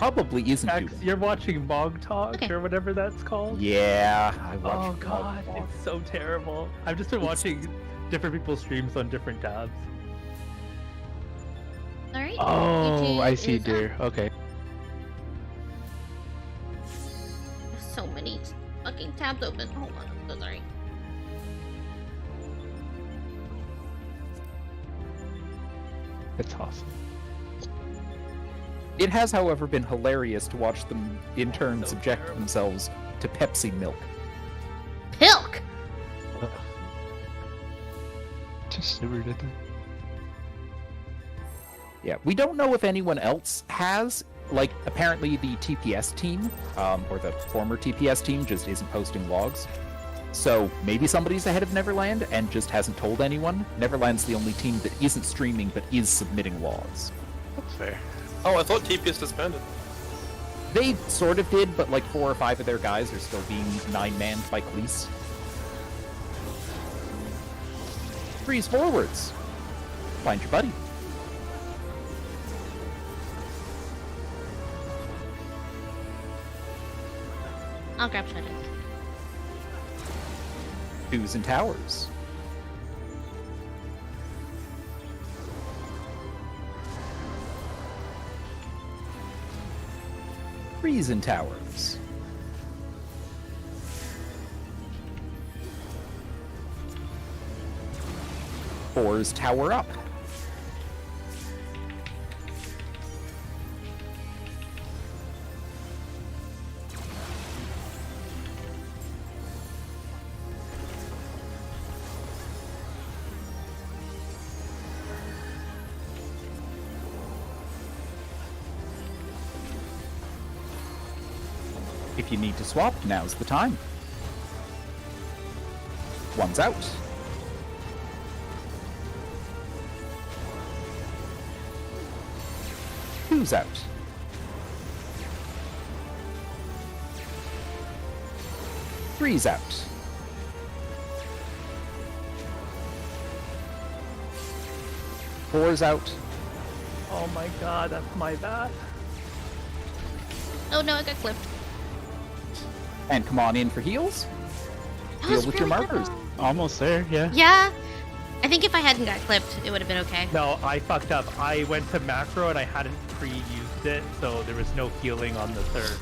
probably isn't Max, doing. you're watching Mog Talk or whatever that's called? Yeah, I Oh watched. god, it's so terrible. I've just been watching different people's streams on different tabs. Alright. Oh, I see, is dear. Okay. There's so many fucking tabs open. Hold on, I'm so sorry. That's awesome. It has, however, been hilarious to watch them in turn subject terrible. themselves to Pepsi milk. Pilk! Just super did that. Yeah, we don't know if anyone else has. Like, apparently the TPS team, or the former TPS team, just isn't posting logs. So maybe somebody's ahead of Neverland and just hasn't told anyone. Neverland's the only team that isn't streaming but is submitting logs. That's fair. Oh, I thought TPS disbanded. They sort of did, but like 4 or 5 of their guys are still being 9-manned by police. Freeze forwards. Find your buddy. I'll grab shadows. 2s and towers. Threes and towers. Fours tower up. If you need to swap, now's the time. 1's out. Who's out? Three's out. Four's out. Oh my god, that's my bad. Oh no, I got clipped. And come on in for heals. That Deal was with your really markers. good. Almost there, yeah. Yeah. I think if I hadn't got clipped, it would have been okay. No, I fucked up. I went to macro and I hadn't pre-used it, so there was no healing on the third.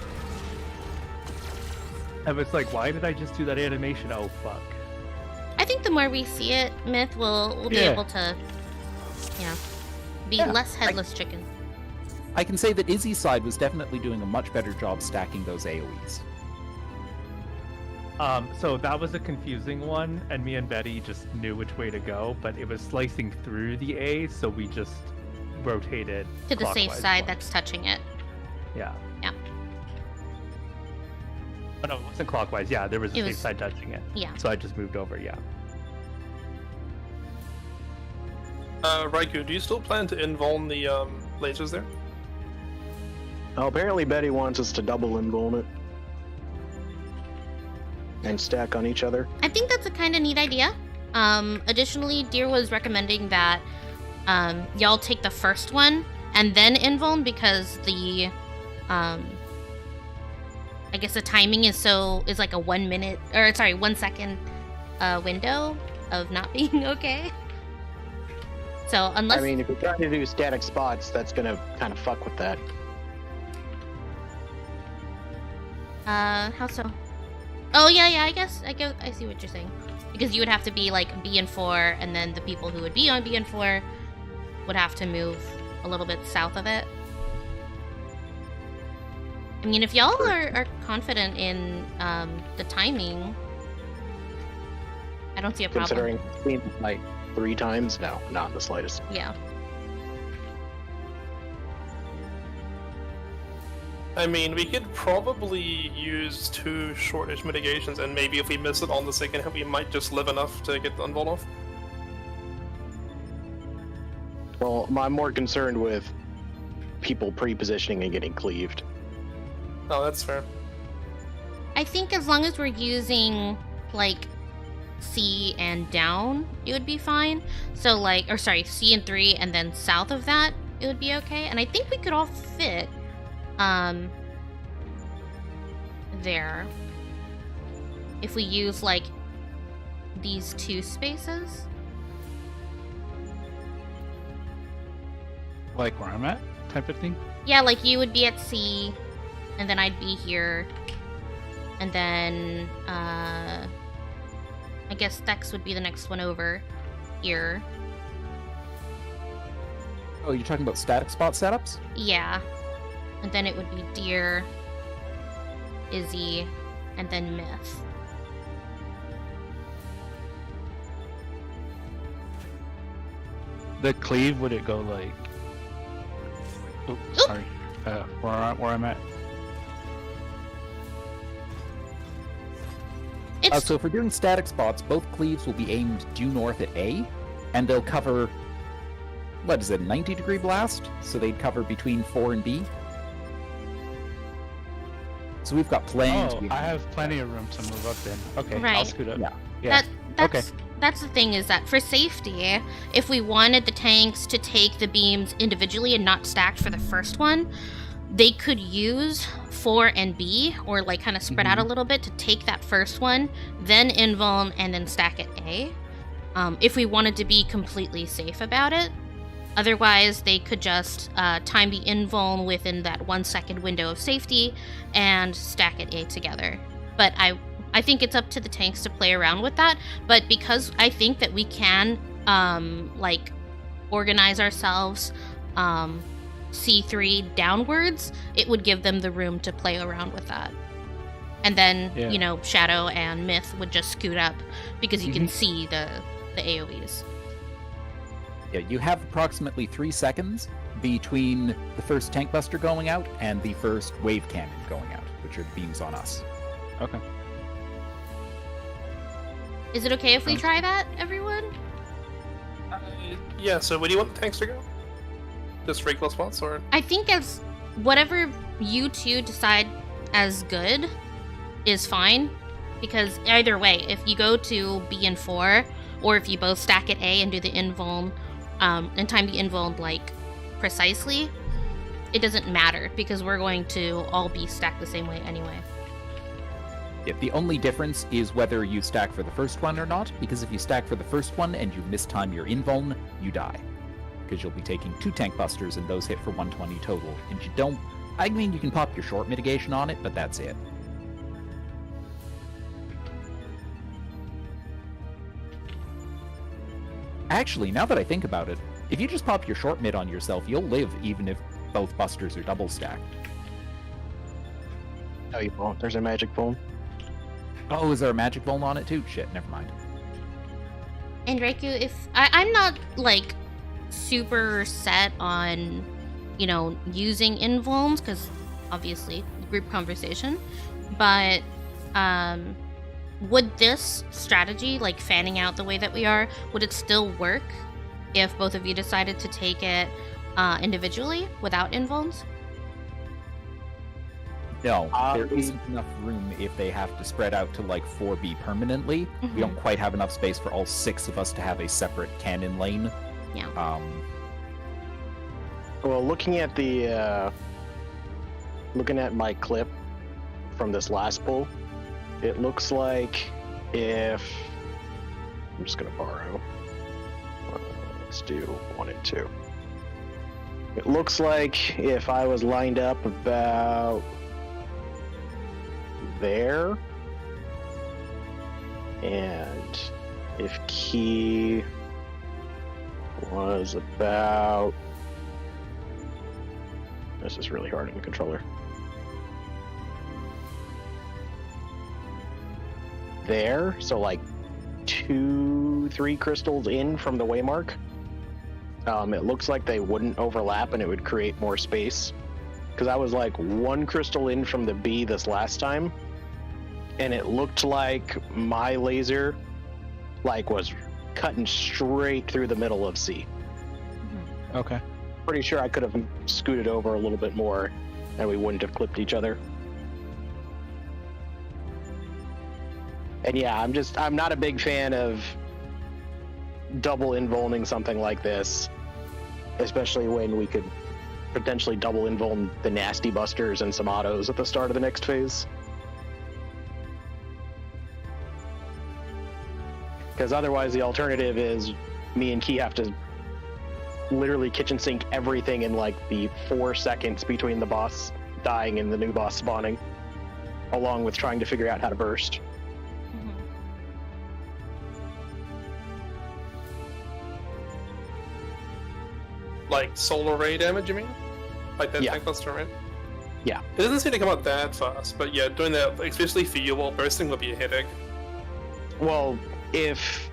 I was like, why did I just do that animation? Oh fuck. I think the more we see it, Myth, we'll be Yeah. able to, you know, be Yeah, less headless chicken. I can say that Izzy's side was definitely doing a much better job stacking those AoEs. So that was a confusing one, and me and Betty just knew which way to go, but it was slicing through the A, so we just rotated To the safe clockwise side one. that's touching it. Yeah. Yeah. Oh no, it wasn't clockwise. Yeah, there was a It safe was- side touching it. Yeah. So I just moved over, yeah. Raikou, do you still plan to invuln the lasers there? Oh, apparently Betty wants us to double invuln it. And stack on each other. I think that's a kind of neat idea. Additionally, Deer was recommending that y'all take the first one and then invuln because the I guess the timing is like a 1 minute or sorry 1 second window of not being okay. So unless I mean, if you're trying to do static spots, that's gonna kind of fuck with that. how so? Oh yeah, I guess I see what you're saying. Because you would have to be like BN4 and then the people who would be on BN4 would have to move a little bit south of it. I mean, if y'all are confident in the timing, I don't see a problem. Considering clean like 3 times, no, not in the slightest. Yeah. I mean, we could probably use 2 shortish mitigations, and maybe if we miss it on the second hit, we might just live enough to get the unvuln off. Well, I'm more concerned with people pre-positioning and getting cleaved. Oh, that's fair. I think as long as we're using like C and down, it would be fine. So like, or sorry, C and 3 and then south of that, it would be okay. And I think we could all fit. there. If we use like these two spaces. Like where I'm at, type of thing. Yeah, like you would be at C, and then I'd be here, and then I guess Thex would be the next one over here. Oh, you're talking about static spot setups? Yeah, and then it would be Deer, Izzy, and then Myth. The cleave, would it go like? Oh, sorry. Where I'm at. It's So if we're doing static spots, both cleaves will be aimed due north at A, and they'll cover, what is it, 90-degree blast? So they'd cover between 4 and B. So we've got planned. Oh, I have plenty of room to move up then. Okay, I'll Right. scoot up. Yeah. Yeah. That's the thing, is that for safety, if we wanted the tanks to take the beams individually and not stacked for the first one, they could use 4 and B, or like kind of spread out a little bit to take that first one, then invuln, and then stack at A. If we wanted to be completely safe about it. Otherwise, they could just time the invuln within that 1 second window of safety and stack at A together. But I think it's up to the tanks to play around with that. But because I think that we can like organize ourselves C3 downwards, it would give them the room to play around with that. And then, Yeah. you know, Shadow and Myth would just scoot up because you can see the AoEs. Yeah, you have approximately 3 seconds between the first tank buster going out and the first wave cannon going out, which are the beams on us. Okay. Is it okay if we try that, everyone? Yeah, so where do you want the tanks to go? Just regular spots, or? I think as whatever you two decide as good is fine, because either way, if you go to B and 4, or if you both stack at A and do the invuln, and time the invuln like precisely, it doesn't matter because we're going to all be stacked the same way anyway. Yeah, the only difference is whether you stack for the first one or not, because if you stack for the first one and you mistime your invuln, you die. Because you'll be taking 2 tank busters and those hit for 120 total. And you don't... I mean, you can pop your short mitigation on it, but that's it. Actually, now that I think about it, if you just pop your short mid on yourself, you'll live even if both busters are double stacked. No, you won't. There's a magic phone. Oh, is there a magic vuln on it too? Shit, never mind. And Reiku, if I'm not like super set on, you know, using invulns, because obviously group conversation, but would this strategy, like fanning out the way that we are, would it still work if both of you decided to take it individually without invulns? No, there isn't enough room if they have to spread out to like 4B permanently. We don't quite have enough space for all 6 of us to have a separate cannon lane. Yeah. Well, looking at my clip from this last pull, it looks like if I'm just gonna borrow. Let's do 1 and 2. It looks like if I was lined up about there, and if key was about, this is really hard in the controller, there, so like 2-3 crystals in from the waymark, it looks like they wouldn't overlap and it would create more space, because I was like 1 crystal in from the B this last time, and it looked like my laser like was cutting straight through the middle of C. Okay. Pretty sure I could have scooted over a little bit more and we wouldn't have clipped each other. And yeah, I'm not a big fan of double invulning something like this, especially when we could potentially double invuln the Nasty Busters and some autos at the start of the next phase. Because otherwise the alternative is me and Key have to literally kitchen sink everything in like the 4 seconds between the boss dying and the new boss spawning, along with trying to figure out how to burst. Like solar ray damage, you mean? Like that Yeah. tank cluster, right? Yeah. It doesn't seem to come out that fast, but yeah, doing that, especially for you while bursting, would be a headache. Well, if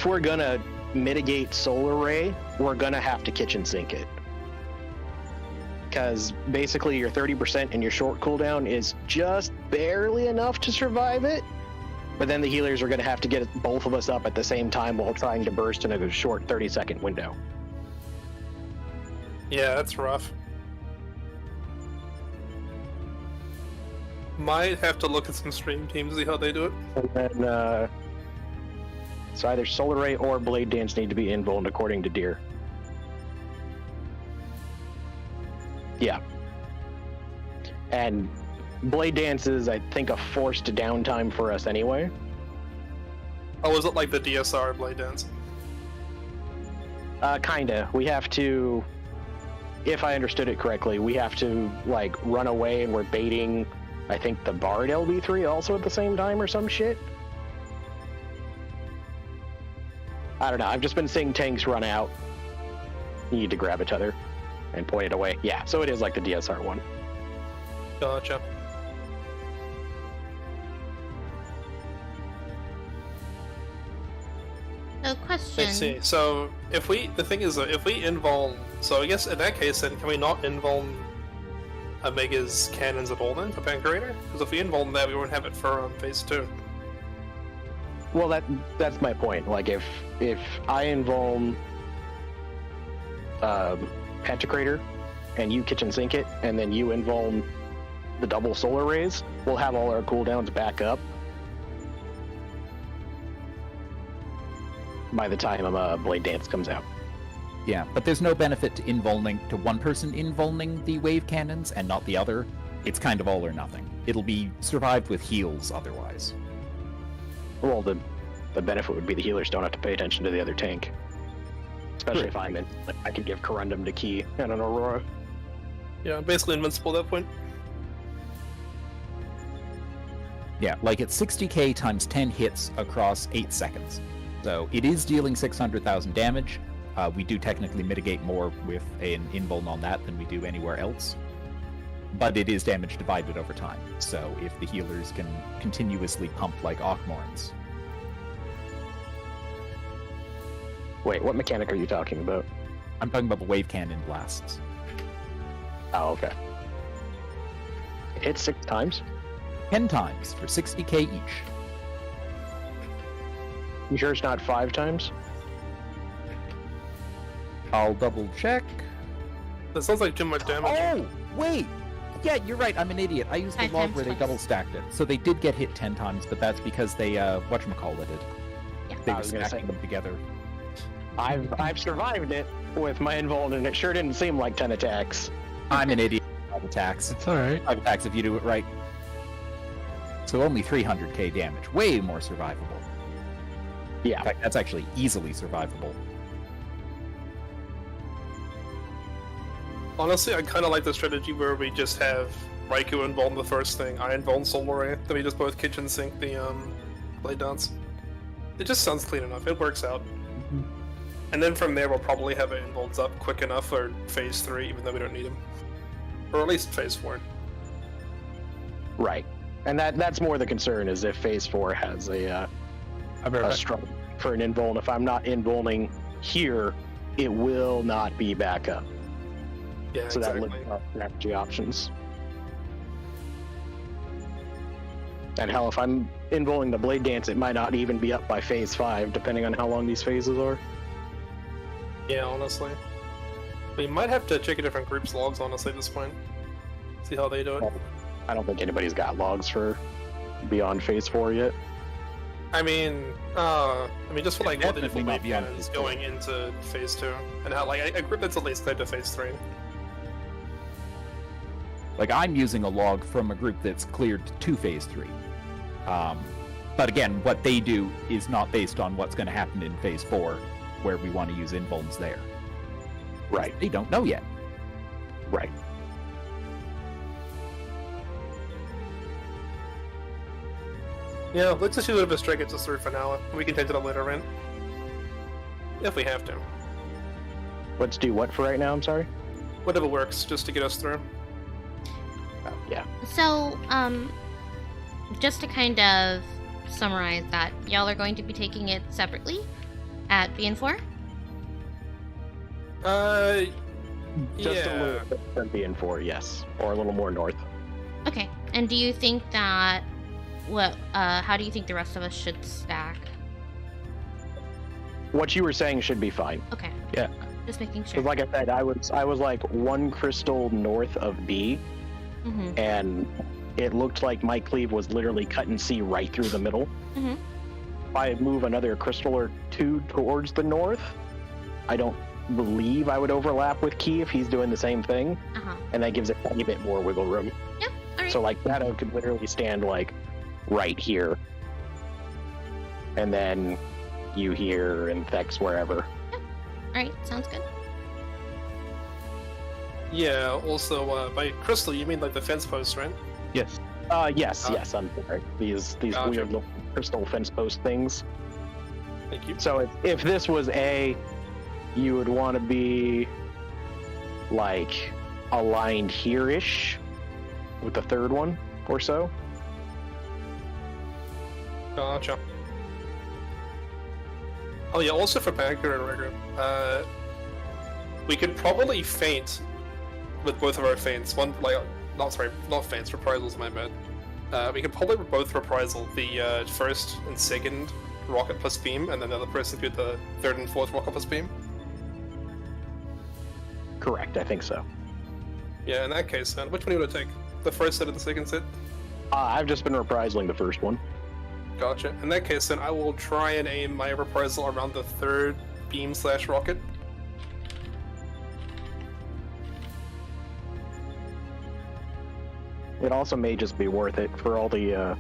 we're gonna mitigate solar ray, we're gonna have to kitchen sink it. Because basically your 30% and your short cooldown is just barely enough to survive it. But then the healers are gonna have to get both of us up at the same time while trying to burst in a short 30-second window. Yeah, that's rough. Might have to look at some stream teams, see how they do it. And then, so either Solar Ray or Blade Dance need to be invulned according to Deer. Yeah. And Blade Dance is, I think, a forced downtime for us anyway. Oh, is it like the DSR Blade Dance? Kinda. We have to, if I understood it correctly, we have to, like, run away and we're baiting, I think, the Bard LB3 also at the same time or some shit. I don't know. I've just been seeing tanks run out. You need to grab each other and point it away. Yeah, so it is like the DSR one. Gotcha. So question. Let's see. So if we, the thing is, if we invuln, so I guess in that case, then can we not invuln Omega's cannons at all then for Pancreator? Because if we invuln that, we won't have it for phase 2. Well, that's my point. Like, if I invuln Pantocrator and you kitchen sink it, and then you invuln the double solar rays, we'll have all our cooldowns back up by the time Blade Dance comes out. Yeah, but there's no benefit to one person invulning the wave cannons and not the other. It's kind of all or nothing. It'll be survived with heals otherwise. Well, the benefit would be the healers don't have to pay attention to the other tank. Especially if I'm in. Like, I could give Corundum to Key and an Aurora. Yeah, basically invincible at that point. Yeah, like it's 60k times 10 hits across 8 seconds. So it is dealing 600,000 damage. We do technically mitigate more with an invuln on that than we do anywhere else. But it is damage divided over time. So if the healers can continuously pump like Ockmorns. Wait, what mechanic are you talking about? I'm talking about the wave cannon blasts. Oh, okay. It hits 6 times? 10 times for 60k each. You sure it's not 5 times? I'll double check. That sounds like too much damage. Oh, wait! Yeah, you're right, I'm an idiot. I used the 5 log times where they twice. double stacked it. So they did get hit 10 times, but that's because they, whatchamacallit it. Yeah. They I were was gonna stacking say- them together. I've survived it with my invuln, and it sure didn't seem like 10 attacks. I'm an idiot. 5 attacks. It's alright. 5 attacks if you do it right. So only 300k damage. Way more survivable. Yeah. In fact, that's actually easily survivable. Honestly, I kind of like the strategy where we just have Raikou invuln the first thing, I invuln Solar Ray, then we just both kitchen sink the Blade Dance. It just sounds clean enough. It works out. And then from there, we'll probably have it invulns up quick enough for phase 3, even though we don't need them. Or at least phase 4. Right. And that's more the concern, is if Phase 4 has a struggle for an invuln. If I'm not invulning here, it will not be back up. Yeah, So that exactly. limits our strategy options. And hell, if I'm invulning the Blade Dance, it might not even be up by Phase 5, depending on how long these phases are. Yeah, honestly. We might have to check a different group's logs, honestly, at this point. See how they do it. I don't think anybody's got logs for beyond Phase 4 yet. Just for like what the Definitely different not wave beyond plans phase going into phase 2, and how like a group that's at least cleared to phase 3. Like, I'm using a log from a group that's cleared to phase 3. But again, what they do is not based on what's going to happen in phase 4, where we want to use invulns there. Right. They don't know yet. Right. Yeah, let's just use it as a straight gets us through for now. We can change it up later, right? If we have to. Let's do what for right now? I'm sorry. Whatever works, just to get us through. Yeah. So, just to kind of summarize that, y'all are going to be taking it separately at BN4? Just a Yeah. little bit from BN4, yes, or a little more north. Okay. And do you think that how do you think the rest of us should stack? What you were saying should be fine. Okay. Yeah. Just making sure. Because like I said, I was like 1 crystal north of B, Mm-hmm. and it looked like my cleave was literally cutting C right through the middle. Mhm. If I move another crystal or 2 towards the north, I don't believe I would overlap with Key if he's doing the same thing, Uh-huh. and that gives it a tiny bit more wiggle room. Yeah. All right. So like Shadow could literally stand like right here, and then you here and Thex wherever. All right. Sounds good. Yeah, also, by crystal, you mean like the fence post, right? Yes. Yes, I'm sorry. These Gotcha. weird little crystal fence post things. Thank you. So if this was A, you would want to be like aligned here-ish with the third one or so. Gotcha. Oh yeah, also for Banker and Rigger, we could probably feint with both of our feints. One, like, not feints, reprisals, my bad. We could probably both reprisal the first and second rocket plus beam, and then the other person could do the third and fourth rocket plus beam. Correct, I think so. Yeah, in that case, then, which one would it take? The first set or the second set? I've just been reprisaling the first one. Gotcha. In that case, then, I will try and aim my reprisal around the third beam / rocket. It also may just be worth it for all the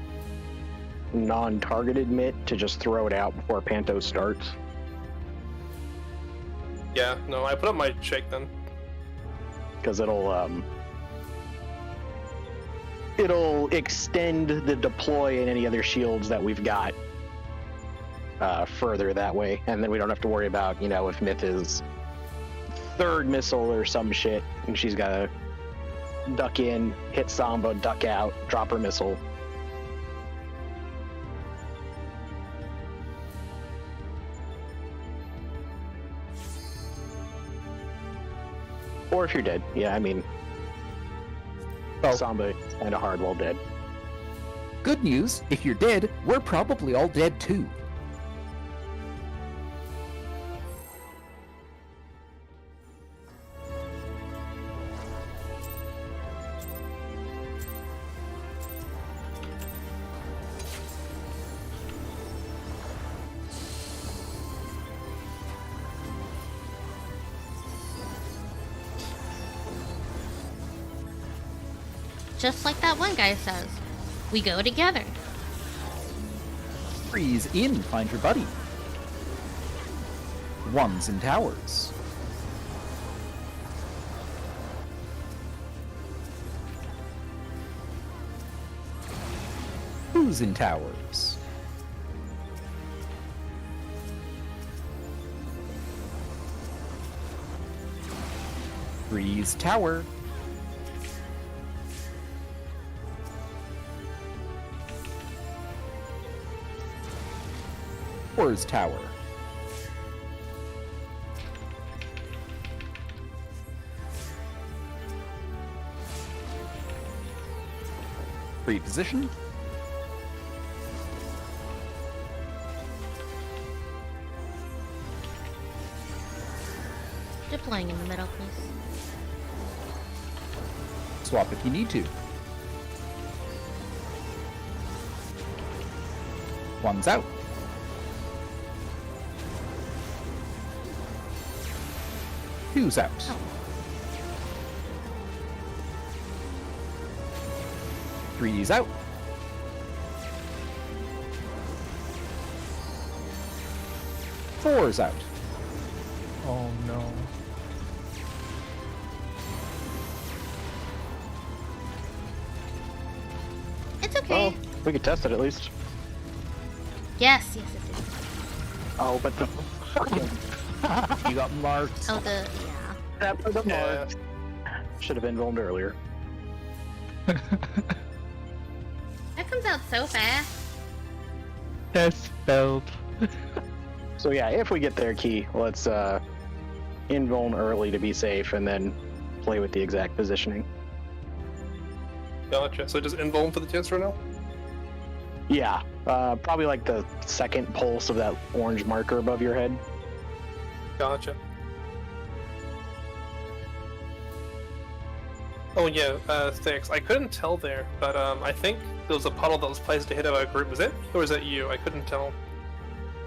non-targeted mitt to just throw it out before Panto starts. Yeah, no, I put up my check then. Because it'll extend the deploy and any other shields that we've got further that way, and then we don't have to worry about, if Myth is third missile or some shit, and she's gotta duck in, hit Samba, duck out, drop her missile. Or if you're dead, yeah, I mean, Well, Samba is kind of hard while dead. good news, if you're dead, we're probably all dead too. Just like that one guy says, we go together. Freeze in, find your buddy. Ones in towers. Who's in towers? Freeze tower. Where's tower? Reposition. Deploying in the middle, please. Swap if you need to. One's out. 2's out. Oh. 3's out. 4's out. Oh no. It's okay. Oh, we could test it at least. Yes. Oh, but the You got marked. Oh, the yeah. that for the Yeah. mark. Should have been filmed earlier. That comes out so fast. That's spelled. So yeah, if we get there, Key, let's invuln early to be safe, and then play with the exact positioning. Gotcha. So just invuln for the chance right now? Yeah, probably like the second pulse of that orange marker above your head. Gotcha. Oh yeah, thanks. I couldn't tell there, but I think there was a puddle that was placed ahead of our group. Was it? Or was that you? I couldn't tell.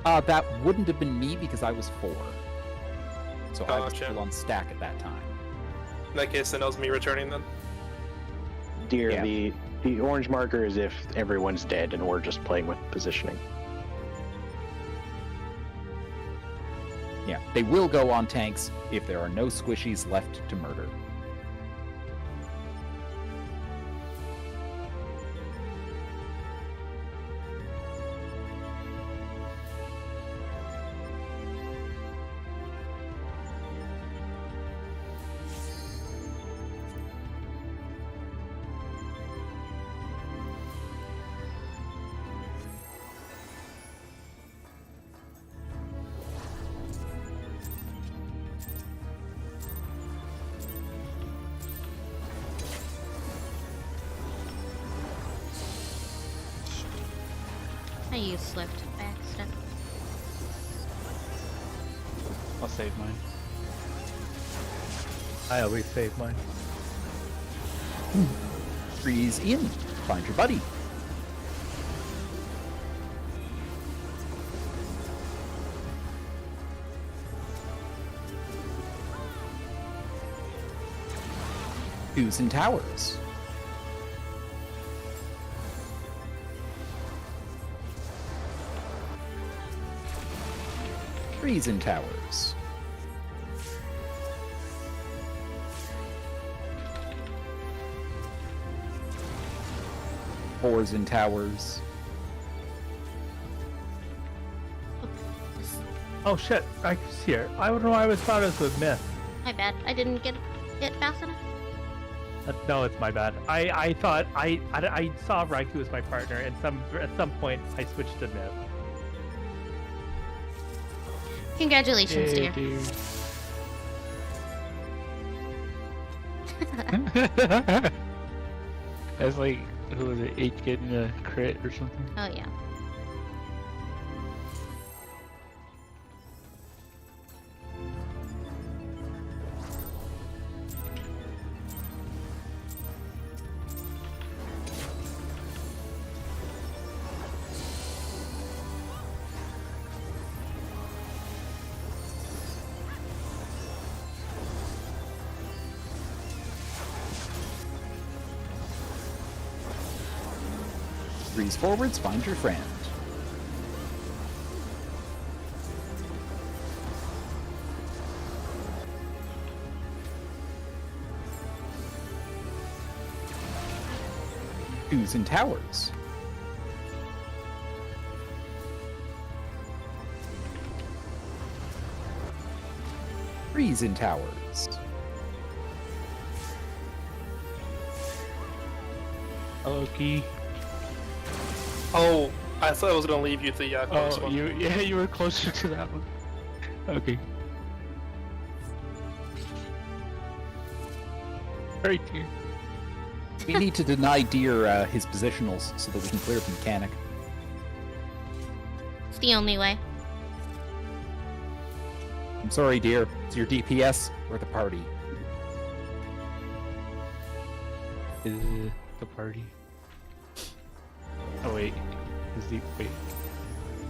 That wouldn't have been me because I was 4. So I was Gotcha. still on stack at that time. In that case, then that was me returning then. Dear, Yeah. the orange marker is if everyone's dead and we're just playing with positioning. Yeah, they will go on tanks if there are no squishies left to murder. I used slipped by accident. I'll save mine. I always save mine. 3's in. Find your buddy. Who's in towers? Three's in towers. Four's in towers. Oh shit, I was here. I don't know why I was thought it was with myth. My bad. I didn't get it fast enough. No, it's my bad. I thought I saw Raikou as my partner, and at some point I switched to myth. Congratulations, Yay, dear. dude. That's like, who was it, 8 getting a crit or something? Oh yeah. Three's forwards, find your friend. Two's in towers. Three's in towers. Loki. Oh, I thought I was gonna leave you the close Oh, one. you were closer to that one. Okay. Right here. We need to deny Deer his positionals so that we can clear the mechanic. It's the only way. I'm sorry, Deer. It's your DPS or the party. Is the party. Oh wait. Is the wait.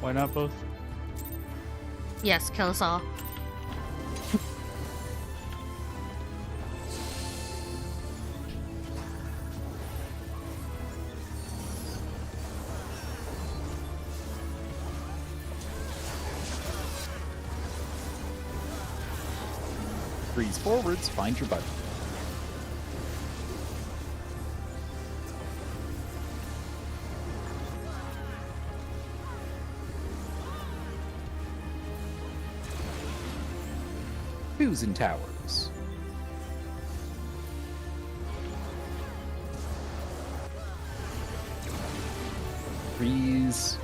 Why not both? Yes, kill us all. Freeze forwards, find your buddy. Who's in towers? Freeze.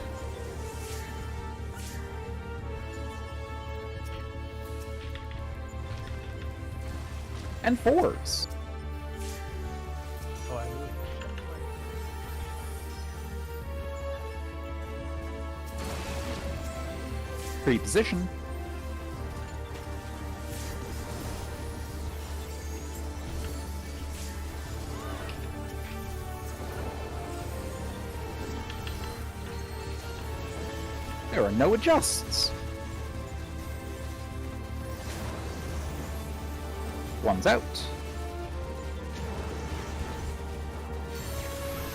And fours. Oh, I will. Pre-position. There are no adjusts. One's out.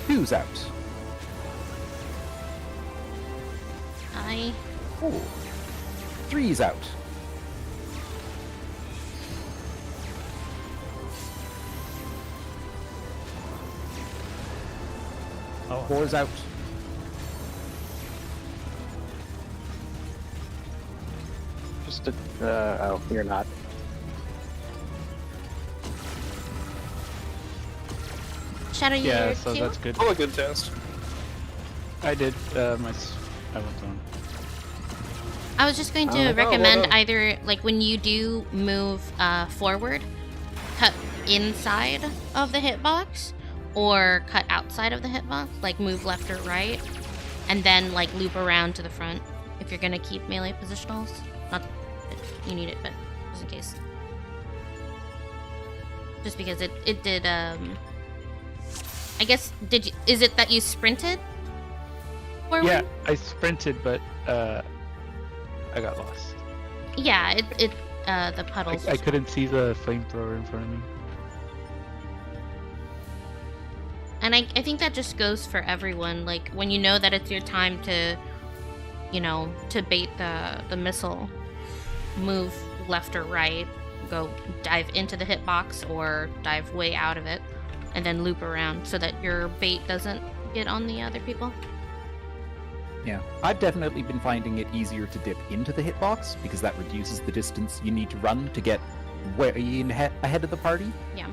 Two's out. Ooh. Three's out. Oh, Four's out. Just oh, you're not. Shadow, you're Yeah, so two? that's good. All a good test. I did. I went down. I was just going to Oh, recommend well done. either, like, when you do move forward, cut inside of the hitbox, or cut outside of the hitbox, like move left or right, and then, like, loop around to the front if you're going to keep melee positionals. Not that you need it, but just in case. Just because it did, I guess, is it that you sprinted forward? Yeah, I sprinted, but I got lost. Yeah, the puddles. I couldn't see the flamethrower in front of me. And I think that just goes for everyone. Like, when you know that it's your time to, you know, to bait the missile, move left or right, go dive into the hitbox or dive way out of it, and then loop around so that your bait doesn't get on the other people. Yeah, I've definitely been finding it easier to dip into the hitbox because that reduces the distance you need to run to get way ahead of the party. Yeah.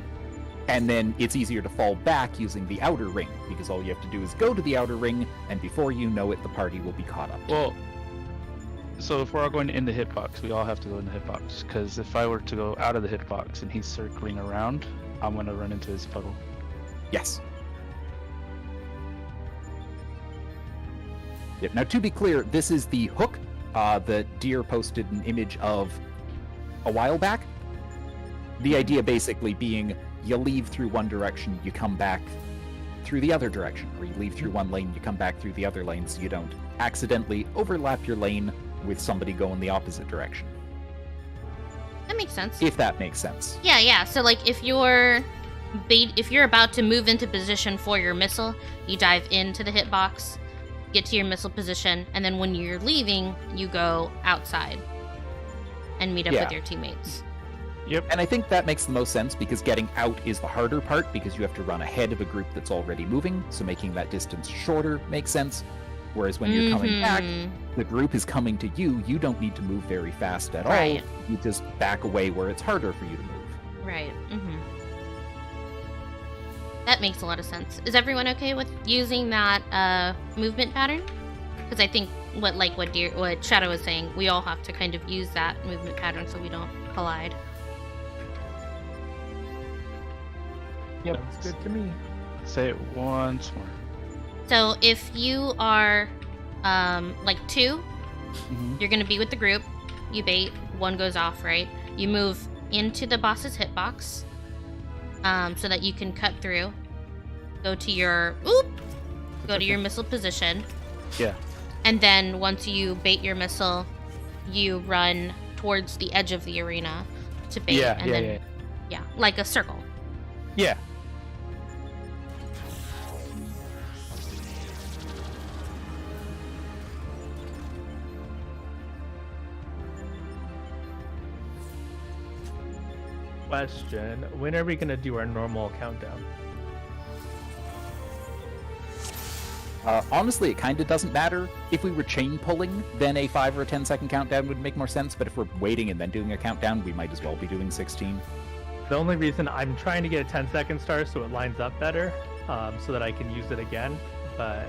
And then it's easier to fall back using the outer ring because all you have to do is go to the outer ring, and before you know it, the party will be caught up. Well, so if we're all going in the hitbox, we all have to go in the hitbox. Because if I were to go out of the hitbox and he's circling around, I'm gonna run into his puddle. Yes. Yep. Now, to be clear, this is the hook that Deer posted an image of a while back. The idea basically being you leave through one direction, you come back through the other direction, or you leave through one lane, you come back through the other lane so you don't accidentally overlap your lane with somebody going the opposite direction. That makes sense. If that makes sense. Yeah. So, like, if you're about to move into position for your missile, you dive into the hitbox, get to your missile position, and then when you're leaving, you go outside and meet up Yeah. with your teammates. Yep. And I think that makes the most sense because getting out is the harder part because you have to run ahead of a group that's already moving, so making that distance shorter makes sense. Whereas when you're coming back, Mhm. the group is coming to you, you don't need to move very fast at Right. all. You just back away where it's harder for you to move. Right. That makes a lot of sense. Is everyone okay with using that movement pattern? Because I think what Shadow was saying, we all have to kind of use that movement pattern so we don't collide. Yep. Sounds good to me. Say it once more. So if you are like two, Mhm. you're gonna be with the group. You bait, one goes off, right? You move into the boss's hitbox, so that you can cut through. Go to your missile position. Yeah. And then once you bait your missile, you run towards the edge of the arena to bait, Yeah, and then yeah, like a circle. Yeah. question. When are we gonna do our normal countdown? Honestly, it kind of doesn't matter. If we were chain pulling, then a 5 or a 10-second countdown would make more sense. But if we're waiting and then doing a countdown, we might as well be doing 16. The only reason I'm trying to get a 10-second start so it lines up better, so that I can use it again. But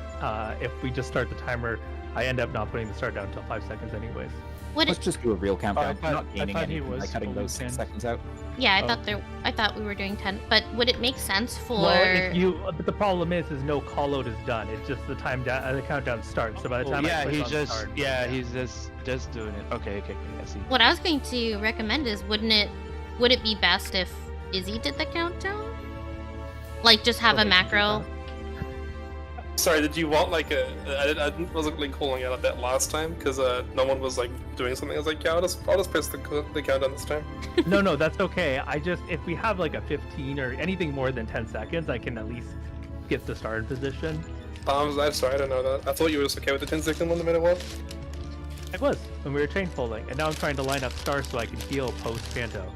if we just start the timer, I end up not putting the start down until 5 seconds anyways. Would Let's it? just do a real countdown. We're not I gaining thought he anything by was cutting only those 6 10. seconds out. Yeah, Oh. I thought we were doing 10. But would it make sense for? Well, but the problem is no call out is done. It's just the the countdown starts. So by the time I click on start, he's just doing it. Okay, I see. What I was going to recommend is, would it be best if Izzy did the countdown? Like, just have a Okay, macro. Sorry, did you want like a? I wasn't like calling out a bit last time because no one was like doing something. I was like, yeah, I'll just press the countdown this time. No, that's okay. If we have like a 15 or anything more than 10 seconds, I can at least get the start position. I'm sorry, I don't know that. I thought you were just okay with the 10-second one no matter what. I was when we were chain pulling, and now I'm trying to line up stars so I can heal post Panto.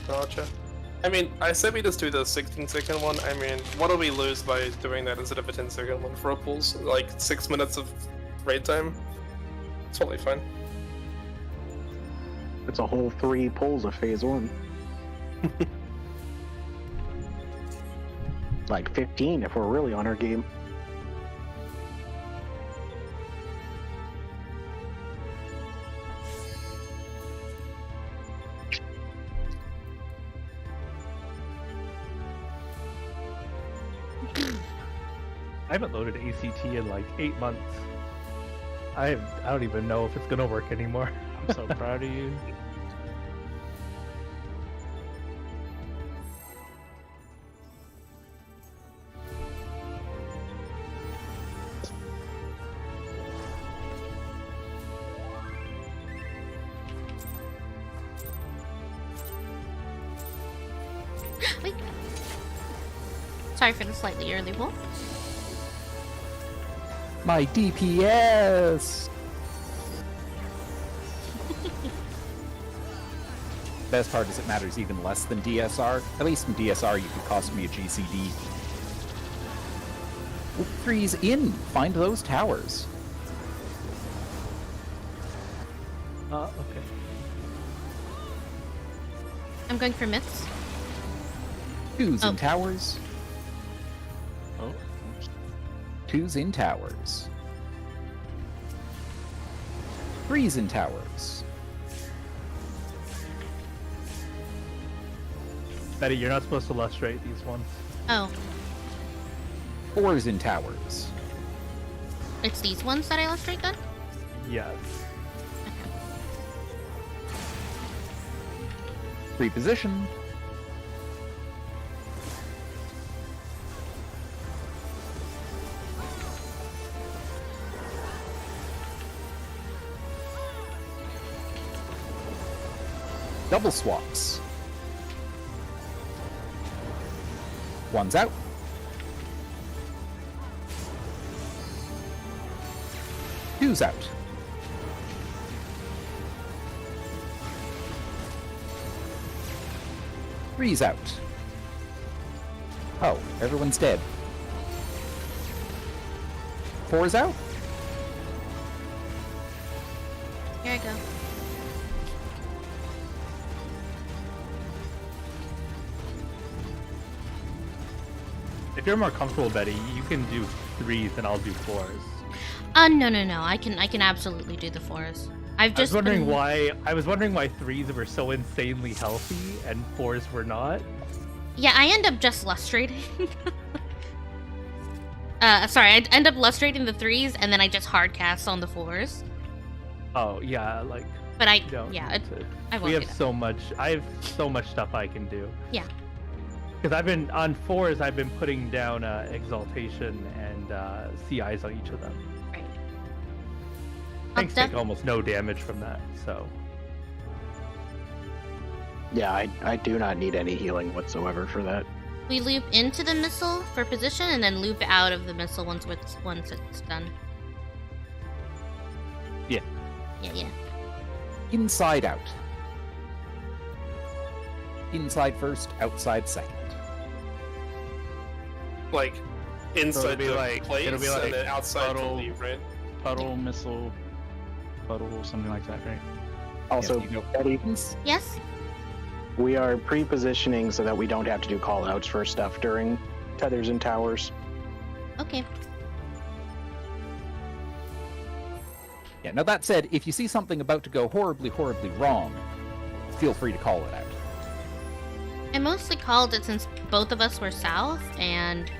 Gotcha. I mean, I said we just do the 16-second one. I mean, what do we lose by doing that instead of a 10-second one for a pulls? Like 6 minutes of raid time? It's totally fine. It's a whole 3 pulls of phase 1. Like 15 if we're really on our game. I haven't loaded ACT in like 8 months. I don't even know if it's gonna work anymore. I'm so proud of you. Wait. Sorry for the slightly early roll. My DPS! Best part is it matters even less than DSR. At least in DSR you could cost me a GCD. Freeze in! Find those towers. Okay. I'm going for myths. Twos Oh. in towers. Oh, Twos in towers. Threes in towers. Betty, you're not supposed to lustrate these ones. Oh, Fours in towers. it's these ones that I illustrate then? Yes. Reposition. Double swaps. One's out. Two's out. Three's out. Oh, everyone's dead. Four's out. Here I go. If you're more comfortable, Betty, you can do 3s and I'll do 4s. No. I can absolutely do the 4s. I've I was just wondering been... why 3s were so insanely healthy and 4s were not. Yeah, I end up just lustrating. Sorry, I end up lustrating the 3s and then I just hard cast on the 4s. Oh yeah, like But I, you don't yeah, need to. I won't We do have that. so much. I have so much stuff I can do. Yeah. Because I've been on 4s. I've been putting down exaltation and CIs on each of them. Right. Tanks def- take almost no damage from that. So Yeah, I do not need any healing whatsoever for that. We loop into the missile for position and then loop out of the missile once it's done. Yeah. Yeah. Inside out. Inside first, outside second. Like inside be the like- plates it'll be like and then outside to puddle. leave, right? Puddle, missile, puddle, something like that, right? Also, you go. Betty, Yes? we are pre-positioning so that we don't have to do call-outs for stuff during tethers and towers. Okay. Yeah, now that said, if you see something about to go horribly, horribly wrong, feel free to call it out. I mostly called it since both of us were south and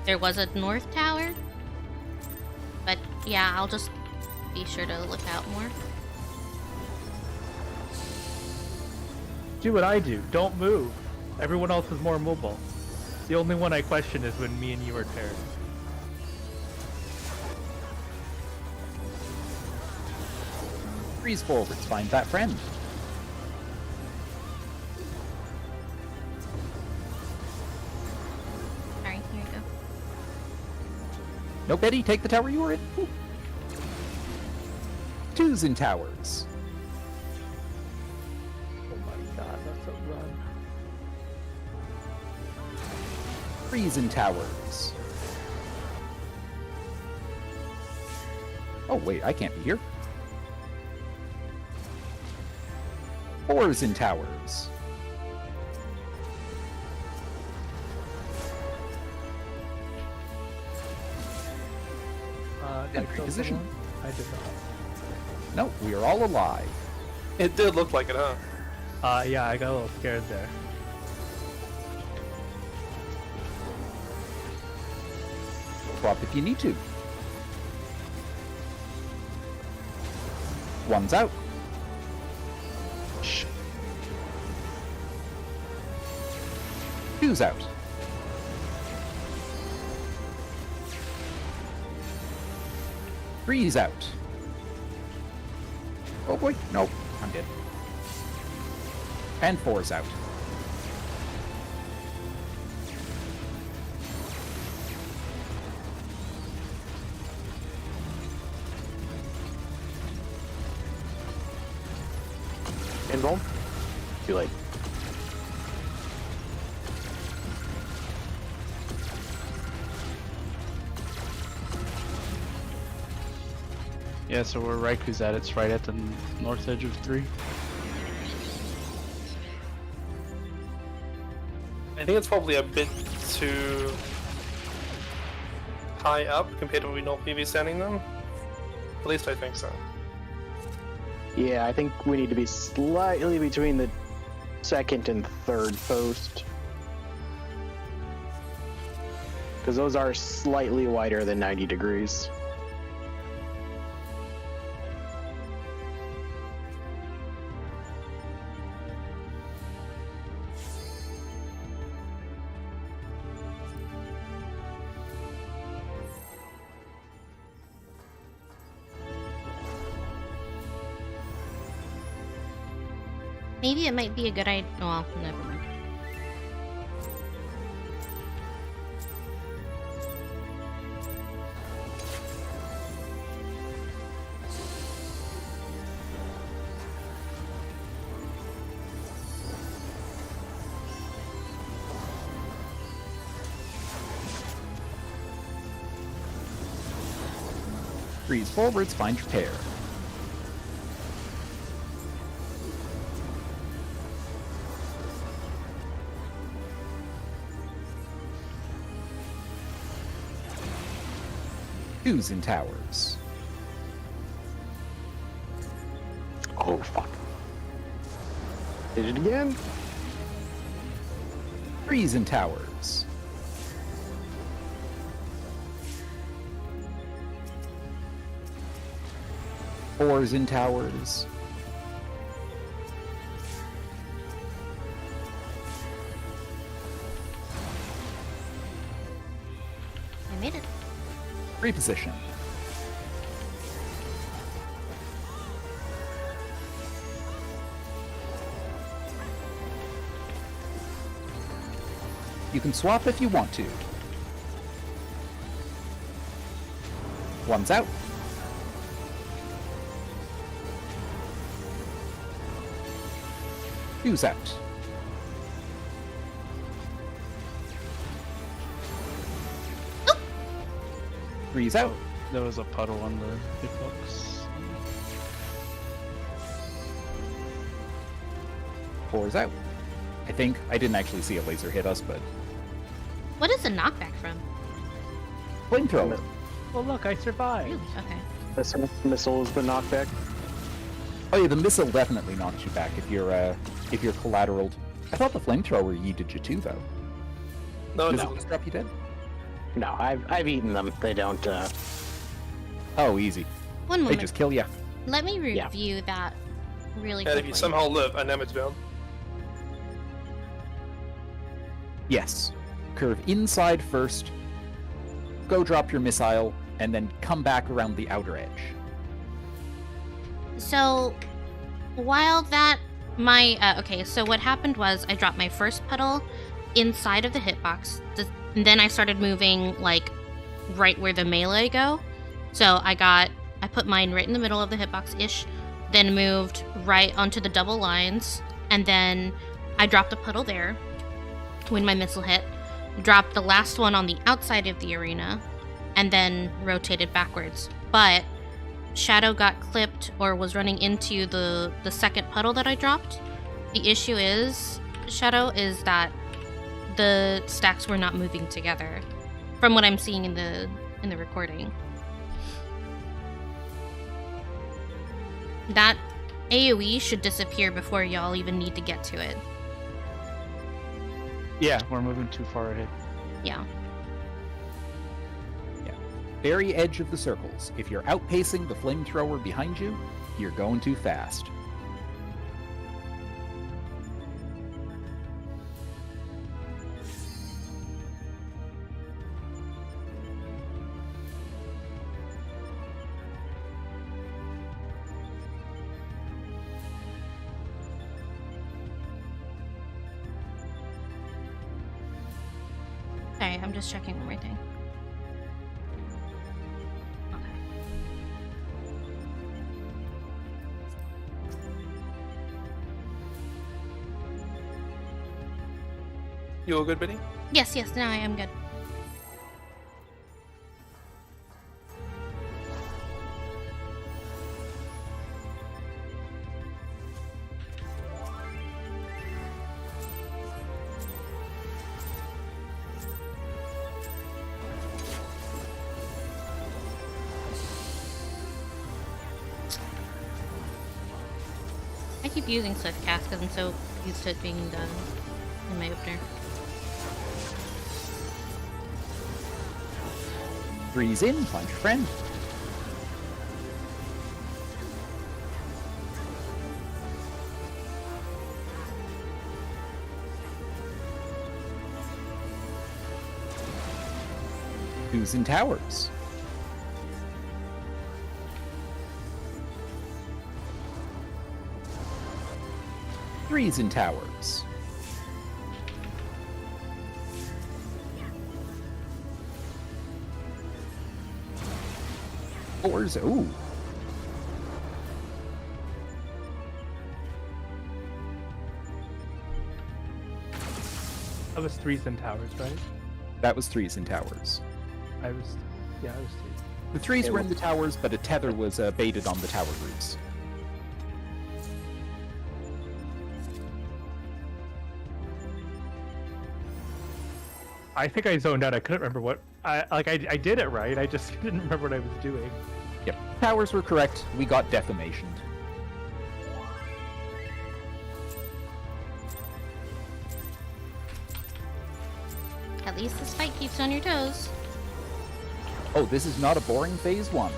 there was a north tower. But yeah, I'll just be sure to look out more. Do what I do. Don't move. Everyone else is more mobile. The only one I question is when me and you are paired. Freeze forwards, find that friend. Sorry, here you go. No, Betty, take the tower you were in. Ooh. Twos in towers. Oh my god, that's a run. Threes in towers. Oh, wait, I can't be here. Fours in towers. Did I And kill reposition. someone? I did not. No, we are all alive. It did look like it, huh? Yeah, I got a little scared there. Swap if you need to. One's out. Shh. Two's out. Three's out. Oh boy, nope, I'm dead. And four's out. Invuln? Too late. Yeah, so where Raiku's at, it's right at the north edge of 3. I think it's probably a bit too high up compared to what we normally be standing them. At least I think so. Yeah, I think we need to be slightly between the second and third post. Because those are slightly wider than 90 degrees. Maybe it might be a good idea. Well, never mind. Freeze forwards, find your pair. Twos in towers. Oh, fuck. Did it again? Threes in towers. Fours in towers. I made it. Reposition. You can swap if you want to. One's out. Two's out. Three's out. There was a puddle on the hitbox. 4's out. I think I didn't actually see a laser hit us, but What is the knockback from? flamethrower. Well, look, I survived. Really? Okay. Missile is the knockback. Oh yeah, the missile definitely knocks you back if you're collateraled. I thought the flamethrower yeeted you too, though. No, Does no. it just drop you dead? No, I've eaten them. They don't. Oh, easy. One They moment. just kill you. Let me Yeah. review that really And quickly. if you somehow live, and damage down. Yes. Curve inside first. Go drop your missile, and then come back around the outer edge. So, while that okay, so what happened was I dropped my first puddle inside of the hitbox. And then I started moving like right where the melee go. So I put mine right in the middle of the hitbox ish, then moved right onto the double lines, and then I dropped a puddle there when my missile hit. Dropped the last one on the outside of the arena, and then rotated backwards. But Shadow got clipped or was running into the second puddle that I dropped. The issue is, Shadow, is that the stacks were not moving together, from what I'm seeing in the recording. That AoE should disappear before y'all even need to get to it. Yeah, we're moving too far ahead. Yeah. Very edge of the circles. If you're outpacing the flamethrower behind you, you're going too fast. Okay, I'm just checking one more thing. Okay. You all good, Benny? Yes, no, I am good. I keep using Swift Cast because I'm so used to it being done in my opener. 3's in, find your friend. Who's in towers? Three's in towers. Four's, ooh. That was threes and towers, right? That was three's in towers. I was three. The threes were in the towers, but a tether was baited on the tower roofs. I think I zoned out. I couldn't remember what I did it right. I just didn't remember what I was doing. Yep, towers were correct. We got defamation. At least this fight keeps you on your toes. Oh, this is not a boring phase one.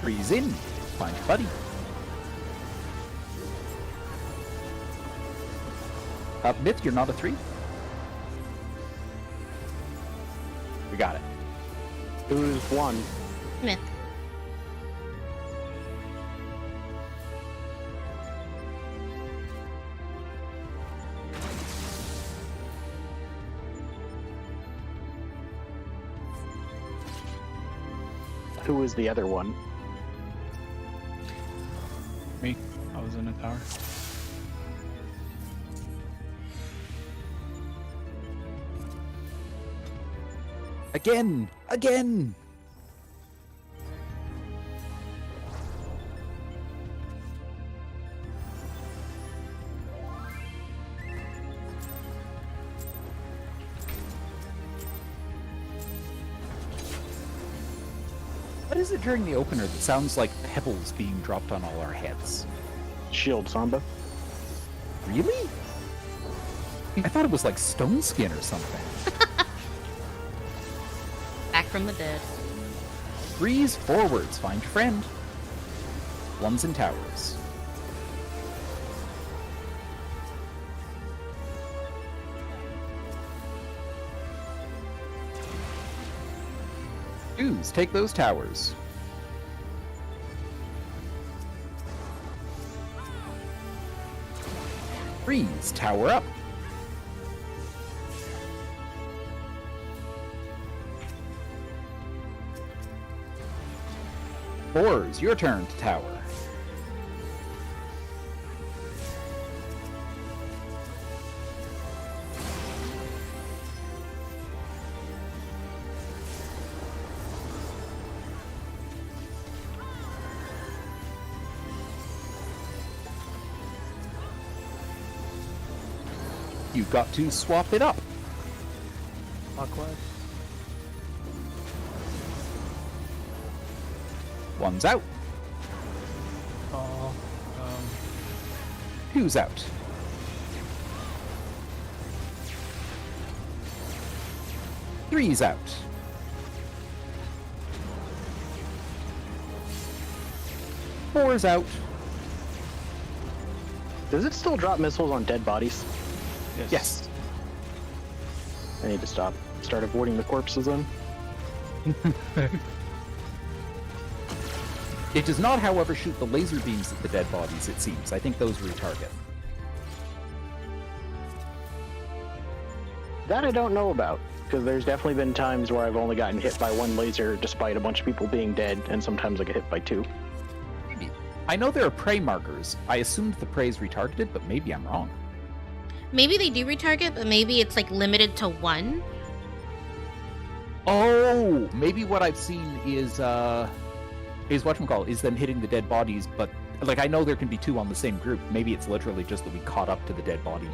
Three's in. Find your buddy. Myth, you're not a 3? We got it. Who's one? Myth. Who was the other one? Me. I was in a tower. Again! Again! What is it during the opener that sounds like pebbles being dropped on all our heads? Shield Samba. Really? I thought it was like stone skin or something. Back from the dead. Breeze forwards, find your friend. Ones in towers. Twos, take those towers. Threes, tower up. Fours, your turn to tower. You've got to swap it up. Clockwise. One's out. Oh, Two's out. Three's out. Four's out. Does it still drop missiles on dead bodies? Yes. I need to start avoiding the corpses then. It does not, however, shoot the laser beams at the dead bodies, it seems. I think those retarget. That I don't know about, because there's definitely been times where I've only gotten hit by one laser despite a bunch of people being dead, and sometimes I get hit by two. Maybe. I know there are prey markers. I assumed the prey is retargeted, but maybe I'm wrong. Maybe they do retarget, but maybe it's like limited to one. Oh, maybe what I've seen is whatchamacallit, is them hitting the dead bodies, but like I know there can be two on the same group. Maybe it's literally just that we caught up to the dead body.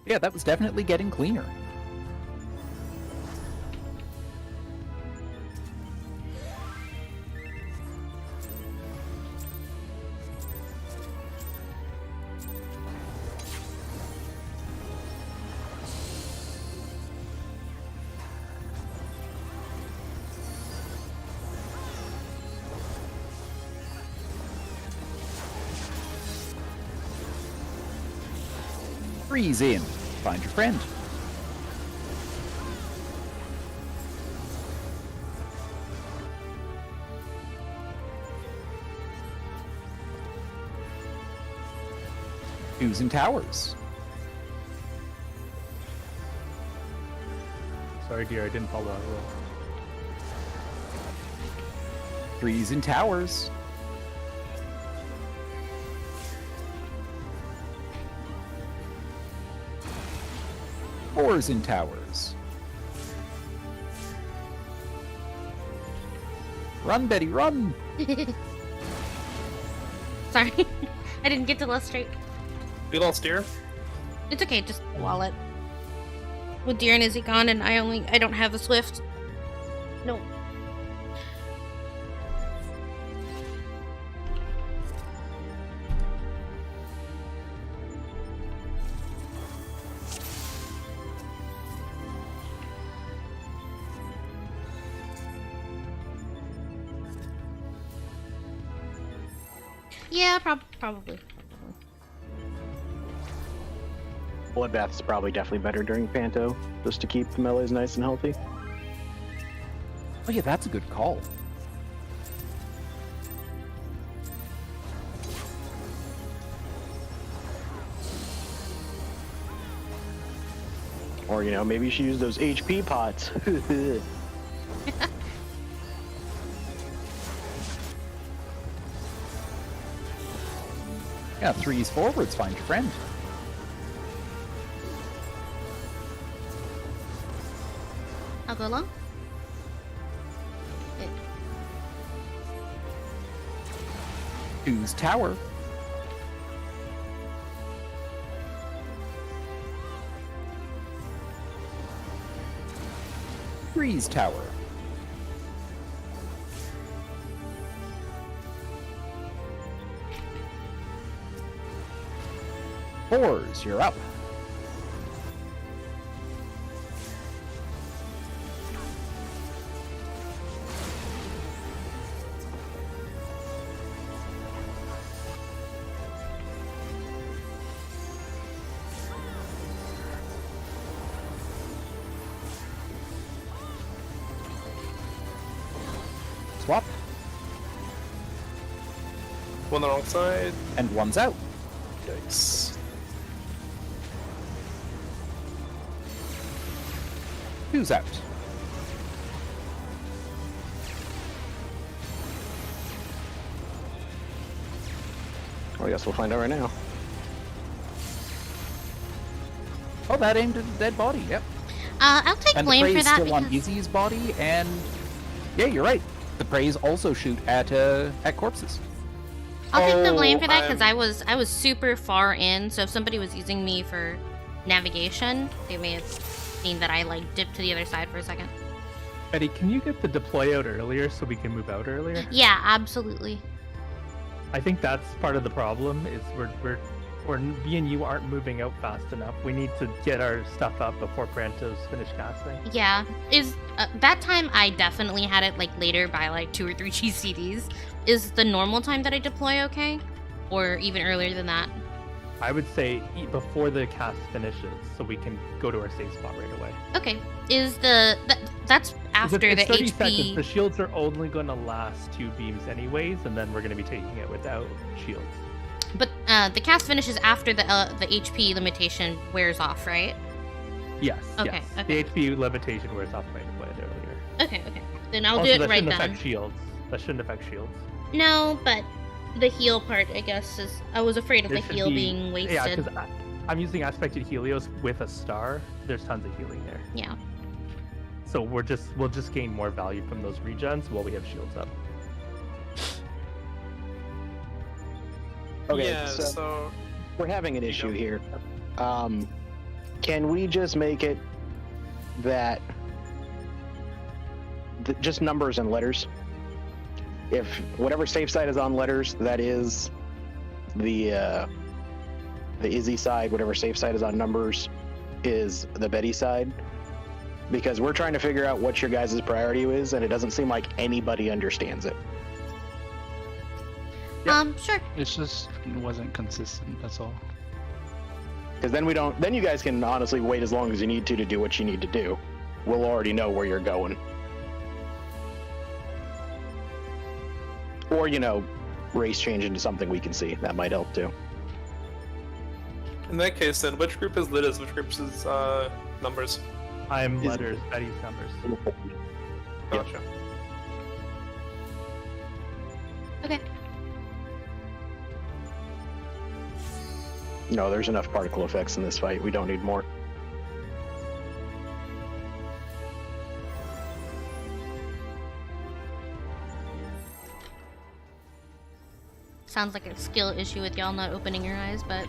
Yeah, that was definitely getting cleaner. Freeze in. Find your friend. Twos and towers. sorry, dear, I didn't follow that rule. Threes and towers. Fours and towers. Run, Betty, run! Sorry, I didn't get to last straight. We lost deer. It's okay, just wallet. With Deer and Izzy gone, and I don't have a Swift. No. Yeah, probably. Bloodbath is probably definitely better during Panto, just to keep the melees nice and healthy. Oh yeah, that's a good call. Or, maybe you should use those HP pots. Yeah, 3s forwards, find your friend. I'll go along. 2's tower. 3's tower. 4's, you're up. Swap. One on the wrong side. And 1's out. Yikes. 2's out. Well, I guess we'll find out right now. Oh, that aimed at the dead body, yep. I'll take And blame the for prey's that still on because Izzy's body, and yeah, you're right. The preys also shoot at corpses. I'll take the blame for that I'm- because I was super far in. So if somebody was using me for navigation, they may have seen that I like dipped to the other side for a second. Betty, can you get the deploy out earlier so we can move out earlier? Yeah, absolutely. I think that's part of the problem. Is me and you aren't moving out fast enough. We need to get our stuff up before Brantos finish casting. Yeah, is that time I definitely had it like later by like 2 or 3 GCDs. Is the normal time that I deploy okay, or even earlier than that? I would say before the cast finishes, so we can go to our safe spot right away. Okay, is that's after It's the 30 HP? seconds. The shields are only going to last 2 beams anyways, and then we're going to be taking it without shields. But the cast finishes after the HP limitation wears off, right? Yes. Okay, yes. okay. The HP limitation wears off by deployed earlier. Okay, then I'll Also, do it that right shouldn't then. affect shields. That shouldn't affect shields. No, but the heal part, I guess, is I was afraid of There the should heal be- being wasted. Yeah, because I'm using aspected Helios with a star. There's tons of healing there. Yeah. So we'll just gain more value from those regens while we have shields up. Okay, Yeah, so we're having an issue here. Can we just make it that just numbers and letters? If whatever safe side is on letters, that is the Izzy side. Whatever safe side is on numbers is the Betty side. Because we're trying to figure out what your guys' priority is, and it doesn't seem like anybody understands it. Sure. It's just it wasn't consistent. That's all. Because then you guys can honestly wait as long as you need to do what you need to do. We'll already know where you're going. Or, race change into something we can see. That might help too. in that case, then which group is letters? Which group is numbers? I'm Is- letters, Betty's numbers. Gotcha. Okay. No, there's enough particle effects in this fight. We don't need more. Sounds like a skill issue with y'all not opening your eyes, but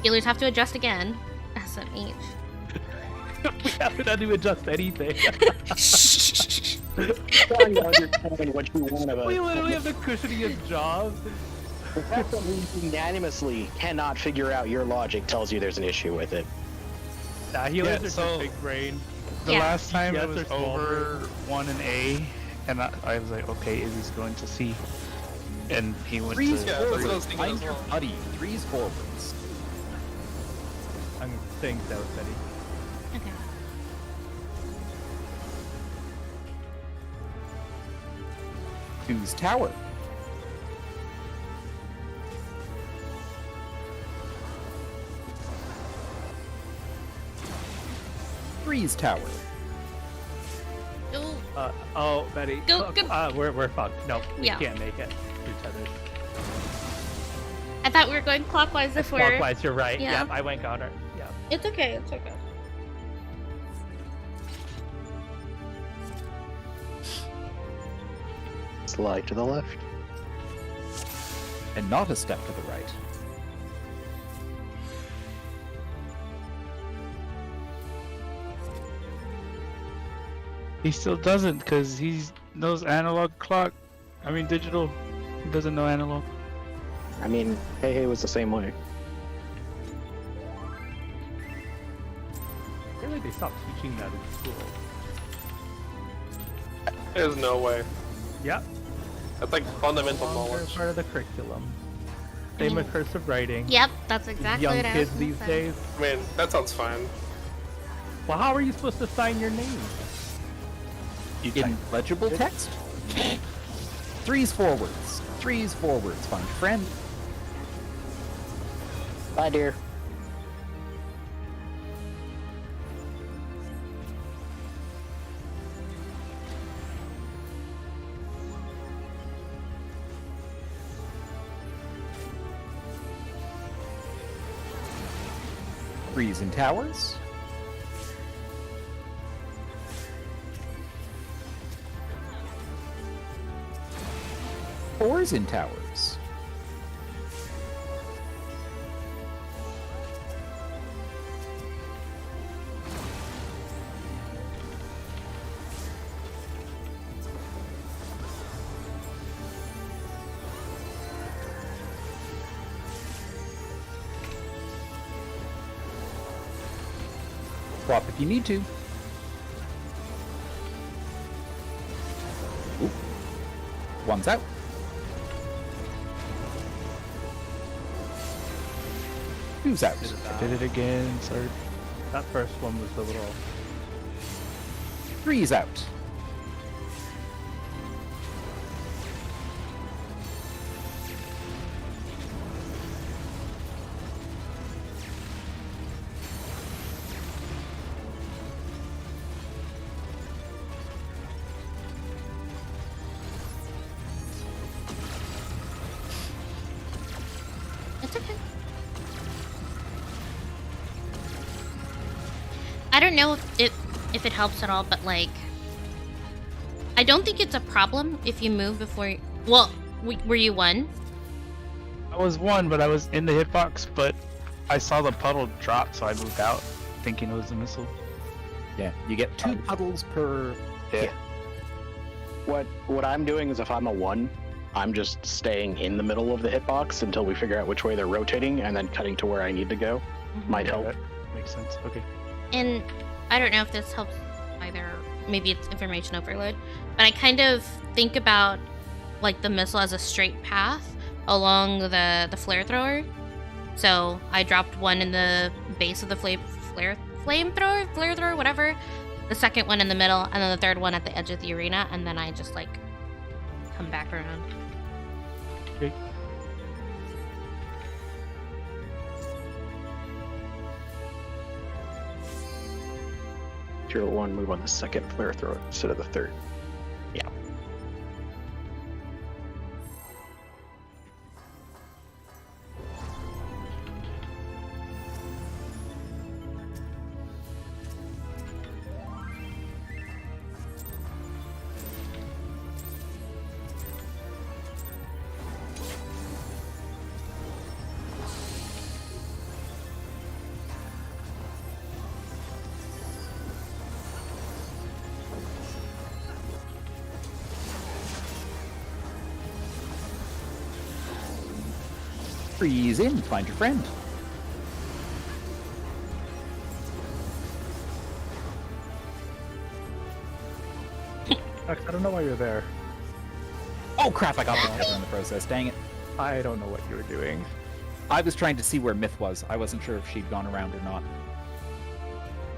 healers have to adjust again. SMH. We haven't had to adjust anything. Trying to understand what you want of us. We literally have the cushioniest job. The fact that we unanimously cannot figure out your logic tells you there's an issue with it. Nah, healers Yeah, are so- just big brain. The Yeah. last time Yes, it was they're small over 1 and A, and I was like, okay, Izzy's going to C. And he went Threes to Yeah, that's what I was forwards. thinking Find as your well. buddy. 3's forwards. I'm saying south, Betty. Okay. Who's tower? Freeze Tower. Go. Oh, Betty. Go. We're fucked. No, we Yeah. can't make it. Each other. I thought we were going clockwise if we're. Clockwise, you're right. Yeah. Yep, I went counter. Yeah. It's okay. It's okay. Slide to the left. And not a step to the right. He still doesn't because he knows analog clock. I mean digital. He doesn't know analog. I mean, Hey was the same way. I feel like they stopped teaching that in school. There's no way. Yep. That's like fundamental Longer knowledge. part of the curriculum. Same with cursive writing. Yep, that's exactly Young what I was kids gonna these say. days. I mean, that sounds fine. Well, how are you supposed to sign your name? In legible text? Threes forwards. Threes forwards. Find your friend. Bye, dear. Threes in towers. Fours in towers. Swap if you need to. Oop. One's out. Two's out. Did it I out? did it again. Sorry. That first one was the little. Three's out. It's okay. I don't know if it helps at all, but like, I don't think it's a problem if you move before. Well, were you one? I was one, but I was in the hitbox, but I saw the puddle drop, so I moved out, thinking it was a missile. Yeah, you get 2 puddles per hit. What I'm doing is if I'm a 1, I'm just staying in the middle of the hitbox until we figure out which way they're rotating and then cutting to where I need to go. Might help. That makes sense. Okay. And I don't know if this helps either. Maybe it's information overload, but I kind of think about like the missile as a straight path along the flare thrower. So I dropped one in the base of the flamethrower, whatever. The second one in the middle, and then the third one at the edge of the arena, and then I just like come back around. Okay. Zero 1, move on the second flare thrower instead of the third. Yeah. Freeze in. Find your friend. I don't know why you're there. Oh crap! I got the cover in the process. Dang it! I don't know what you were doing. I was trying to see where Myth was. I wasn't sure if she'd gone around or not.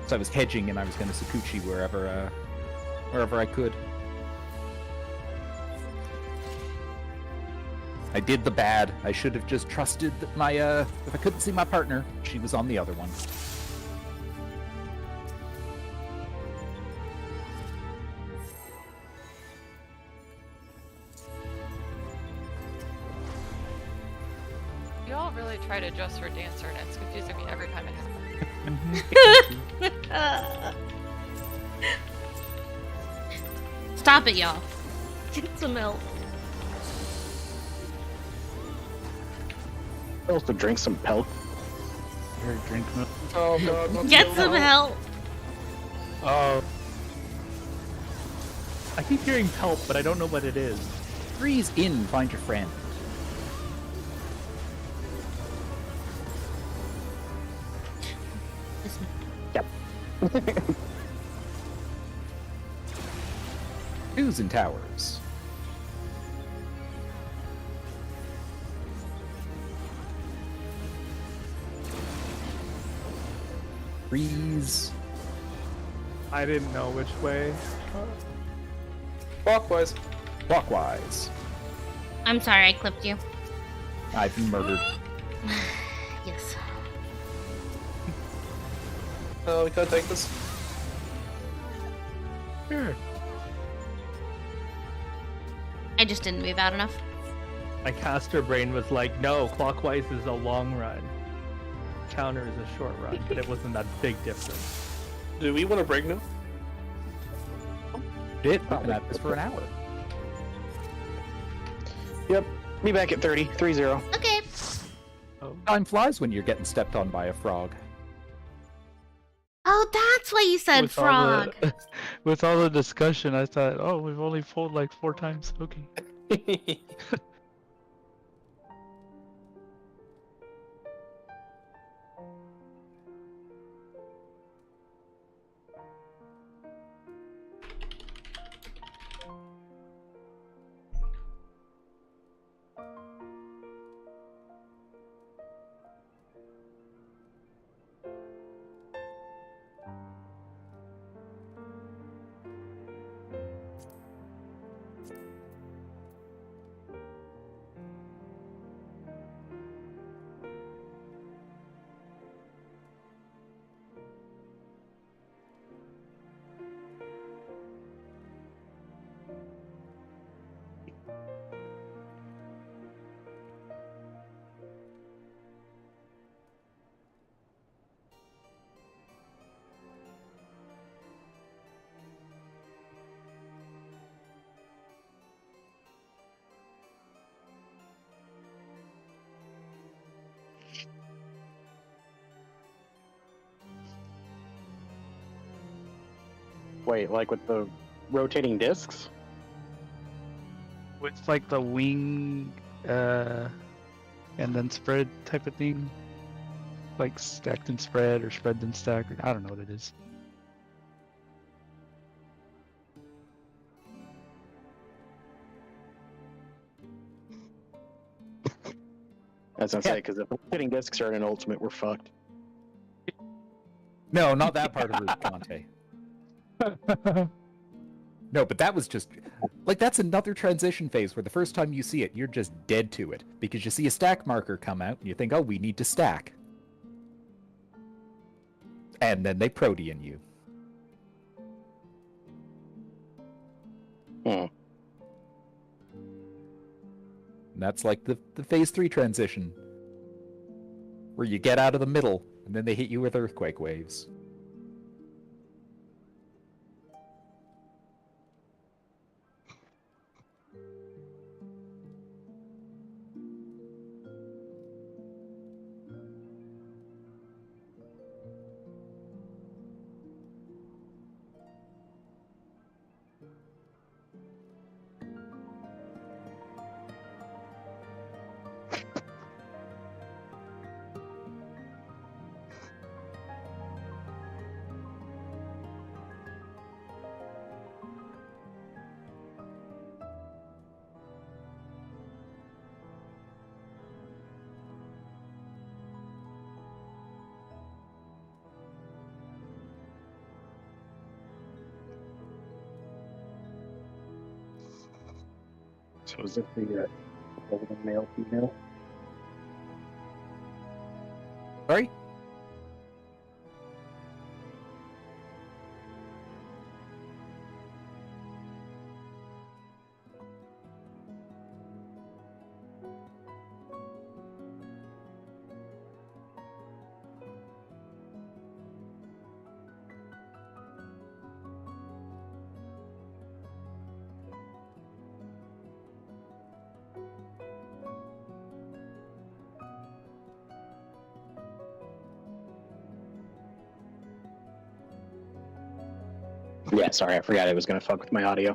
So I was hedging, and I was going to Sakuchi wherever I could. I did the bad. I should have just trusted that my if I couldn't see my partner, she was on the other one. You all really try to dress for Dancer, and it's confusing me every time it happens. Stop it, y'all. Get some help. Also drink some pelt. Here, drink milk. Oh god. not Get so some well. help. Oh, I keep hearing help, but I don't know what it is. Freeze in, find your friend. Twos and towers. Freeze. I didn't know which way. Clockwise. Clockwise. I'm sorry, I clipped you. I've been murdered. Yes. Oh, we can't take this. Sure. I just didn't move out enough. My caster brain was like, no, clockwise is a long run. Counter is a short run, but it wasn't that big difference. Do we want to break now? Shit, we've been at this for an hour. Yep. Be back at 30. 3-0. Okay. Time flies when you're getting stepped on by a frog. Oh, that's why you said with all frog. with all the discussion, I thought, oh, we've only pulled like 4 times. Okay. Wait, like with the rotating discs? With like the wing, and then spread type of thing, like stacked and spread or spread and stacked. I don't know what it is. As I say, because if rotating discs are in an ultimate, we're fucked. No, not that part of it, Dante. No, but that was just like that's another transition phase where the first time you see it, you're just dead to it because you see a stack marker come out and you think, "Oh, we need to stack," and then they protean you. Hmm. And that's like the phase 3 transition, where you get out of the middle and then they hit you with earthquake waves. So is this the golden male female? Sorry? Yeah, sorry, I forgot it was gonna fuck with my audio.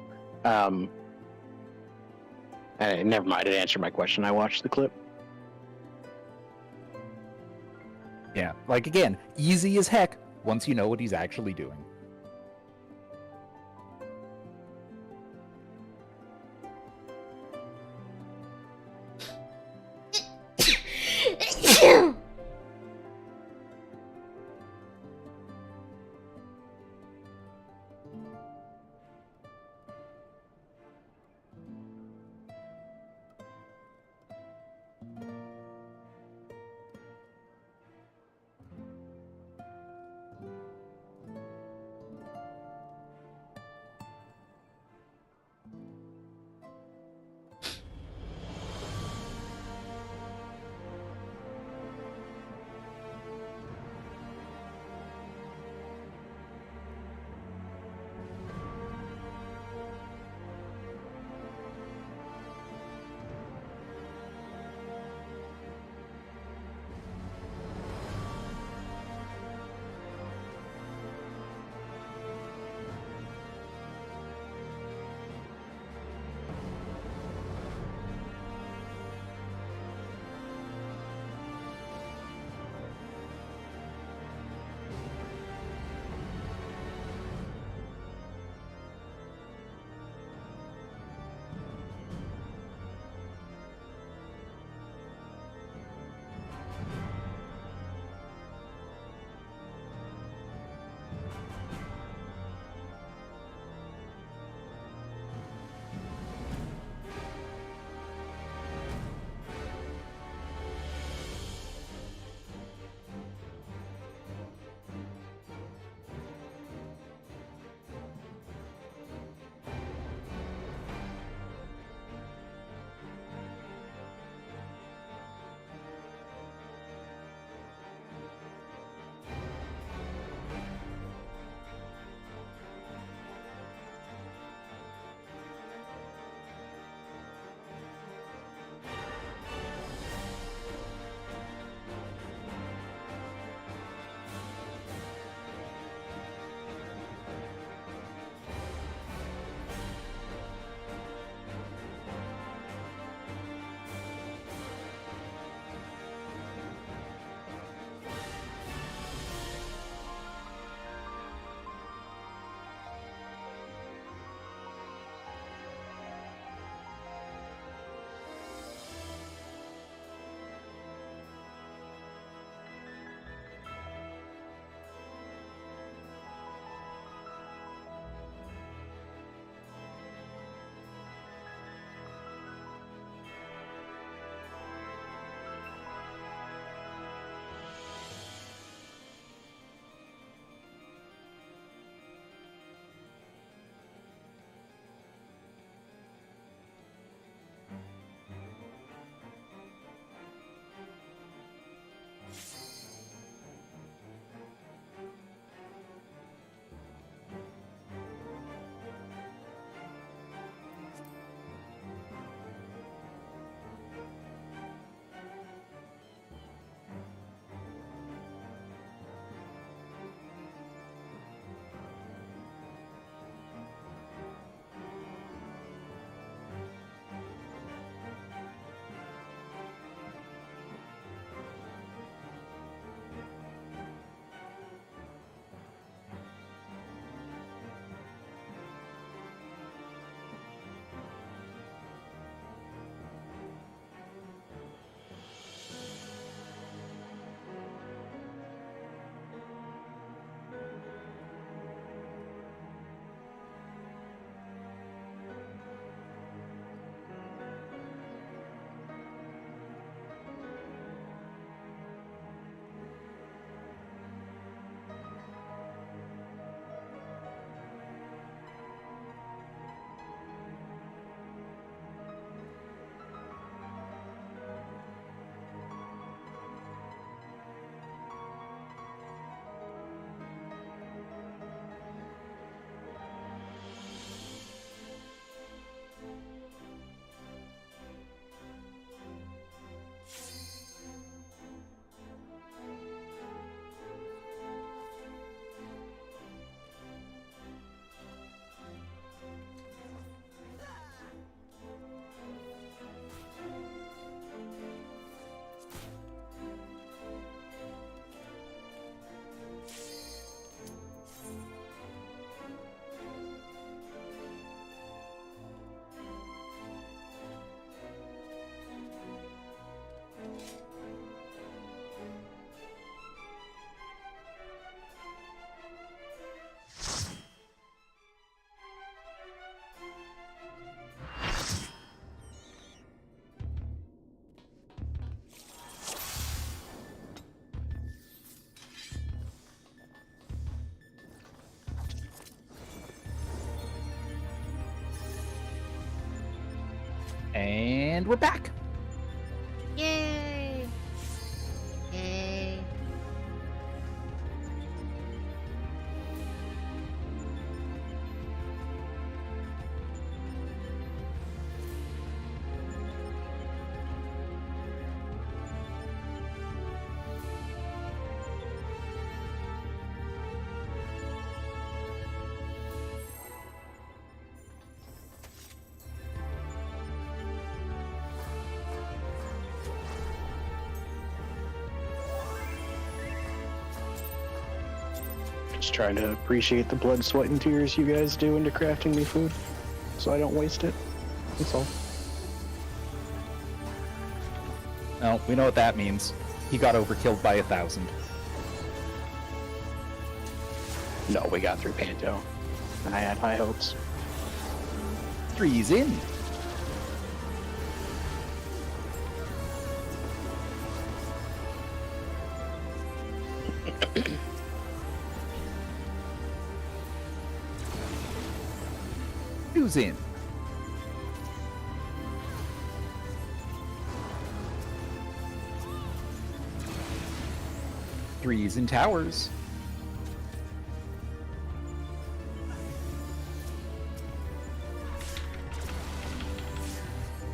Never mind, it answered my question. I watched the clip. Yeah, like again, easy as heck once you know what he's actually doing. And we're back. Yay! Yay! Just trying to appreciate the blood, sweat, and tears you guys do into crafting me food, so I don't waste it. That's all. Well, we know what that means. He got overkilled by 1,000. No, we got through Panto. I had high hopes. 3's in. Two's in. Three's in towers.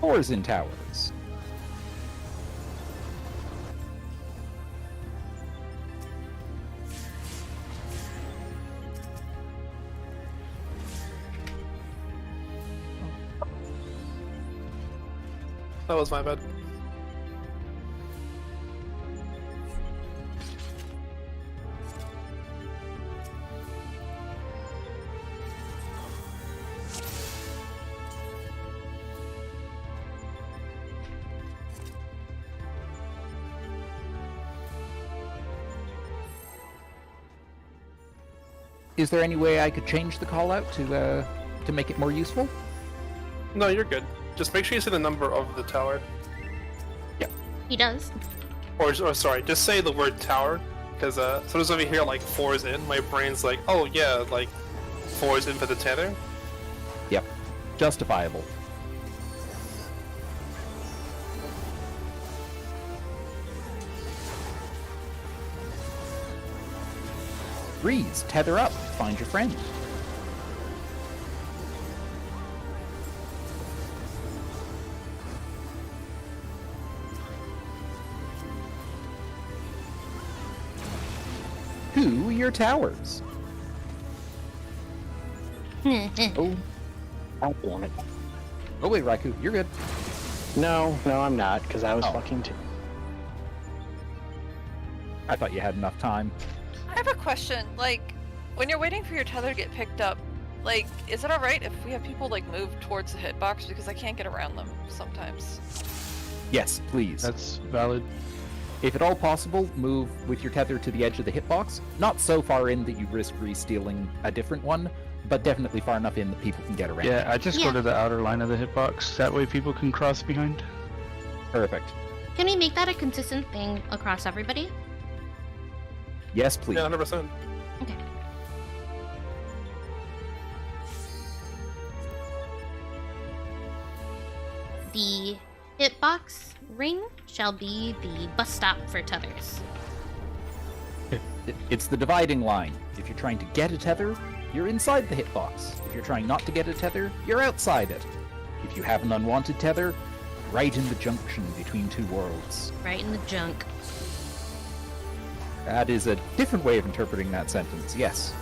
Four's in towers. That was my bad. Is there any way I could change the call out to make it more useful? No, you're good. Just make sure you say the number of the tower. He does. Or sorry, just say the word tower. Because sometimes when we hear like 4 is in, my brain's like, oh yeah, like 4 is in for the tether. Yep. Justifiable. Threes, tether up, find your friend. Two, your towers. Oh, I want it. Oh wait, Raikou, you're good. No, I'm not, because I was Oh. fucking too. I thought you had enough time. I have a question. Like, when you're waiting for your tether to get picked up, like, is it alright if we have people, like, move towards the hitbox? Because I can't get around them sometimes. Yes, please. That's valid. If at all possible, move with your tether to the edge of the hitbox. Not so far in that you risk re-stealing a different one, but definitely far enough in that people can get around. Yeah, I just Yeah. go to the outer line of the hitbox. That way people can cross behind. Perfect. Can we make that a consistent thing across everybody? Yes, please. Yeah, 100%. Okay. The hitbox ring shall be the bus stop for tethers. It's the dividing line. If you're trying to get a tether, you're inside the hitbox. If you're trying not to get a tether, you're outside it. If you have an unwanted tether, right in the junction between two worlds. Right in the junk. That is a different way of interpreting that sentence, yes.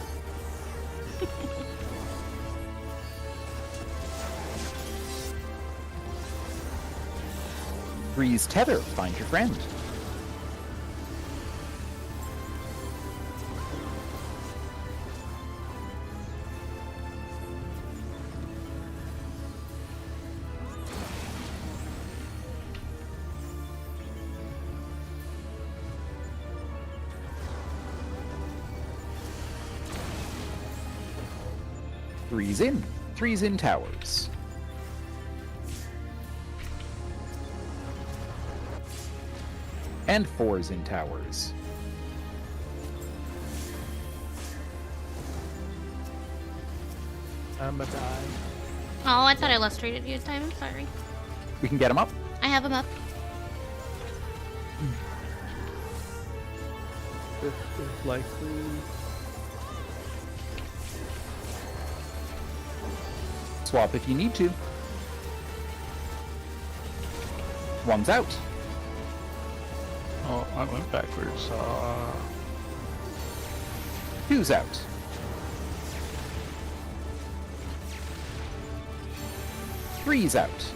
Three's tether, find your friend. Three's in. Three's in towers. And four's in towers. I'm a die. Oh, I thought I illustrated you time. I'm sorry. We can get him up. I have him up. This is likely. Swap if you need to. One's out. Oh, I went backwards. Two's out. Three's out.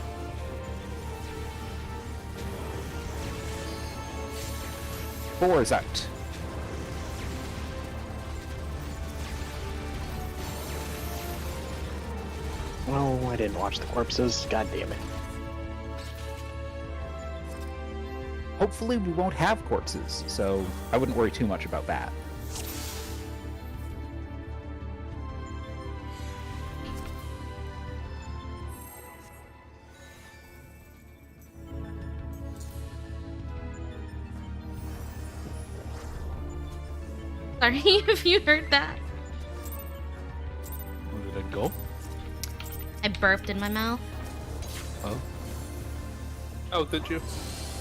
Four's out. Oh, I didn't watch the corpses. God damn it. Hopefully we won't have corpses, so I wouldn't worry too much about that. Sorry if you heard that. Where did it go? I burped in my mouth. Oh. Oh, did you?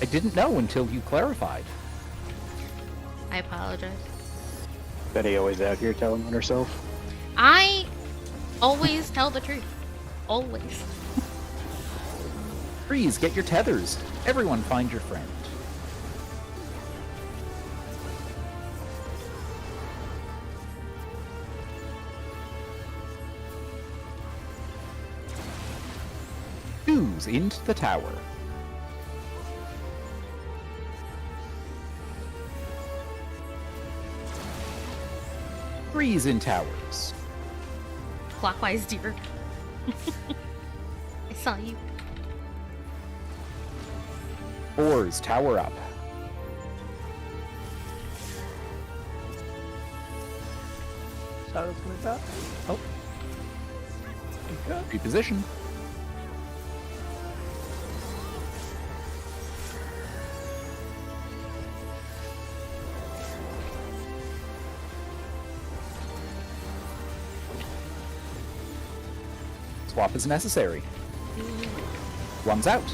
I didn't know until you clarified. I apologize. Betty always out here telling on herself. I always tell the truth. Always. Freeze, get your tethers. Everyone find your friend. Twos into the tower. Threes in towers. Clockwise, dear. I saw you. Fours tower up. Shadow's gonna die. Oh. Okay. Reposition. Swap is necessary. One's out.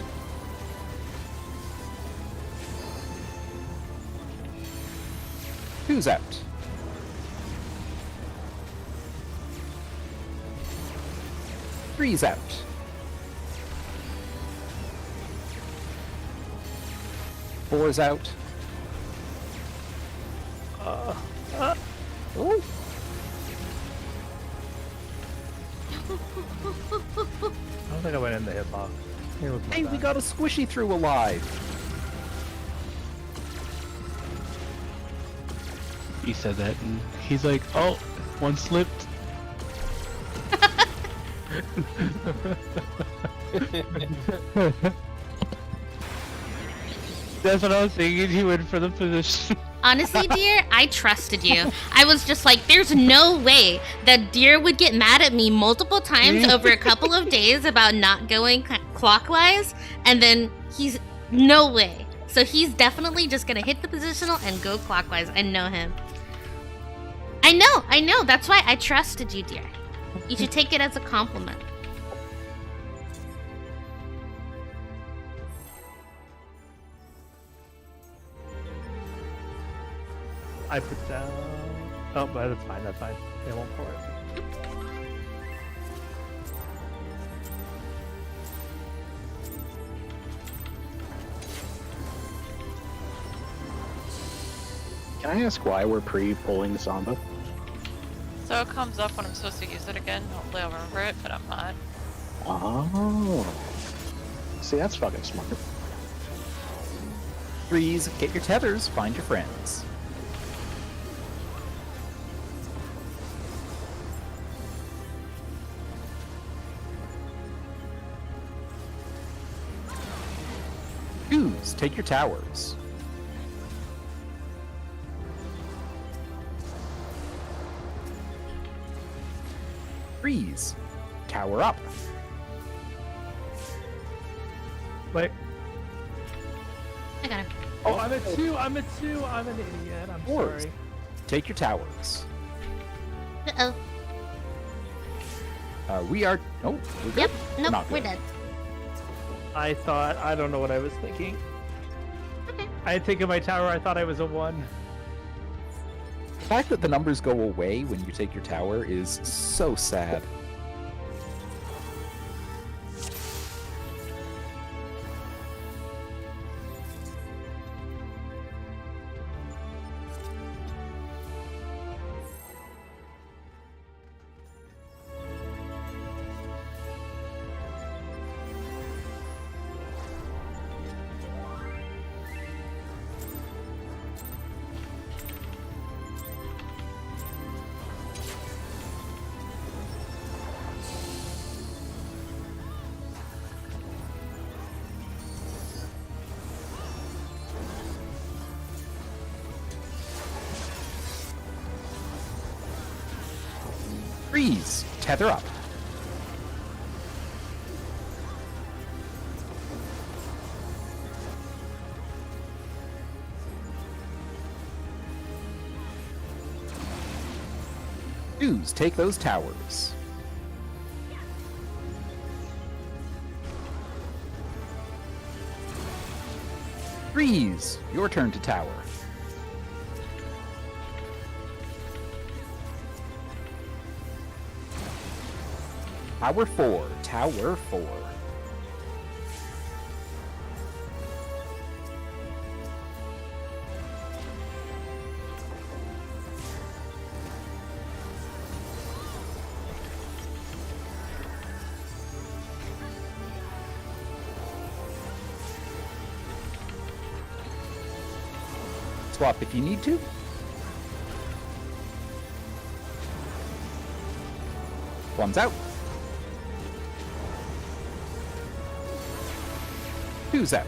Two's out. Three's out. Four's out. Oh. I don't think I went in the hitbox. Here was my Hey, we bad. got a squishy through alive. He said that, and he's like, "Oh, one slipped." That's what I was thinking. He went for the position. Honestly, dear, I trusted you. I was just like, there's no way that deer would get mad at me multiple times over a couple of days about not going clockwise, and then he's no way. So he's definitely just gonna hit the positional and go clockwise. I know him. I know. That's why I trusted you, dear. You should take it as a compliment. I put down. Oh, but that's fine. That's fine. They won't pour it. Can I ask why we're pre-pulling Samba? So it comes up when I'm supposed to use it again. Hopefully I'll remember it, but I'm not. Oh. See, that's fucking smart. Threes, get your tethers, find your friends. Twos, take your towers. Threes, tower up. Wait. I got him. Oh, I'm at 2. I'm at 2. I'm an idiot. I'm Fours, sorry. take your towers. Uh-oh. We are. Oh, we're good. Yep. Nope, not we're good. dead. I don't know what I was thinking. Okay. I had taken my tower, I thought I was a 1. The fact that the numbers go away when you take your tower is so sad. Freeze! Tether up. Twos, take those towers. Freeze! Your turn to tower. Tower 4. Tower 4. Swap if you need to. One's out. Two's out.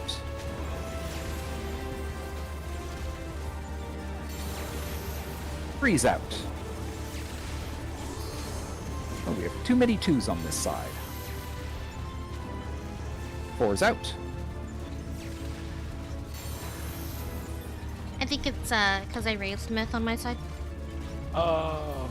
Three's out. Oh, we have too many twos on this side. Four's out. I think it's because I raised myth on my side. Oh.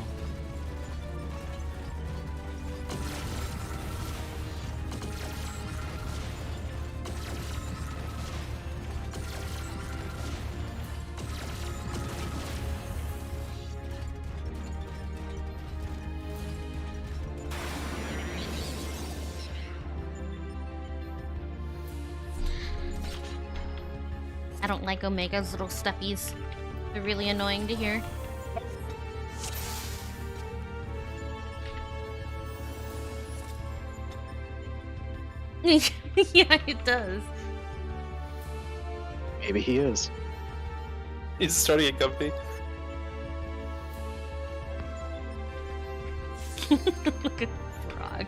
I don't like Omega's little stuffies. They're really annoying to hear. Yeah, it does. Maybe he is. He's starting a company. Look at Prog.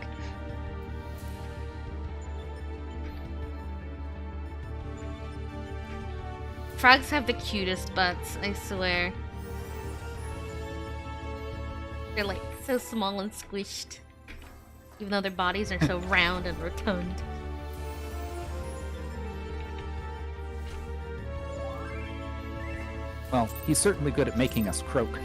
Frogs have the cutest butts, I swear. They're like so small and squished, even though their bodies are so round and rotund. Well, he's certainly good at making us croak.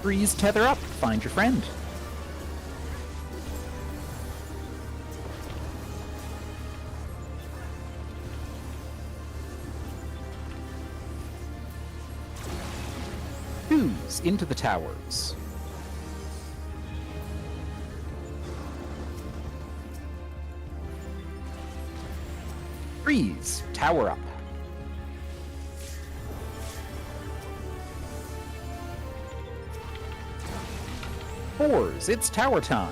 Freeze, tether up, find your friend. Twos, into the towers. Freeze, tower up. Fours, it's tower time.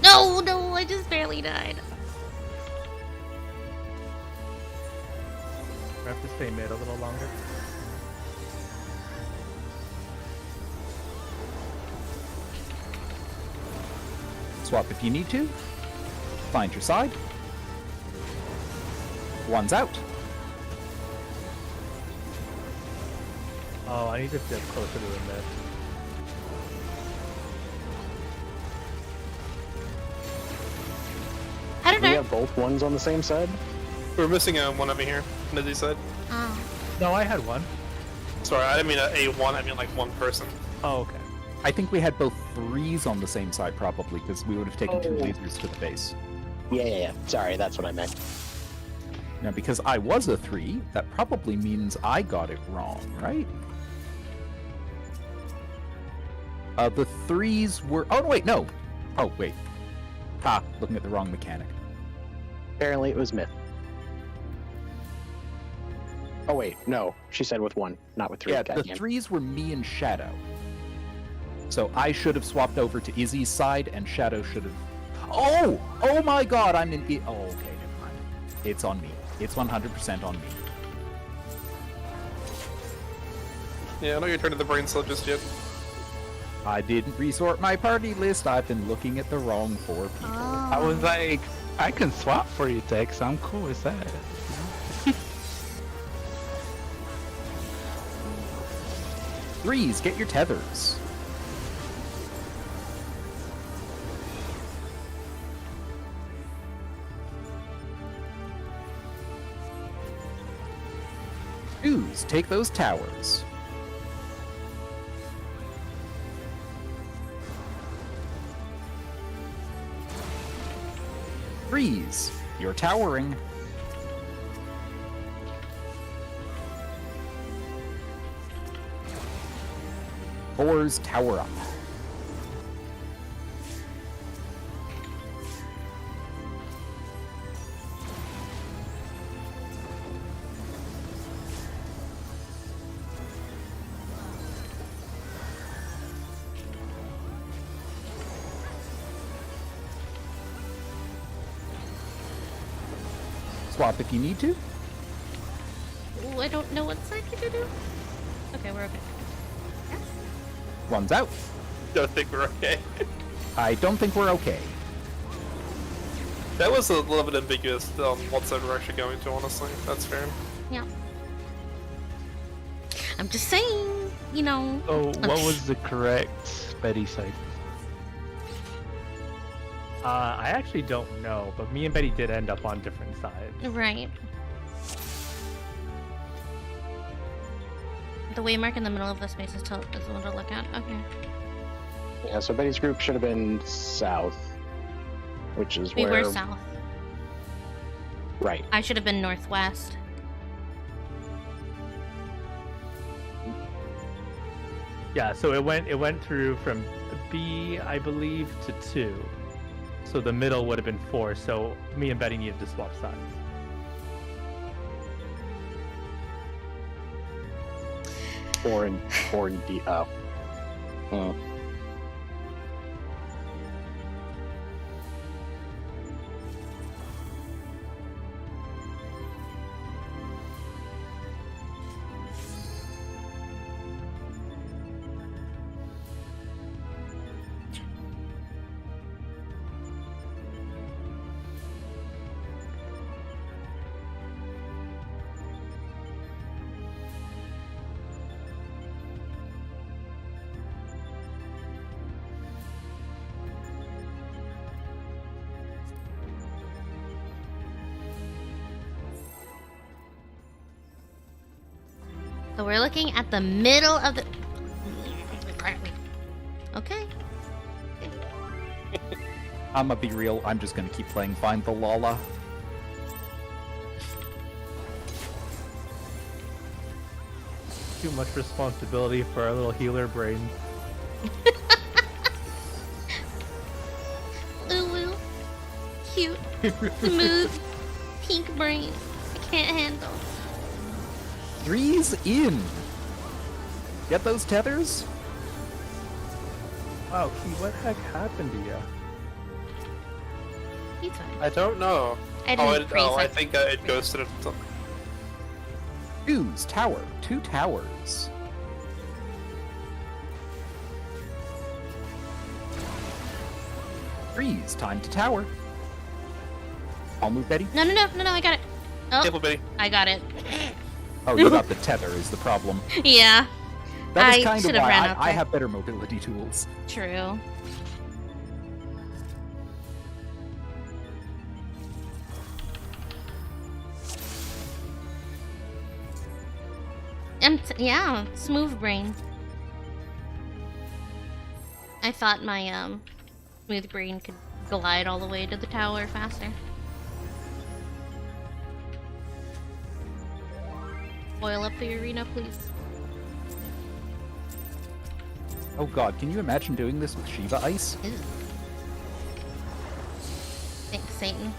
No, no, I just barely died. I have to stay mid a little longer. Swap if you need to. Find your side. One's out. Oh, I need to dip closer to the mid. I don't We know. have both ones on the same side. We're missing one over here, Mizzy said. Oh. No, I had one. Sorry, I didn't mean a one, I mean like one person. Oh, okay. I think we had both 3s on the same side, probably, because we would have taken 2 lasers to the base. Yeah. Sorry, that's what I meant. Now, because I was a 3, that probably means I got it wrong, right? The 3s were... Oh, wait, no! Oh, wait. Ha, looking at the wrong mechanic. Apparently it was myth. Oh wait, no. She said with 1, not with 3. Yeah, the Goddamn. 3s were me and Shadow. So I should have swapped over to Izzy's side, and Shadow should have... Oh! Oh my god, I'm in... Oh, okay, never mind. It's on me. It's 100% on me. Yeah, I know you're turning the brain cell just yet. I didn't resort my party list. I've been looking at the wrong 4 people. I was like, I can swap for you, Tex. I'm cool with that. Threes, get your tethers. Twos, take those towers. Threes, you're towering. Fours, tower up. Swap if you need to. Ooh, I don't know what side to do. Okay, we're okay. Yes. One's out. Don't think we're okay. I don't think we're okay. That was a little bit ambiguous what side we're actually going to, honestly. That's fair. Yeah. I'm just saying, you know. Oh, what was the correct Betty side? I actually don't know, but me and Betty did end up on different sides. Right. The waymark in the middle of the space is the one to look at. Okay. Yeah, so Betty's group should have been south, which is We where... were south. Right. I should have been northwest. Yeah, so it went through from B, I believe, to 2. So the middle would have been 4, so me and Betty needed to swap sides. Four and D. Oh. Hmm. So we're looking at the middle of the... Okay. I'ma be real, I'm just gonna keep playing Find the Lala. Too much responsibility for our little healer brain. Ooh, ooh. Cute. Smooth. Pink brain. I can't handle. Threes in. Get those tethers? Wow, Key, what the heck happened to you? He's fine. I don't know. I didn't freeze. I think it ghosted it. Twos, tower. 2 towers. Threes, time to tower. I'll move Betty. No, I got it. Oh, Careful, Betty. I got it. Oh, you got the tether is the problem. Yeah. That I is kind of should've why ran up I there. have better mobility tools. True. Yeah, smooth brain. I thought my smooth brain could glide all the way to the tower faster. Boil up the arena, please. Oh god, can you imagine doing this with Shiva Ice? Ew. Thanks, Satan.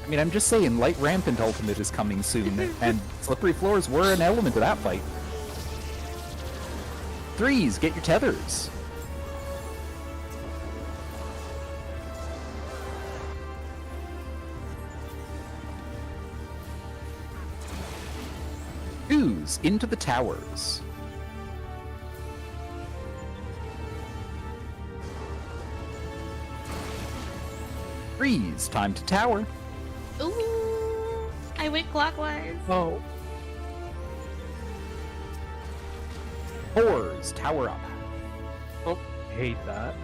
I mean, I'm just saying, Light Rampant Ultimate is coming soon, and Slippery Floors were an element of that fight. Threes, get your tethers. Twos, into the towers. Threes, time to tower. Ooh, I went clockwise. Oh. Fours, tower up. I hate that.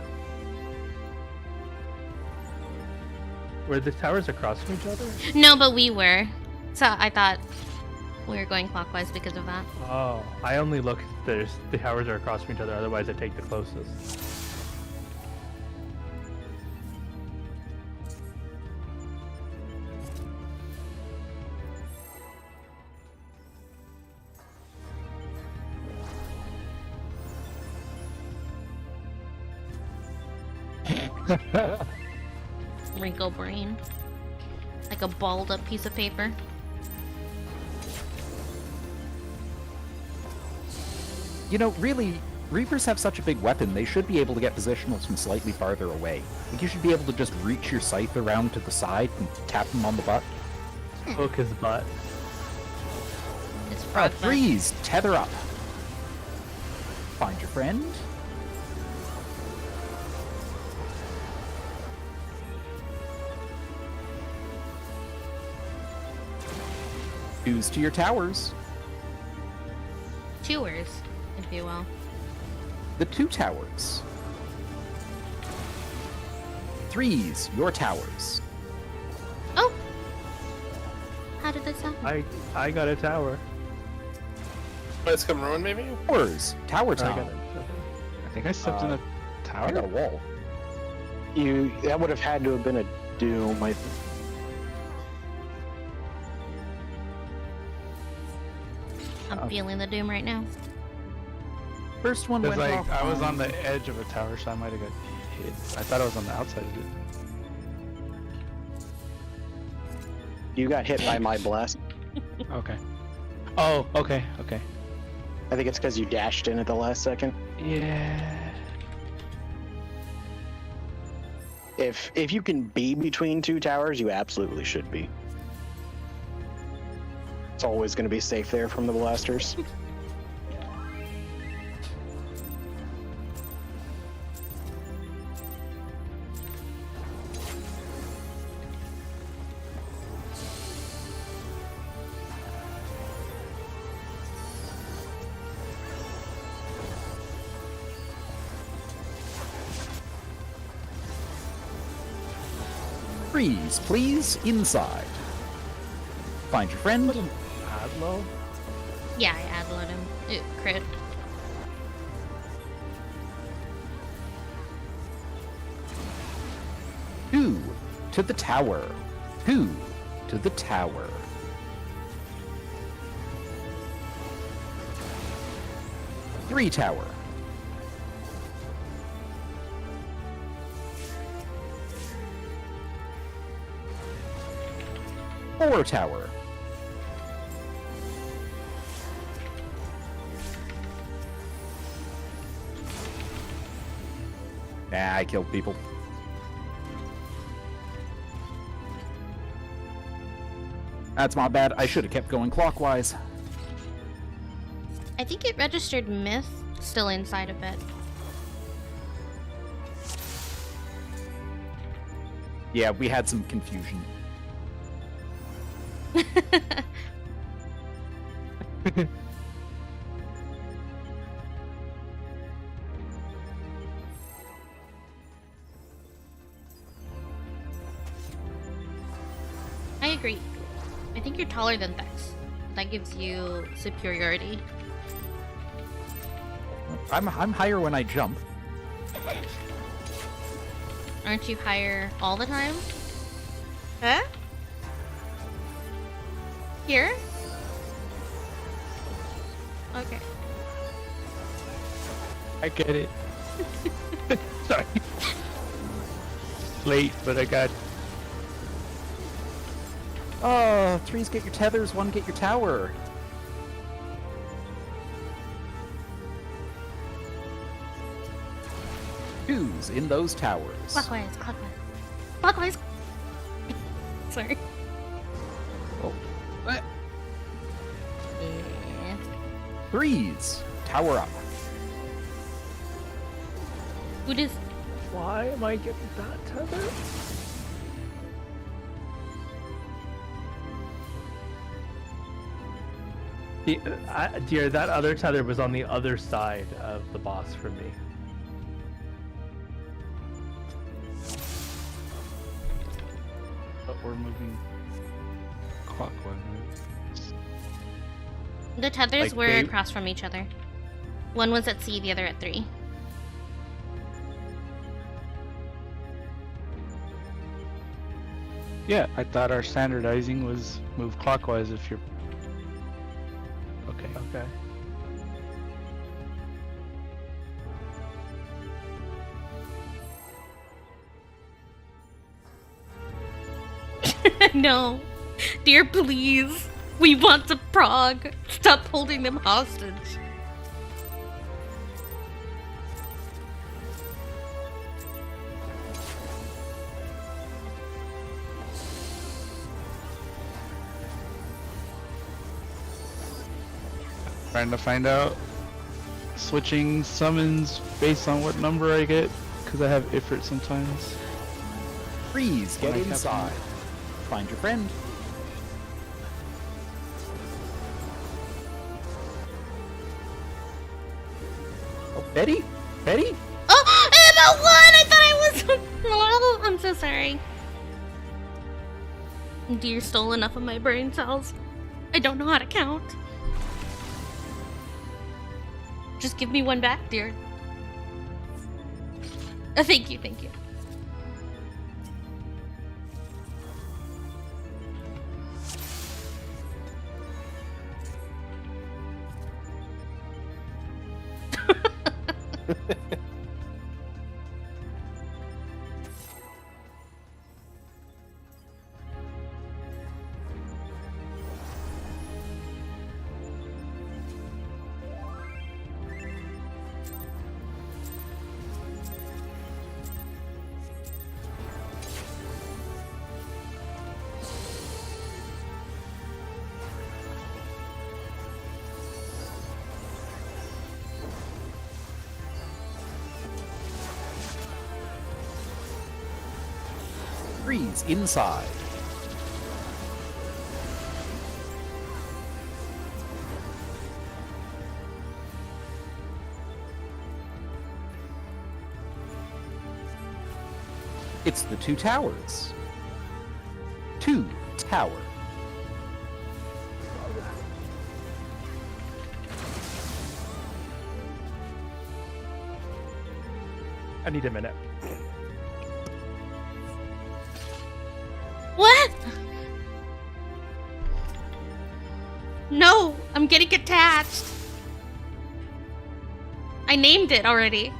Were the towers across from each other? No, but we were. So I thought we were going clockwise because of that. Oh, I only look if the towers are across from each other, otherwise I take the closest. Wrinkle brain. Like a balled up piece of paper. You know, really, Reapers have such a big weapon, they should be able to get positionals from slightly farther away. Like, you should be able to just reach your scythe around to the side and tap them on the butt. Hook his butt. It's frog butt. Threes, tether up. Find your friend. Twos to your towers. Chewers, if you will. The two towers. Threes, your towers. Oh! How did this happen? I got a tower. Let's come ruin, maybe? Fours, tower I got time. it. I think I stepped in a I got a tower. wall. That would have had to have been a doom. I'm feeling the doom right now. First one Because went like off I was on the edge of a tower, so I might have got hit. I thought I was on the outside of it. You got hit by my blast. Okay. Oh, okay, okay. I think it's because you dashed in at the last second. Yeah. If you can be between two towers, you absolutely should be. It's always going to be safe there from the blasters. Threes, please, inside. Find your friend. Adlo? Yeah, I ad-load him. It crit. Two to the tower. Two to the tower. Three tower. Four tower. Nah, I killed people. That's my bad. I should have kept going clockwise. I think it registered myth still inside of it. Yeah, we had some confusion. I agree. I think you're taller than Thex. That gives you superiority. I'm higher when I jump. Aren't you higher all the time? Huh? Here? Okay. I get it. Sorry. Late, but I got. Oh, 3s get your tethers, 1 get your tower. Twos in those towers. Clockwise, clockwise. Clockwise! Sorry. Oh. Eh. 3s, tower up. Who does... Why am I getting that tether? Dear, that other tether was on the other side of the boss for me. But we're moving clockwise. Right? The tethers Like were they- across from each other. One was at C, the other at 3. Yeah, I thought our standardizing was move clockwise if you're. Okay. Okay. No. Dear, please. We want to Prog. Stop holding them hostage. Trying to find out switching summons based on what number I get, because I have Ifrit sometimes. 3s, get When I have inside. Find your friend. Oh, Betty? Betty? Oh, I'm at 1! I thought I was... Oh, I'm so sorry. Dear stole enough of my brain cells. I don't know how to count. Just give me one back, dear. Thank you, thank you. Freeze inside. It's the 2 towers. 2 tower. I need a minute. What? No, I'm getting attached. I named it already.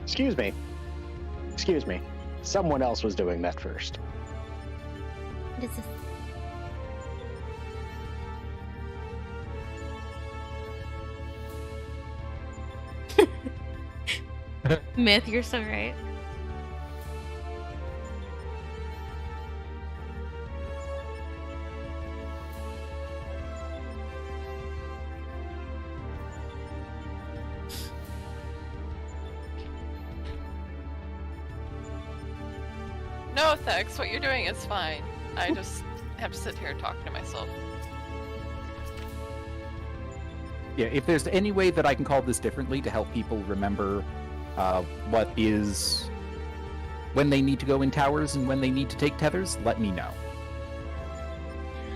Excuse me. Excuse me. Someone else was doing that first. What is this? Myth, you're so right. No, thanks. What you're doing is fine. I just have to sit here talking to myself. Yeah, if there's any way that I can call this differently to help people remember what is when they need to go in towers and when they need to take tethers, let me know.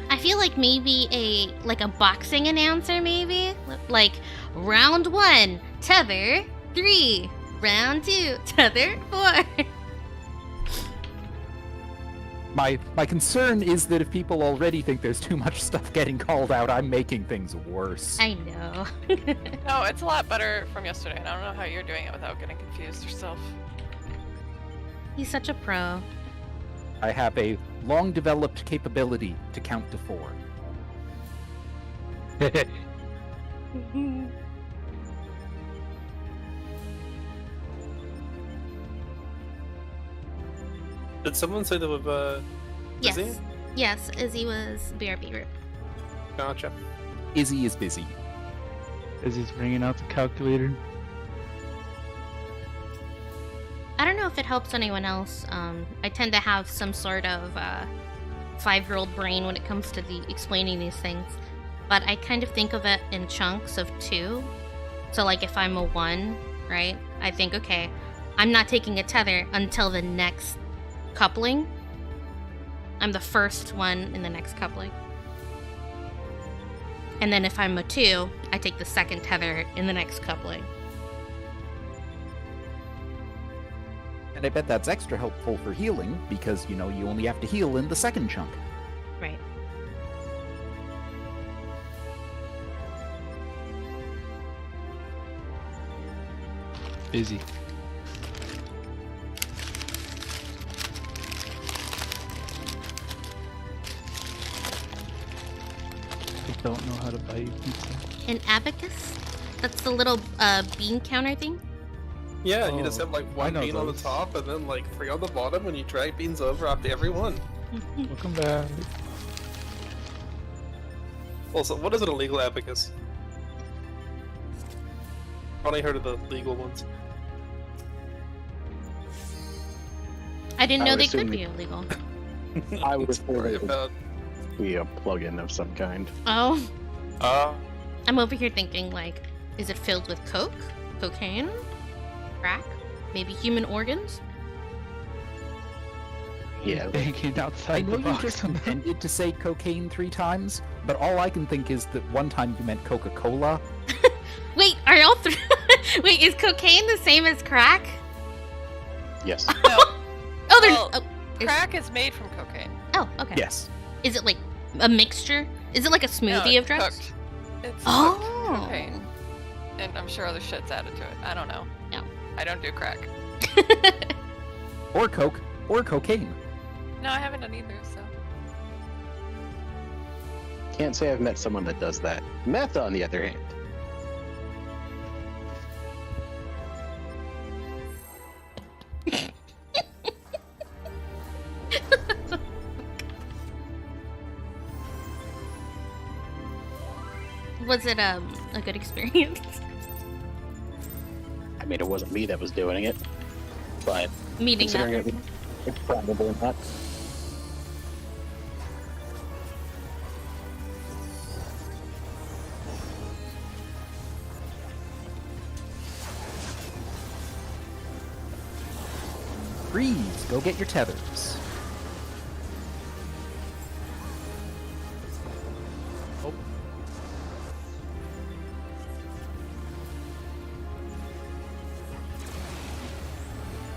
I feel like maybe a boxing announcer, maybe like round 1, tether 3, round 2, tether 4. My concern is that if people already think there's too much stuff getting called out, I'm making things worse. I know. No, it's a lot better from yesterday, and I don't know how you're doing it without getting confused yourself. He's such a pro. I have a long-developed capability to count to 4. Did someone say that with Yes. Izzy? Yes, Izzy was BRB group. Gotcha. Izzy is busy. As he's bringing out the calculator. I don't know if it helps anyone else. I tend to have some sort of 5-year-old brain when it comes to explaining these things. But I kind of think of it in chunks of 2. So like if I'm a 1, right? I think, okay, I'm not taking a tether until the next coupling. I'm the first one in the next coupling. And then if I'm a 2, I take the second tether in the next coupling. And I bet that's extra helpful for healing, because, you only have to heal in the second chunk. Right. Busy. I don't know how to buy you pizza. An abacus? That's the little bean counter thing? Yeah, you just Oh, have like I one know bean on the those. top and then like 3 on the bottom, and you drag beans over after every one. Welcome back. Also, what is an illegal abacus? Only heard of the legal ones. I didn't I know would they could assume be illegal. I would It's assume worry it would about. be a plug-in of some kind. Oh, Uh, I'm over here thinking, like, is it filled with coke? Cocaine? Crack? Maybe human organs? Yeah, Hanging I outside know the you box. just intended to say cocaine 3 times, but all I can think is that one time you meant Coca-Cola. Wait, are y'all through? Wait, is cocaine the same as crack? yes. No, Oh, there's. Well, Oh, is- crack is made from cocaine. oh, okay. Yes. Is it like a mixture? Is it like a No, smoothie it's of drugs? cooked. It's Oh. cooked cocaine. And I'm sure other shit's added to it. I don't know. No. I don't do crack. Or Coke, or cocaine. No, I haven't done either, so. Can't say I've met someone that does that. Meth, on the other hand. Was it a good experience? I mean, it wasn't me that was doing it, but Meeting considering that. it's probably not. Freeze, go get your tethers. Oh.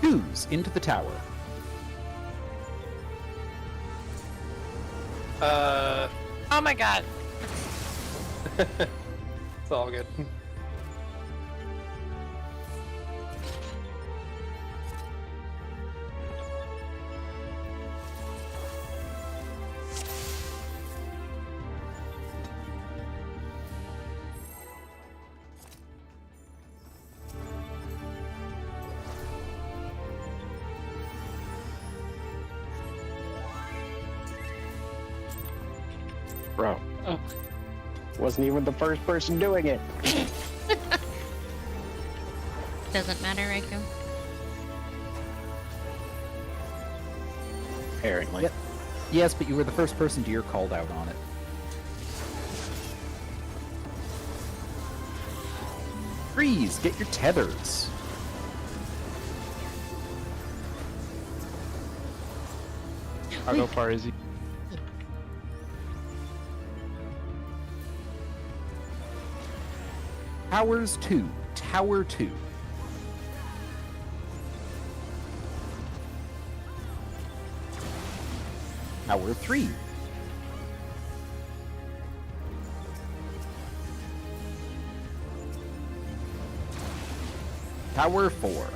Ooze into the tower. Oh my god. It's all good. Bro. Wasn't even the first person doing it. Doesn't matter, Riku. Apparently. Yep. Yes, but you were the first person Deer called out on it. Freeze! Get your tethers! How go far is he? Towers 2. Tower 2. Tower 3. Tower 4.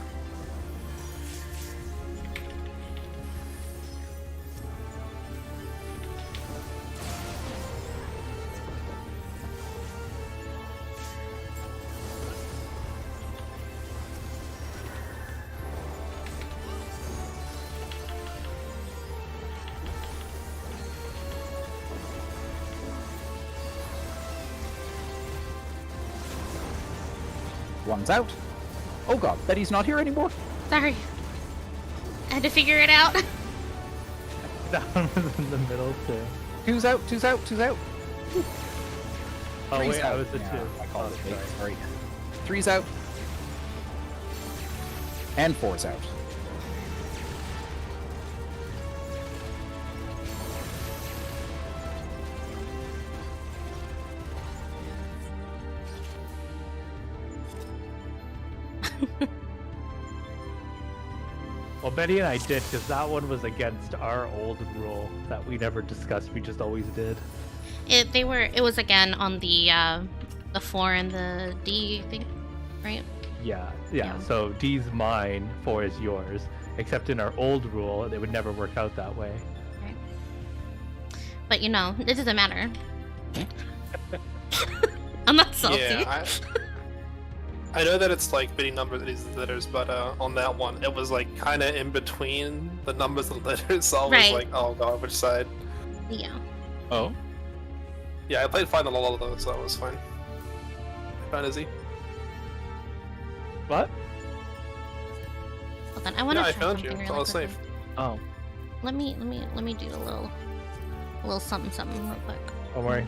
One's out. Oh god, Betty's not here anymore? Sorry. I had to figure it out. That one was in the middle too. Two's out, two's out, two's out. Oh Three's wait, I out. was the Yeah, two. I called it Oh, late, sorry. sorry. Three's out. And four's out. Well, Betty and I did, because that one was against our old rule that we never discussed. We just always did. It was again on the 4 and the D thing, right? Yeah. Yeah. So D's mine, 4 is yours. Except in our old rule, it would never work out that way. But you know, it doesn't matter. I'm not salty. Yeah, I know that it's like bitty numbers and these letters, but on that one, it was like kind of in between the numbers and letters, so I was Right. like, oh god, which side? Yeah. Oh. Yeah, I played fine on a lot of those, so that was fine. Fine, Izzy. What? Hold on, I want to Yeah, I try found something you. really It's all quickly. safe. Oh. Let me do a little something real quick. Don't worry.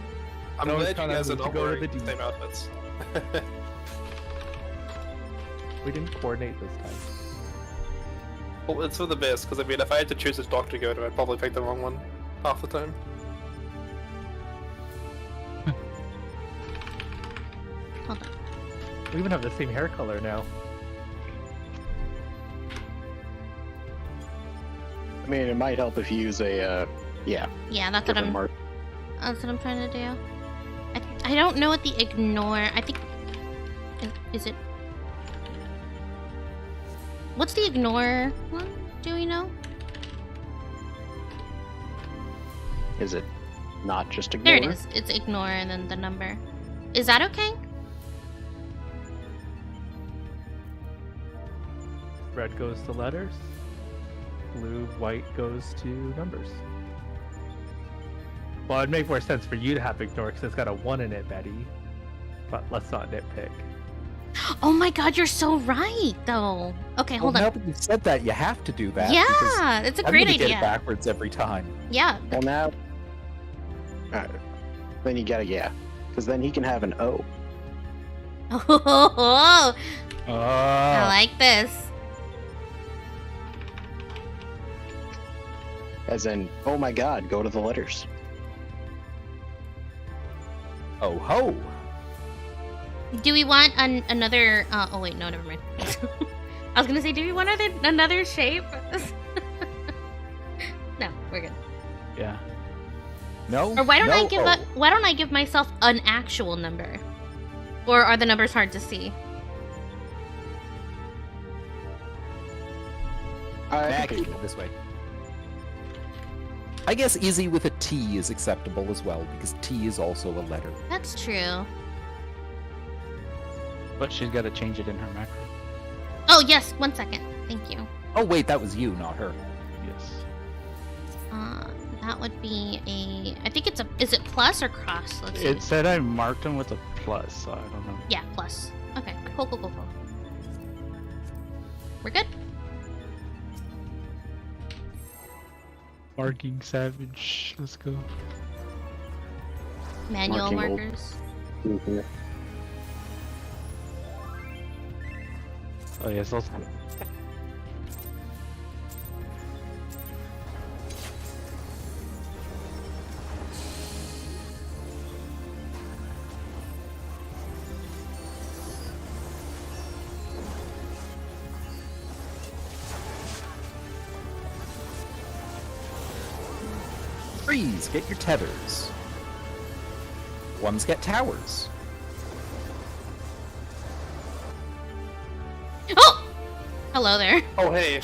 I'm No, it's glad you kinda guys are to not go with wearing the the D. same outfits. We didn't coordinate this time. Well, it's for the best, because I mean, if I had to choose which doctor to go to, I'd probably pick the wrong one half the time. Hold on. We even have the same hair color now. I mean, it might help if you use a, Yeah, that's what different I'm. mark. That's what I'm trying to do. I don't know what the ignore. I think. Is it? What's the ignore one? Do we know? Is it not just There ignore? it is. It's ignore and then the number. Is that okay? Red goes to letters. Blue, white goes to numbers. Well, it'd make more sense for you to have ignore because it's got a 1 in it, Betty. But let's not nitpick. Oh my god, you're so right, though. Okay, hold Well, now on. that you've said that, you have to do that. because Yeah, it's a I'm great gonna get it idea. backwards every time. Yeah. Well, now. Then you gotta, yeah. Because then he can have an O. Oh, I Oh. like this. As in, oh my god, go to the letters. Oh ho! Do we want another? Oh wait, no, never mind. I was gonna say, do we want another shape? No, we're good. Yeah. No. Or why don't I no, give oh. why don't I give myself an actual number? Or are the numbers hard to see? Nah, keep it this way. I guess Izzy with a T is acceptable as well, because T is also a letter. That's true. But she's got to change it in her macro. Oh yes, 1 second. Thank you. Oh wait, that was you, not her. Yes. that would be a. I think it's a. Is it plus or cross? Let's see. It said I marked him with a plus, so I don't know. Yeah, plus. Okay, cool. We're good. Marking Savage. Let's go. Manual Marking old. markers. Mhm. Oh yes, I'll. Threes, get your tethers. Ones get towers. Oh! Hello there. Oh, hey.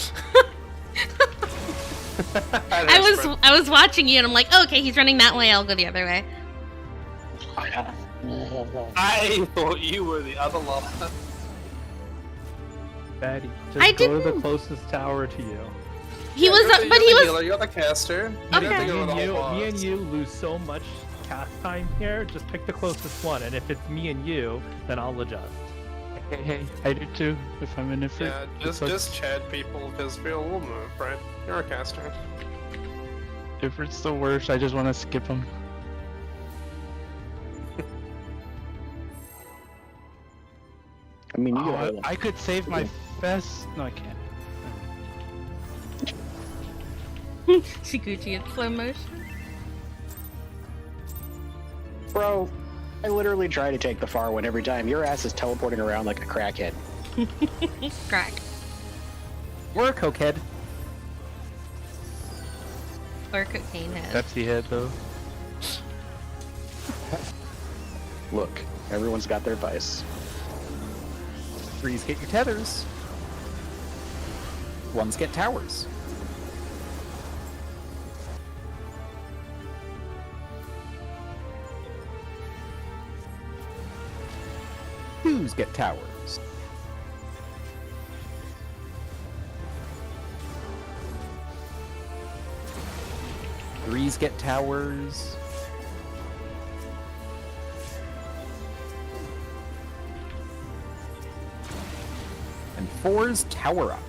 I was watching you and I'm like, oh, okay, he's running that way. I'll go the other way. I thought you were the other lava. Batty, just I go to the didn't- closest tower to you. He was, You're the- but you're he the was. healer, you're the caster. You don't Okay. have to go to the whole Me and boss. you lose so much cast time here. Just pick the closest one, and if it's me and you, then I'll adjust. Hey, I do too. If I'm in it for. Yeah, just chat people, because we'll move, right? You're a caster. If it's the worst, I just want to skip him. I mean, you Oh, can hold him. I could save my best. No, I can't. Shiguchi in slow motion. Bro, I literally try to take the far one every time. Your ass is teleporting around like a crackhead. Crack. Or a cokehead. Or cocaine head. Pepsi head though. Look, everyone's got their vice. Threes, get your tethers. Ones get towers. Twos get towers. Threes get towers. And fours tower up.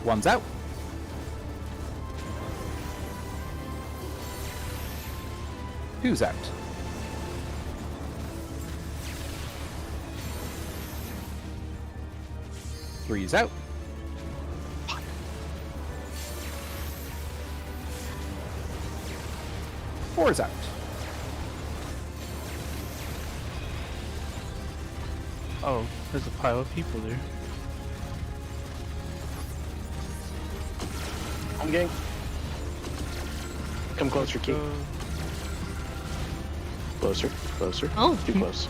One's out. Two's out. Three's out. Four's out. Oh, there's a pile of people there. I'm getting. Come closer, Key. Closer, closer. Oh. Too close.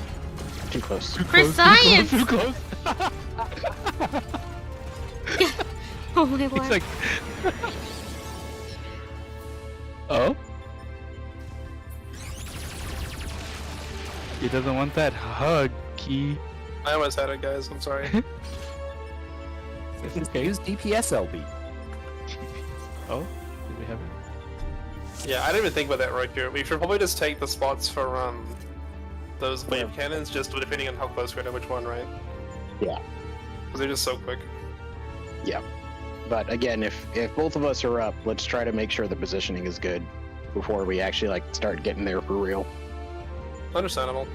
Too close. For science! Too close. Oh my It's lord. like. Oh. He doesn't want that hug, Key. I almost had it, guys. I'm sorry. Use DPS LB. Oh, do we have it? Yeah, I didn't even think about that right here. We should probably just take the spots for those wave cannons, just depending on how close we know which one, right? Yeah. Because they're just so quick. But again, if both of us are up, let's try to make sure the positioning is good before we actually like start getting there for real. Understandable.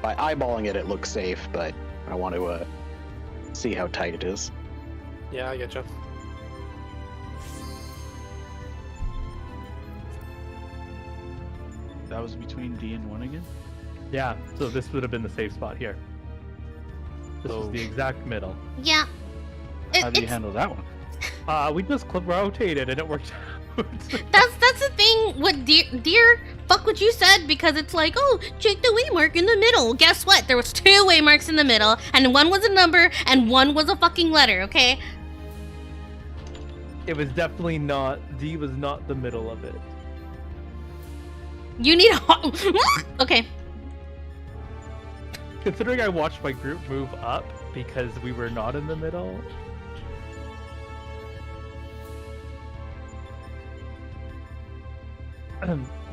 By eyeballing it, it looks safe, but I want to see how tight it is. Yeah, I get you. That was between D and 1 again? Yeah, so this would have been the safe spot here. This was So- the exact middle. Yeah. How do you It's, handle that one? We just rotated and it worked out. That's the thing with deer. Fuck what you said, because it's like, oh, check the waymark in the middle. Guess what? There was 2 waymarks in the middle, and one was a number and one was a fucking letter. Okay. It was definitely not. D was not the middle of it. You need okay. Considering I watched my group move up because we were not in the middle.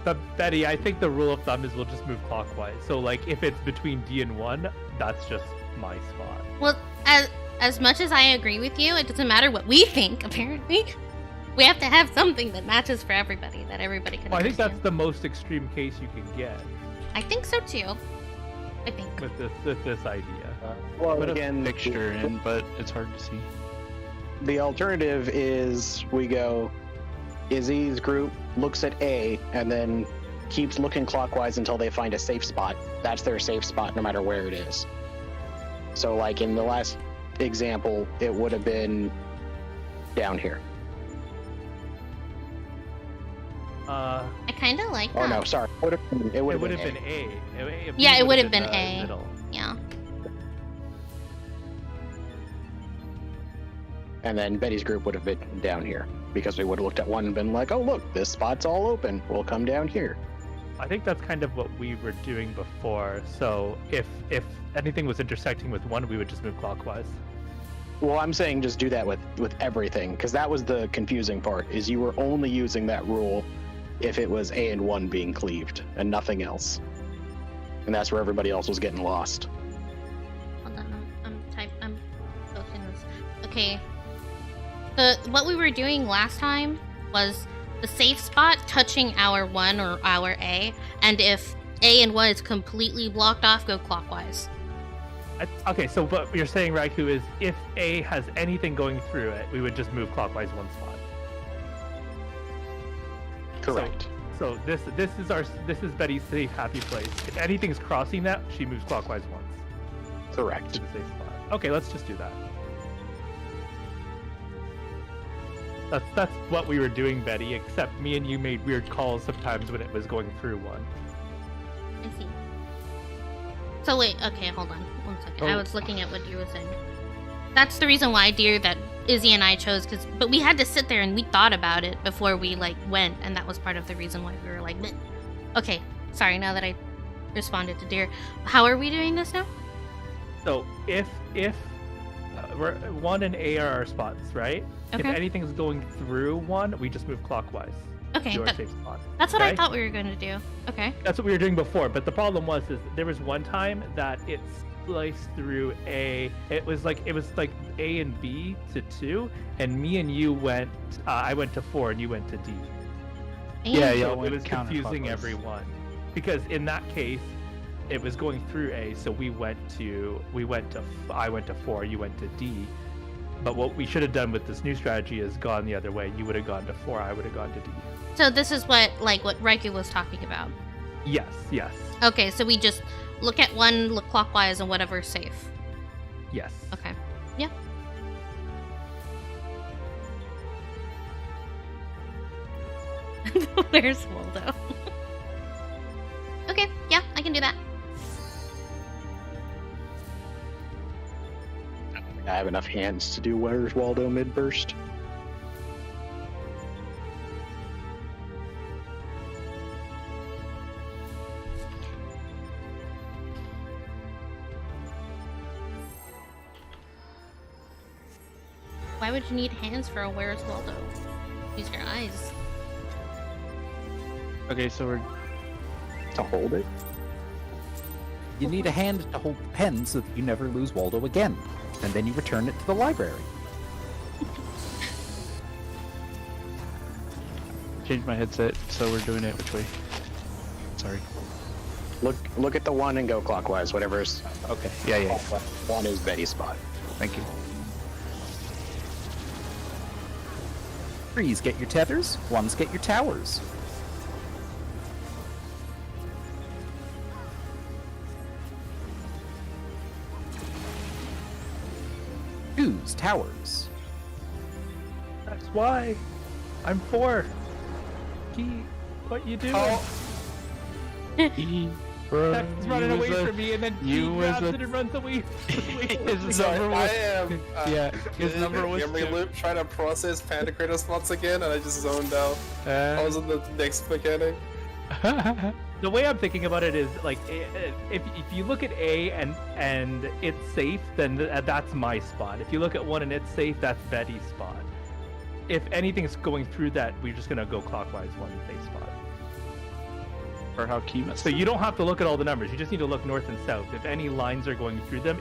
But Betty, I think the rule of thumb is we'll just move clockwise. So like if it's between D and 1, that's just my spot. Well, as much as I agree with you, it doesn't matter what we think. Apparently, we have to have something that matches for everybody, that everybody can. Well, I think understand. that's the most extreme case you can get I think so too. I think. with this idea. Well, Put a again, picture in, but it's hard to see. the alternative is we go. Izzy's group looks at A and then keeps looking clockwise until they find a safe spot. That's their safe spot, no matter where it is. So, like in the last example, it would have been down here. I kind of like that. Oh no, sorry. It would have It would have been been A. Yeah, it would have been the A. middle. Yeah. And then Betty's group would have been down here because we would have looked at one and been like, oh look, this spot's all open. We'll come down here. I think that's kind of what we were doing before. So if anything was intersecting with 1, we would just move clockwise. Well, I'm saying just do that with everything, because that was the confusing part, is you were only using that rule if it was A and 1 being cleaved and nothing else. And that's where everybody else was getting lost. Hold on, I'm posting this. Okay. What we were doing last time was the safe spot touching our 1 or our A, and if A and 1 is completely blocked off, go clockwise. Okay, so what you're saying, Raikou, is if A has anything going through it, we would just move clockwise 1 spot. Correct. So this is Betty's safe, happy place. If anything's crossing that, she moves clockwise once Correct. to the safe spot. Okay, let's just do that. That's what we were doing, Betty, except me and you made weird calls sometimes when it was going through 1. I see. So wait, okay, hold on. 1 second. I Oh. was looking at what you were saying. That's the reason why, dear, that Izzy and I chose, but we had to sit there and we thought about it before we, like, went, and that was part of the reason why we were like, bleh. Okay, sorry, now that I responded to dear. How are we doing this now? So if we're 1 and A are our spots, right? If Okay. anything's going through 1, we just move clockwise Okay, to our safe spot. that's what I Okay? thought we were going to do. Okay. That's what we were doing before, but the problem was there was one time that it sliced through A. It was like A and B to 2, and me and you went. I went to 4, and you went to D. Yeah, And- yeah. So it was counterclockwise. confusing everyone, because in that case, it was going through A. So I went to 4, you went to D. But what we should have done with this new strategy is gone the other way. You would have gone to 4, I would have gone to D. So this is what Raikou was talking about. Yes. Okay, so we just look at 1, look clockwise, and whatever's safe. Yes. Okay. Yeah. Where's Waldo? Okay, yeah, I can do that. I have enough hands to do Where's Waldo mid-burst. Why would you need hands for a Where's Waldo? Use your eyes. Okay, so we're To hold it? You need a hand to hold the pen so that you never lose Waldo again, and then you return it to the library. changed my headset, so we're doing it which way? Sorry. Look at the 1 and go clockwise, whatever's. Okay. Yeah. 1 is Betty's spot. Thank you. 3s get your tethers, 1s get your towers. Twos, towers. Why? I'm 4. Key, what you doing? Oh, Tex is running away from me, and then he grabs it and runs away. His sorry, number I was am. yeah. His number was memory 2. loop trying to process Panda Kratos spots again, and I just zoned out. I was in the next mechanic. The way I'm thinking about it is like, if you look at A and it's safe, then that's my spot. If you look at 1 and it's safe, that's Betty's spot. If anything's going through that, we're just gonna go clockwise 1 safe spot. Or how Kima. So you don't have to look at all the numbers. You just need to look north and south. If any lines are going through them,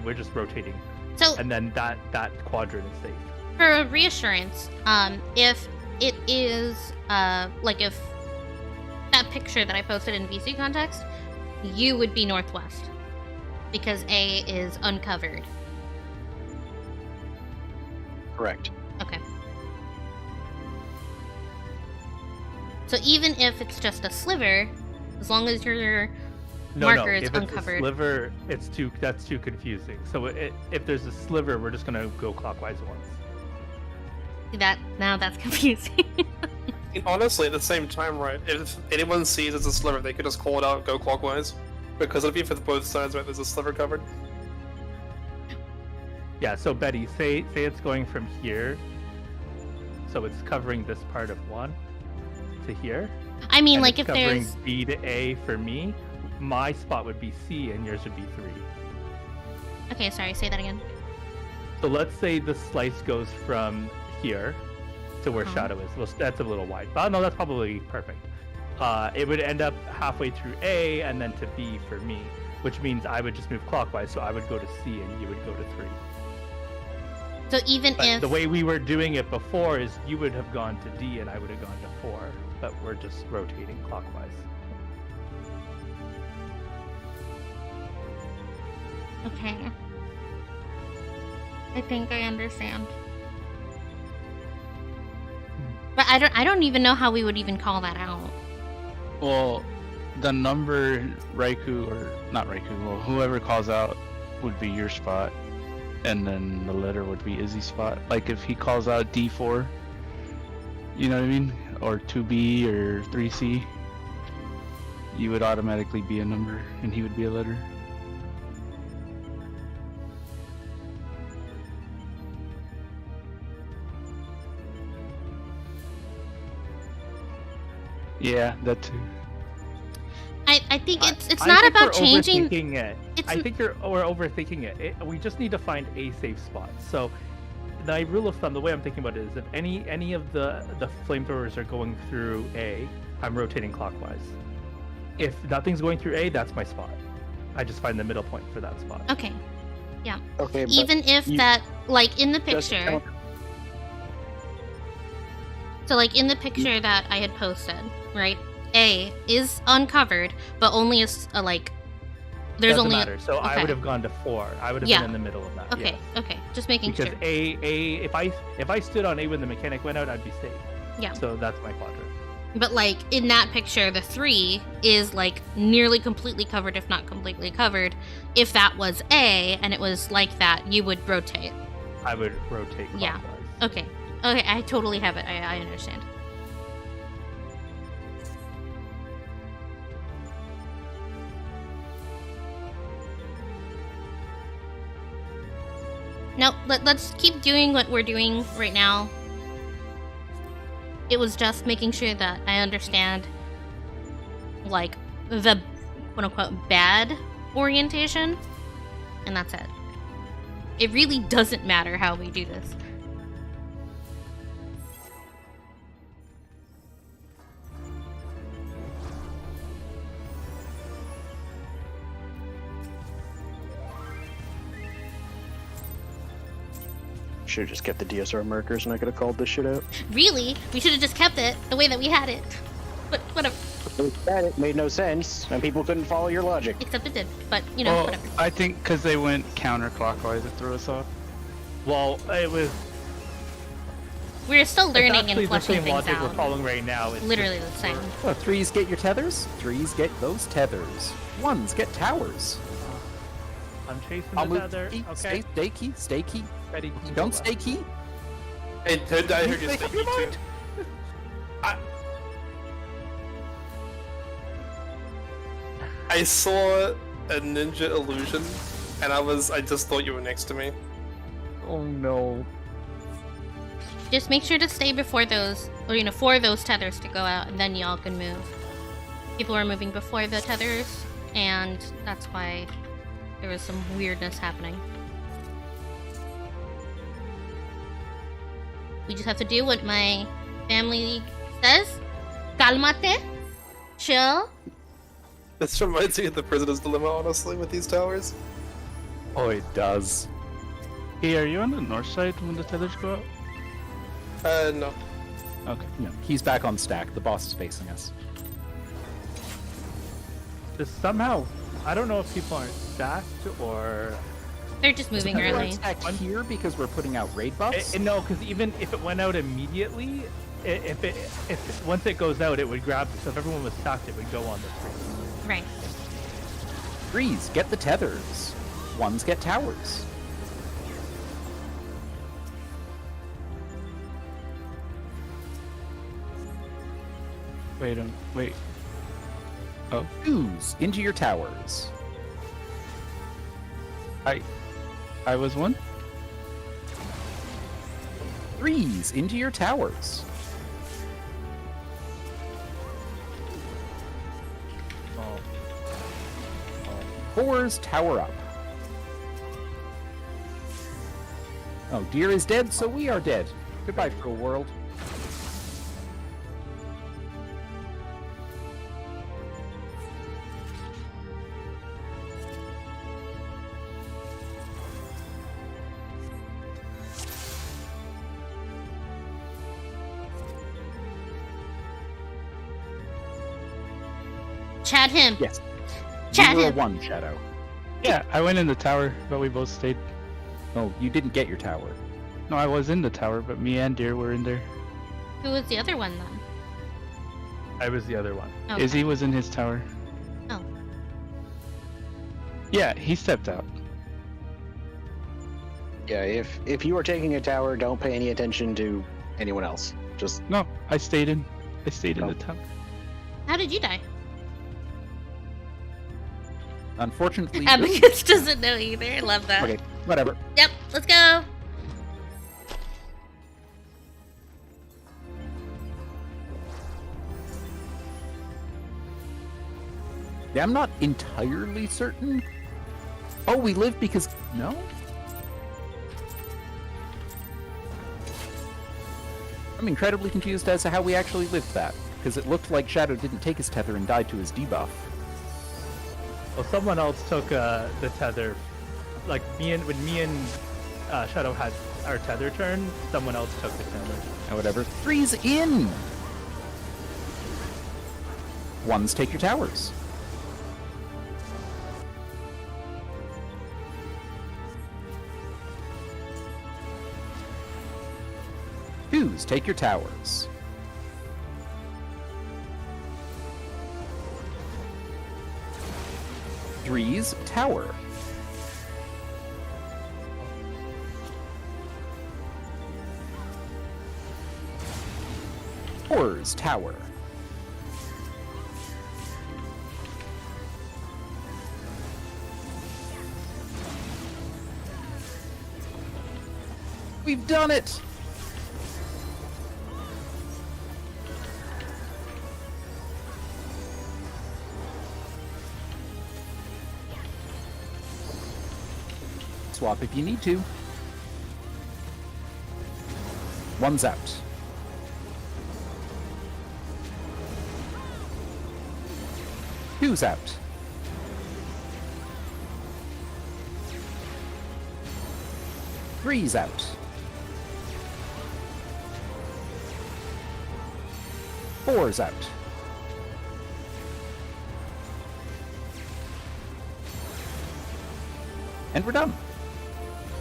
we're just rotating, So and then that quadrant is safe. for reassurance, if it is like if that picture that I posted in VC context, you would be northwest because A is uncovered. Correct. Okay. So even if it's just a sliver, as long as your marker is If uncovered. it's a sliver, that's too confusing. So if there's a sliver, we're just gonna go clockwise once. Now that's confusing. I mean, honestly, at the same time, right? If anyone sees it's a sliver, they could just call it out and go clockwise. Because it'll be for both sides, right? There's a sliver covered. Yeah. So Betty, say it's going from here. So it's covering this part of 1 to here. I mean, and like it's if covering there's B to A for me, my spot would be C and yours would be 3. okay, sorry, say that again. So let's say the slice goes from here to where Uh-huh. Shadow is. Well, that's a little wide. But no, that's probably perfect. It would end up halfway through A and then to B for me, which means I would just move clockwise. So I would go to C and you would go to 3. So even But if the way we were doing it before is you would have gone to D and I would have gone to 4, but we're just rotating clockwise. okay, I think I understand. But I don't even know how we would even call that out. Well, the number Raikou, or not Raikou, well, whoever calls out would be your spot, and then the letter would be Izzy's spot. Like if he calls out D4, you know what I mean? Or 2B or 3C, you would automatically be a number, and he would be a letter. Yeah, that too. I think it's I not think about we're changing. overthinking it. It's I think we're overthinking it. We just need to find a safe spot. So, the rule of thumb, the way I'm thinking about it is, if any of the flamethrowers are going through A, I'm rotating clockwise. If nothing's going through A, that's my spot. I just find the middle point for that spot. okay. Okay, but Even if you- that, like in the just picture. tell- So like in the picture that I had posted, right? A is uncovered, but only like there's Doesn't only matter. So I okay. would have gone to 4. I would have Yeah. been in the middle of that. Okay, yes. okay, just making Because sure. if I stood on A when the mechanic went out, I'd be safe. Yeah. So that's my quadrant. But like in that picture, the 3 is like nearly completely covered, if not completely covered. If that was A and it was like that, you would rotate. I would rotate clockwise. Yeah. Okay. Okay, I totally have it. I understand. No, let's keep doing what we're doing right now. It was just making sure that I understand, like, the quote-unquote bad orientation, and that's it. It really doesn't matter how we do this. Should have just kept the DSR markers and I could have called this shit out. Really, we should have just kept it the way that we had it. But whatever. It made no sense, and people couldn't follow your logic. Except it did. But, you know, Well, whatever. I think because they went counterclockwise, it threw us off. Well, it was We're still it's learning actually and the fleshing same things logic we're out. following right now. It's Literally just- the same. Oh, 3s get your tethers. 3s get those tethers. 1s get towers. I'm chasing I'll the move tether. key. Okay. Stay key. Stay key. Ready? Don't stay key. I heard you say Never mind. too. I saw a ninja illusion, and I just thought you were next to me. Oh no. Just make sure to stay before those, or for those tethers to go out, and then y'all can move. People are moving before the tethers, and that's why there was some weirdness happening. We just have to do what my family says. Calmate. Chill. This reminds me of the prisoner's dilemma, honestly, with these towers. Oh, it does. Hey, are you on the north side when the tethers go out? No. Okay. No, he's back on stack. The boss is facing us. Just somehow, I don't know if people aren't stacked or They're just moving We're early. on stack here because we're putting out raid buffs. no, because even if it went out immediately, if once it goes out, it would grab. So if everyone was stacked, it would go on the screen. Right. Threes, get the tethers. Ones get towers. Wait. Oh, Twos, into your towers. I was one. Threes, into your towers. Fours, tower up. Oh, deer is dead, so we are dead. Goodbye, cruel world. Chat him. Yes. Chat You were a him. one, Shadow. Yeah, I went in the tower, but we both stayed. Oh, you didn't get your tower. No, I was in the tower, but me and Deer were in there. Who was the other one then? I was the other one. Okay. Izzy was in his tower. Oh. Yeah, he stepped out. Yeah, if you are taking a tower, don't pay any attention to anyone else. Just No, I stayed in. Oh. the tower. How did you die? Unfortunately. Abacus doesn't know either. Love that. Okay, whatever. Yep, let's go. Yeah, I'm not entirely certain. Oh, we live because... No? I'm incredibly confused as to how we actually lived that, because it looked like Shadow didn't take his tether and died to his debuff. Well, someone else took the tether. Like when me and Shadow had our tether turn, someone else took the tether. And whatever. Three's in! Ones, take your towers. Twos, take your towers. Threes, tower. Fours, tower. We've done it! Swap if you need to. One's out. Two's out. Three's out. Four's out. And we're done.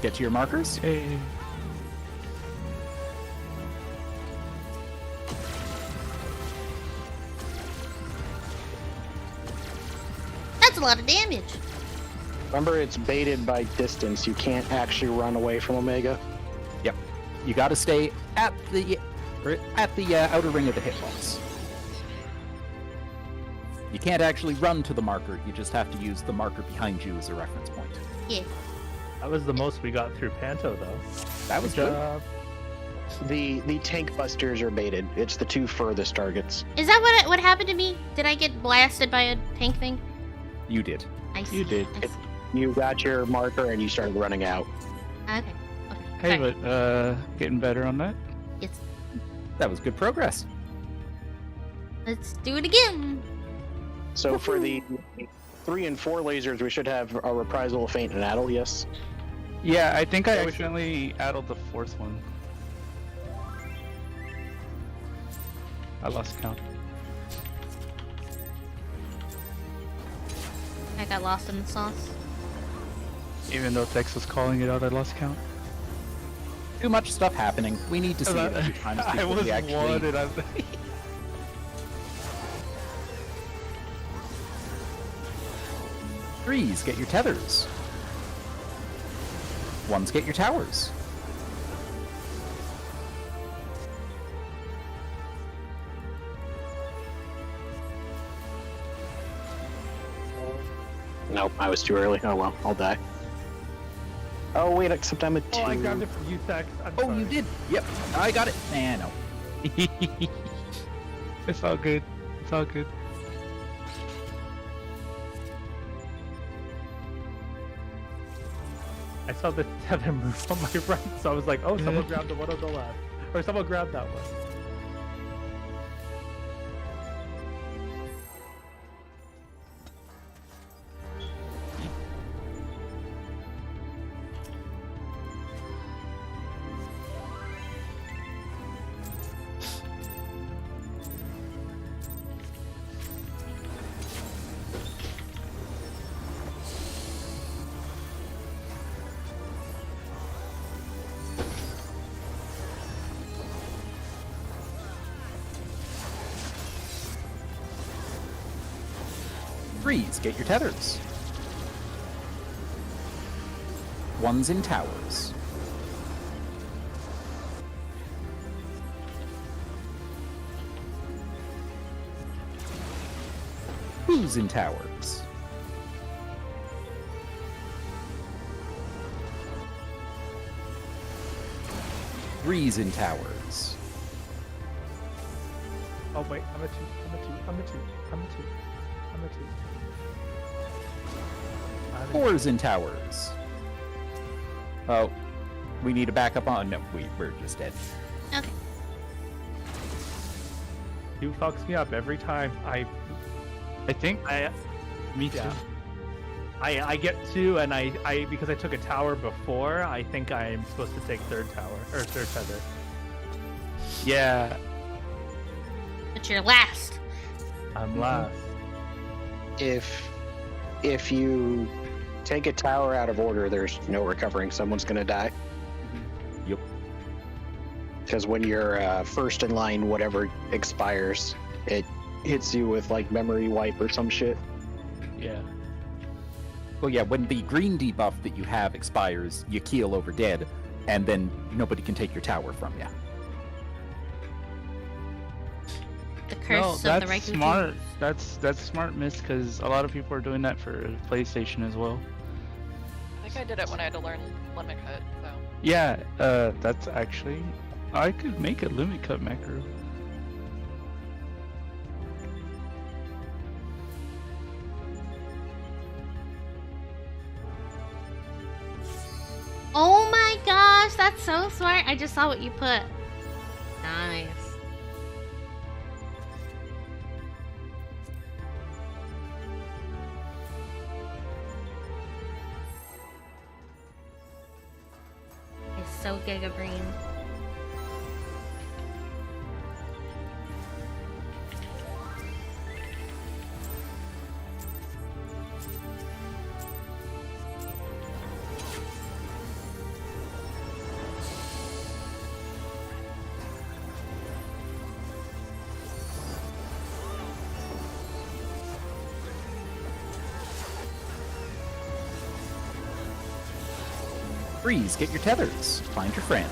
Get to your markers. Hey. That's a lot of damage. remember, it's baited by distance. You can't actually run away from Omega. Yep. You got to stay at the outer ring of the hitbox. You can't actually run to the marker. You just have to use the marker behind you as a reference point. Yeah. That was the most we got through Panto, though. That was Good good. job. The tank busters are baited. It's the 2 furthest targets. Is that what happened to me? Did I get blasted by a tank thing? You did. I see. You did. I see. You got your marker and you started running out. Okay. Okay. Hey, Sorry. but getting better on that. Yes. That was good progress. Let's do it again. So for the 3 and 4 lasers, we should have a reprisal, feint, and addle. Yes. Yeah, I think I Yeah, we accidentally added the 4th one. I lost count. I got lost in the sauce. Even though Tex was calling it out, I lost count. Too much stuff happening. We need to see it a few times I before was we actually... one and I'm... Threes, get your tethers. Ones, get your towers. Nope, I was too early. Oh well, I'll die. Oh wait, except I'm a 2. Oh, I grabbed it from you, Tex. I'm Oh, sorry. you did. Yep, I got it. No. It's all good. It's all good. I saw the tether move on my right, so I was like, oh, someone grabbed the one on the left. Or someone grabbed that one. Threes, get your tethers. Ones in towers. Twos in towers. Threes in towers. Oh, wait, I'm a 2. I'm a 2. I'm a 2. I'm a 2. I'm a 2. I'm a 2. Fours in towers. Oh, we need a backup on. No, we're just dead. Okay. You fucks me up every time. I think me too. Yeah. I get 2, and I because I took a tower before, I think I'm supposed to take third tower or third tether. Yeah. But you're last. I'm last. If you take a tower out of order, there's no recovering. Someone's gonna die. Yep. Because when you're first in line, whatever expires, it hits you with like memory wipe or some shit. Yeah. Well, yeah, when the green debuff that you have expires, you keel over dead, and then nobody can take your tower from you. The No, curse of the that's Raikou smart. That's smart, miss, because a lot of people are doing that for PlayStation as well. I think I did it when I had to learn limit cut. So Yeah, that's actually... I could make a limit cut macro. Oh my gosh, that's so smart. I just saw what you put. Nice. It's so Giga Brain. Freeze, get your tethers. Find your friend.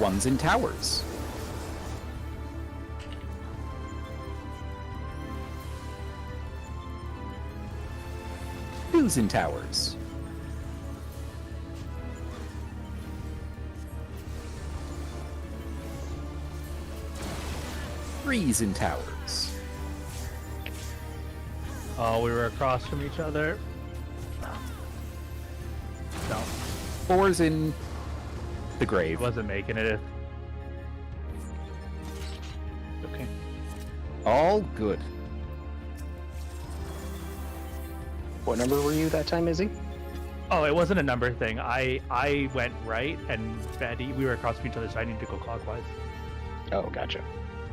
One's in towers. Two's in towers. Three's in towers. Oh, we were across from each other. No, Four's in the grave. wasn't making it. Okay. All good. What number were you that time, Izzy? Oh, it wasn't a number thing. I went right, and Betty, we were across from each other, so I needed to go clockwise. Oh, gotcha.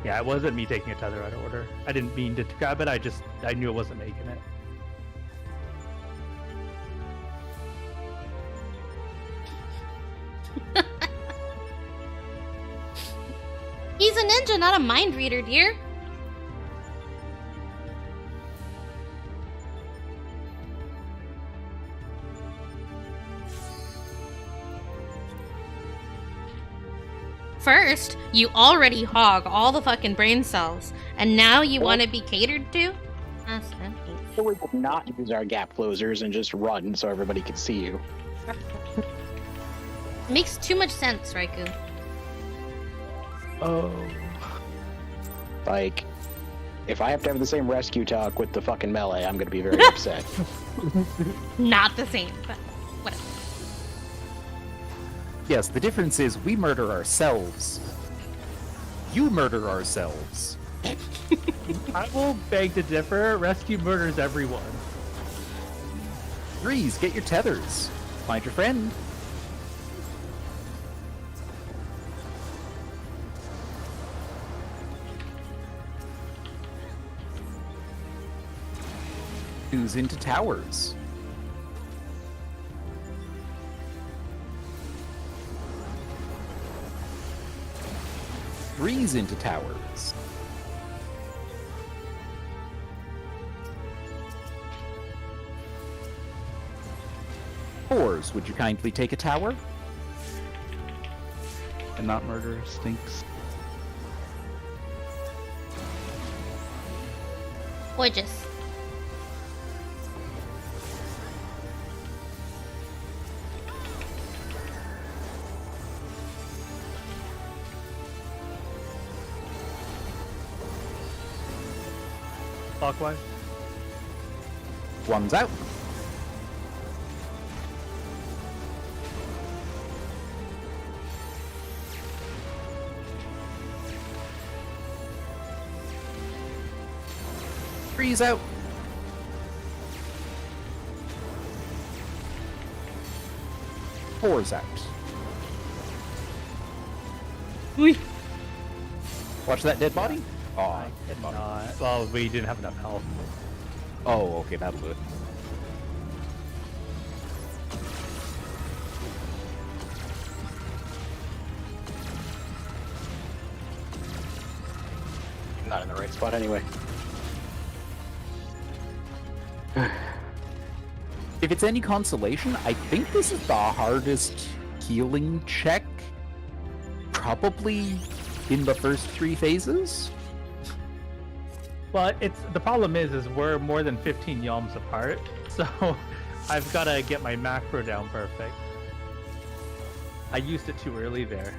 Yeah, it wasn't me taking a tether out of order. I didn't mean to grab it. I knew it wasn't making it. He's a ninja, not a mind reader, dear. First, you already hog all the fucking brain cells, and now you want to be catered to? That's empty. So we could not use our gap closers and just run so everybody could see you. Makes too much sense, Raikou. Oh. Like, if I have to have the same rescue talk with the fucking melee, I'm gonna be very upset. Not the same, but whatever. Yes, the difference is we murder ourselves. You murder ourselves. I will beg to differ. Rescue murders everyone. Threes, get your tethers. Find your friend. Two's into towers. Three's into towers. Fours, would you kindly take a tower? And not murder stinks. Gorgeous. Clockwise. One's out. Three's out. Four's out. Ui. Watch that dead body? Oh, I cannot. Well, we didn't have enough health. oh, okay, that'll do it. Not in the right spot anyway. If it's any consolation, I think this is the hardest healing check probably in the first 3 phases. Well, the problem is we're more than 15 yalms apart, so I've got to get my macro down perfect. I used it too early there.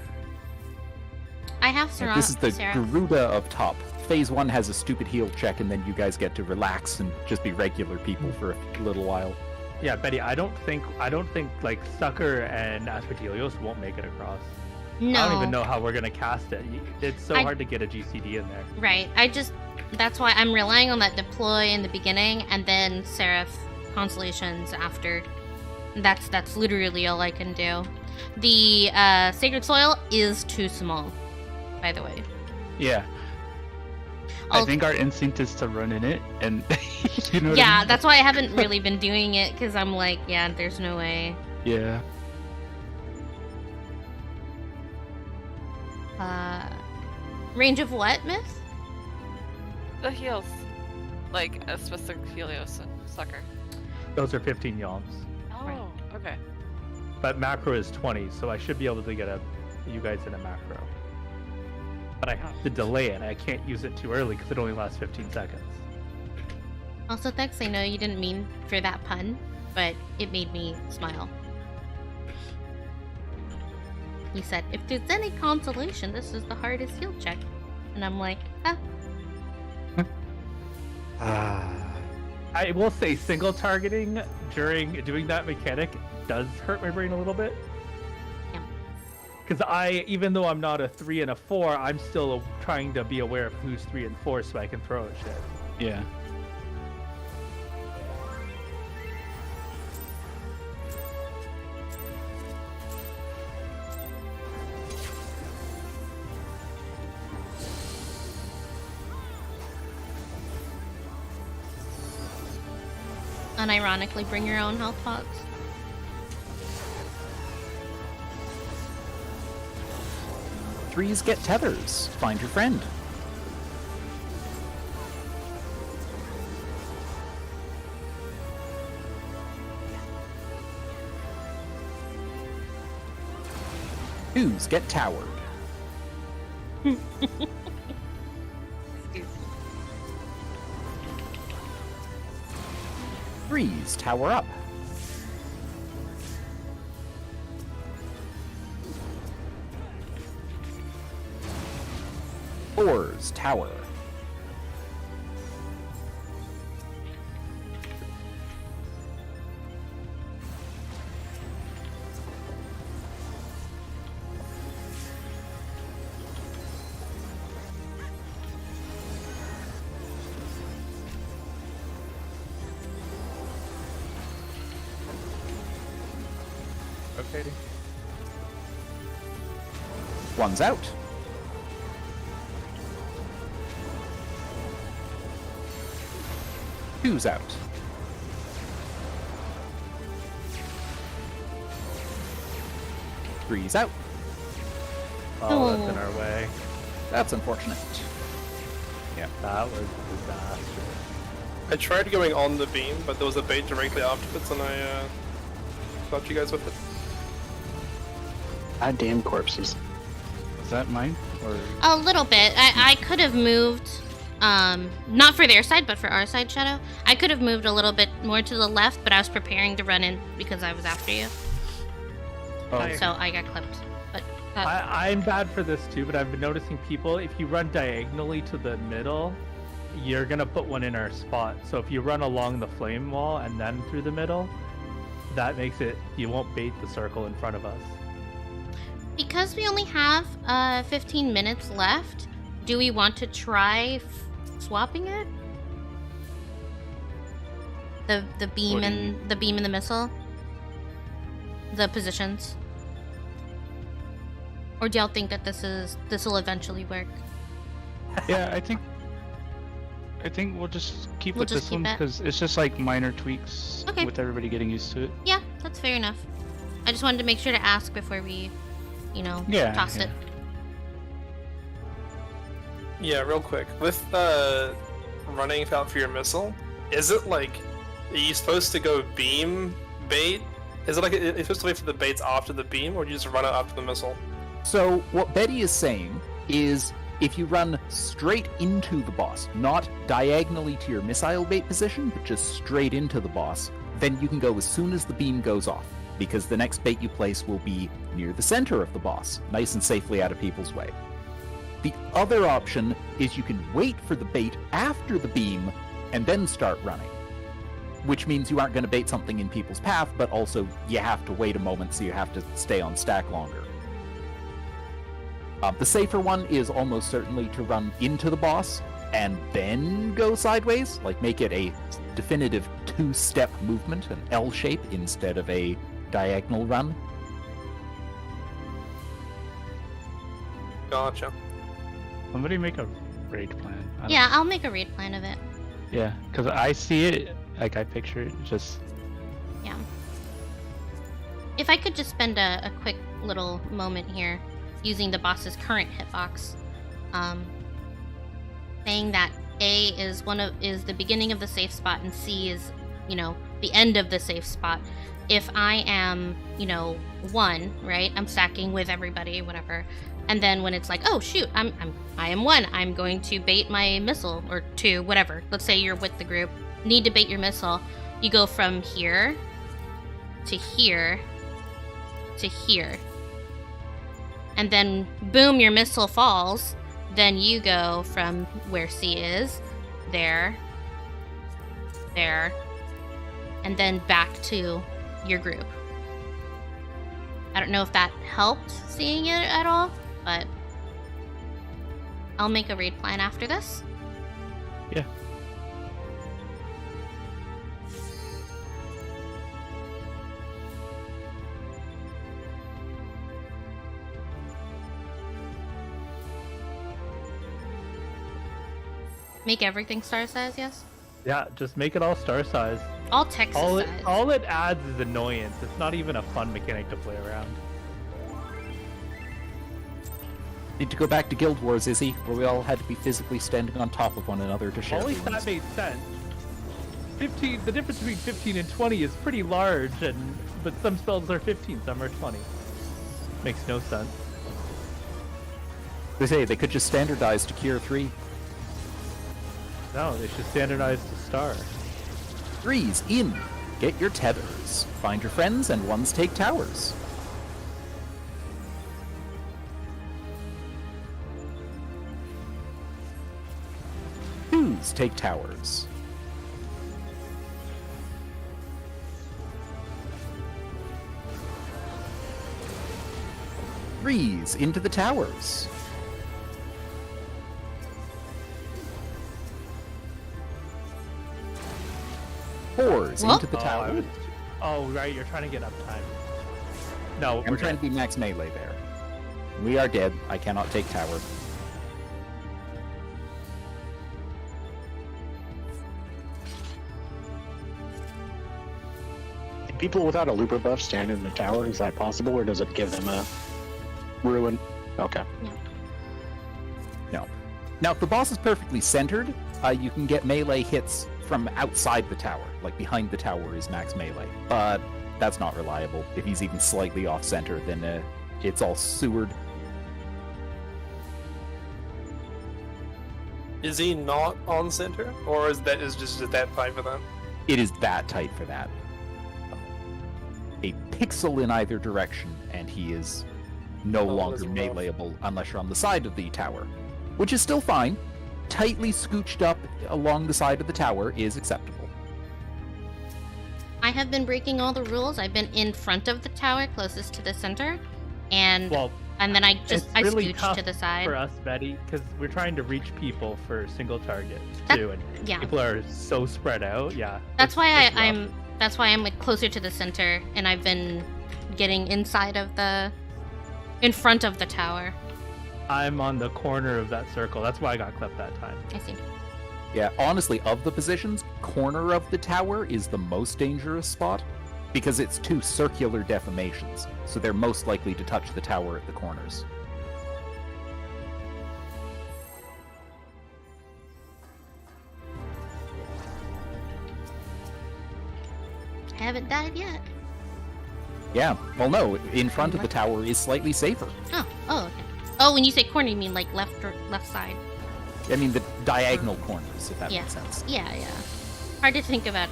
I have Sarah. This is the Sarah. Garuda of top. Phase 1 has a stupid heal check, and then you guys get to relax and just be regular people for a little while. Yeah, Betty, I don't think like Sucker and Asphodelios won't make it across. No. I don't even know how we're gonna cast it. It's so hard to get a GCD in there. Right. That's why I'm relying on that deploy in the beginning and then Seraph Constellations after. That's literally all I can do. The Sacred Soil is too small, by the way. Yeah. I think our instinct is to run in it, and you know what I mean? That's why I haven't really been doing it, because I'm like, yeah, there's no way. Yeah. Range of what, Miss? The heals. Like, a specific Helios and Sucker. Those are 15 yalms. Oh, okay. But macro is 20, so I should be able to get a you guys in a macro. But I have to delay it. I can't use it too early because it only lasts 15 seconds. Also, Thex, I know you didn't mean for that pun, but it made me smile. He said, if there's any consolation, this is the hardest heal check. And I'm like, I will say single targeting during doing that mechanic does hurt my brain a little bit. Yeah. Because even though I'm not a 3 and a 4, I'm still trying to be aware of who's 3 and 4 so I can throw at shit. Yeah. unironically bring your own health pots. Threes get tethers. Find your friend. Twos get towered. Threes tower up. Fours tower. Okay. One's out. Two's out. Three's out. Oh, that's in our way. That's unfortunate. That was a disaster. I tried going on the beam, but there was a bait directly afterwards, and I got you guys with it. God damn corpses. Was that mine? Or A little bit. I could have moved, not for their side, but for our side, Shadow. I could have moved a little bit more to the left, but I was preparing to run in because I was after you. oh, So I got clipped. But I'm bad for this too, but I've been noticing people, if you run diagonally to the middle, you're gonna put one in our spot. So if you run along the flame wall and then through the middle, that makes it, you won't bait the circle in front of us. because we only have 15 minutes left, do we want to try swapping it? The beam What do you and the beam and the missile? The positions? Or do y'all think that this will eventually work? yeah, I think we'll just keep We'll with just this keep one it. because it's just like minor tweaks Okay. with everybody getting used to it. Yeah, that's fair enough. I just wanted to make sure to ask before we, Yeah, tossed yeah. it. Yeah, real quick. With running out for your missile, is it like, are you supposed to go beam bait? Is it like you're supposed to wait for the baits after the beam, or do you just run it after the missile? So what Betty is saying is if you run straight into the boss, not diagonally to your missile bait position, but just straight into the boss, then you can go as soon as the beam goes off, because the next bait you place will be near the center of the boss, nice and safely out of people's way. The other option is you can wait for the bait after the beam and then start running, which means you aren't going to bait something in people's path, but also you have to wait a moment, so you have to stay on stack longer. The safer one is almost certainly to run into the boss and then go sideways, like make it a definitive two-step movement, an L shape instead of a diagonal run. Gotcha. Somebody make a raid plan. I don't- Yeah, I'll make a raid plan of it. Yeah, because I see it, like I picture it, just Yeah. If I could just spend a quick little moment here using the boss's current hitbox, saying that A is the beginning of the safe spot and C is, the end of the safe spot. If I am, 1, right? I'm stacking with everybody, whatever. And then when it's like, oh shoot, I am 1. I'm going to bait my missile, or 2, whatever. Let's say you're with the group, need to bait your missile. You go from here to here to here. And then boom, your missile falls. Then you go from where C is, there, and then back to your group. I don't know if that helped seeing it at all, but I'll make a raid plan after this. Yeah. Make everything star size, yes? Yeah, just make it all star size. All Texas size. All it adds is annoyance. It's not even a fun mechanic to play around. Need to go back to Guild Wars, Izzy, where we all had to be physically standing on top of one another to share. At least that made sense. 15. The difference between 15 and 20 is pretty large, but some spells are 15, some are 20. Makes no sense. They say they could just standardize to Cure 3. No, they should standardize to star. 3's in. Get your tethers. Find your friends, and 1's take towers. Twos take towers. Threes into the towers. Fours What? into the tower. Oh, right, you're trying to get uptime. No, I'm we're trying to be max melee there. We are dead. I cannot take tower. Can people without a looper buff stand in the tower? Is that possible, or does it give them a ruin? Okay. No. Now, if the boss is perfectly centered, you can get melee hits from outside the tower. Like, behind the tower is max melee. But that's not reliable. If he's even slightly off-center, then it's all sewered. Is he not on center, or is just that tight for that? It is that tight for that. A pixel in either direction, and he is no longer that's rough. meleeable unless you're on the side of the tower. Which is still fine. Tightly scooched up along the side of the tower is acceptable. I have been breaking all the rules. I've been in front of the tower, closest to the center, and then I it's I really scooched tough to the side. for us, Betty, because we're trying to reach people for single target too, and yeah. people are so spread out. Yeah, That's why it's rough. I'm like closer to the center, and I've been getting inside of in front of the tower. I'm on the corner of that circle. That's why I got clipped that time. I see. Yeah, honestly, of the positions, corner of the tower is the most dangerous spot because it's 2 circular deformations, so they're most likely to touch the tower at the corners. I haven't died yet. Yeah, well no, in front of the tower is slightly safer. Oh, okay. Oh, when you say corner, you mean like left or left side? I mean the diagonal corners, if that Yeah. makes sense. Yeah. Hard to think about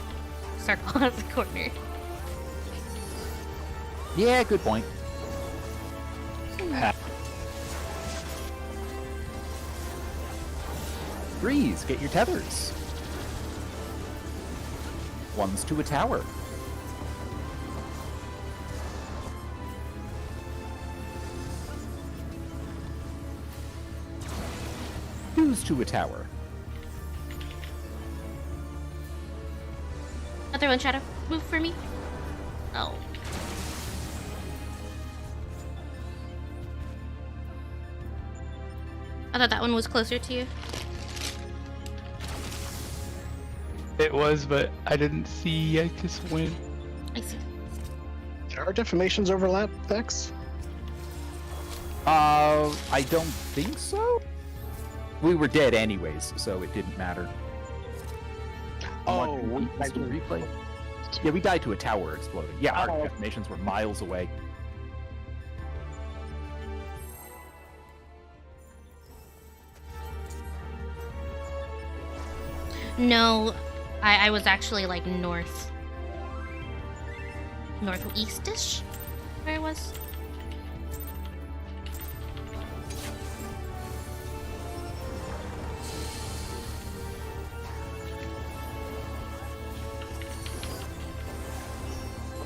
circle as a corner. Yeah, good point. Threes, get your tethers. 1's to a tower. Two's to a tower. Other one, Shadow. Move for me. Oh. I thought that one was closer to you. It was, but I didn't see. I just went. I see. Are deformations overlap, Vex? I don't think so. We were dead anyways, so it didn't matter. Oh, Instant replay. towers. Yeah, we died to a tower exploding. Yeah, our Oh. detonations were miles away. No, I was actually like northeast-ish, where I was.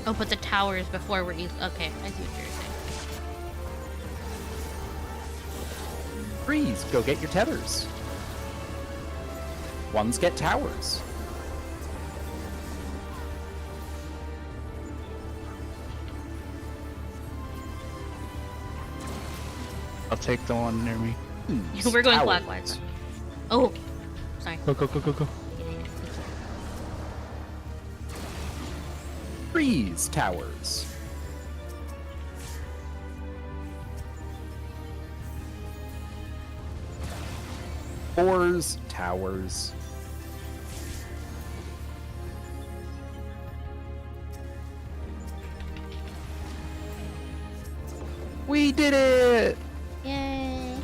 Oh, but the towers before were east. Okay, I see what you're saying. Freeze, go get your tethers. Ones get towers. I'll take the one near me. Twos, We're going towers. clockwise. Oh, okay. Sorry. Go, go, go, go, go. Freeze, towers. Fours, towers. We did it! Yay.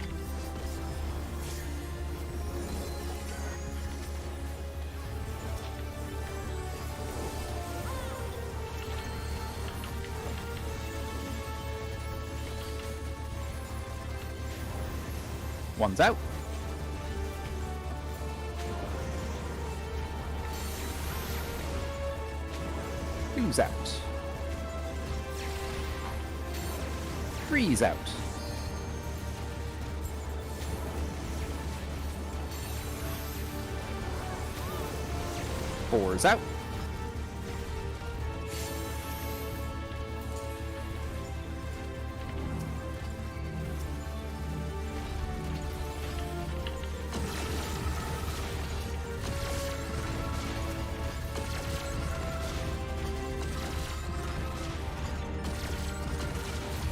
One's out. Two's out. Three's out. Four's out.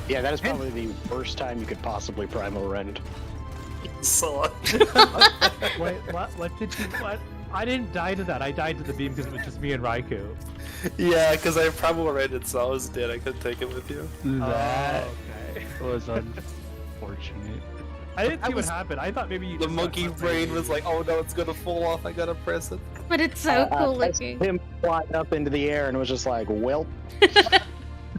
Yeah, that is probably the worst time you could possibly primal rend. So Wait, what did you, what? I didn't die to that. I died to the beam because it was just me and Raikou. yeah, because I probably rated, so I was dead. I couldn't take it with you. That okay. was unfortunate. I didn't see was- what happened. I thought maybe you The just monkey got brain crazy. was like, "Oh no, it's gonna fall off. I gotta press it." But it's so cool I looking. saw him flying up into the air and was just like, well,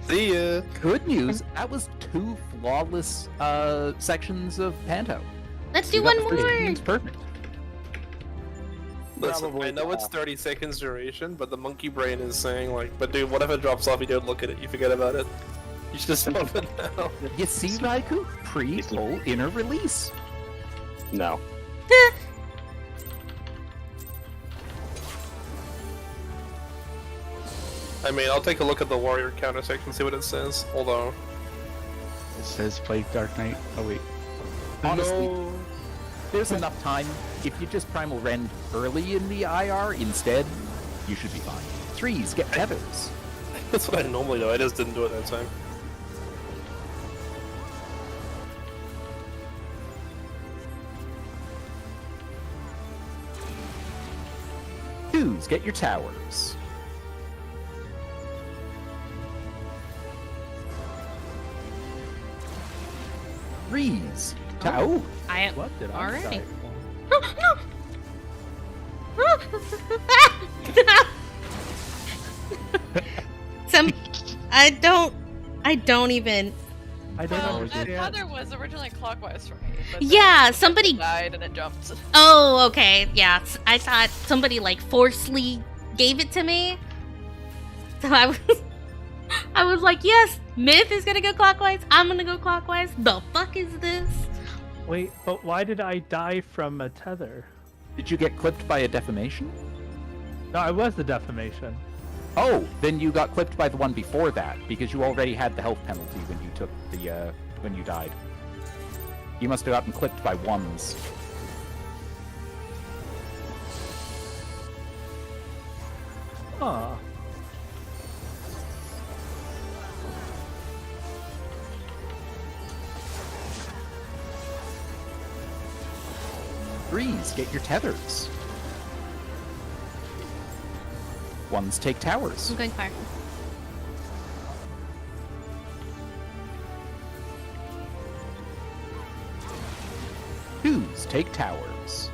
See ya. Good news, that was 2 flawless sections of Panto. Let's do You got one the first more. beams perfect. Listen, Probably, I know it's 30 seconds duration, but the monkey brain is saying like, "But dude, what if it drops off? You don't look at it. You forget about it. You should just stop it now." You see, Raikou? Pre-full inner release. no. I mean, I'll take a look at the warrior counter section, see what it says. Although, It says play Dark Knight. Oh wait. Honestly, no. there's enough time. If you just primal rend early in the IR instead, you should be fine. Threes get tethers. That's what I normally do. I just didn't do it that time. Twos get your towers. Threes. Oh, I What did I Alright. die Some I don't even I don't Well, understand. that other was originally clockwise for me. But then Yeah, somebody died and it jumped. Oh, okay. Yeah, I thought somebody like forcefully gave it to me. So I was like, "Yes, Myth is going to go clockwise. I'm going to go clockwise. The fuck is this?" Wait, but why did I die from a tether? did you get clipped by a defamation? No, I was the defamation. Oh, then you got clipped by the one before that because you already had the health penalty when you took the when you died. You must have gotten clipped by ones. Huh. Threes get your tethers. Ones take towers. I'm going fire. Twos take towers.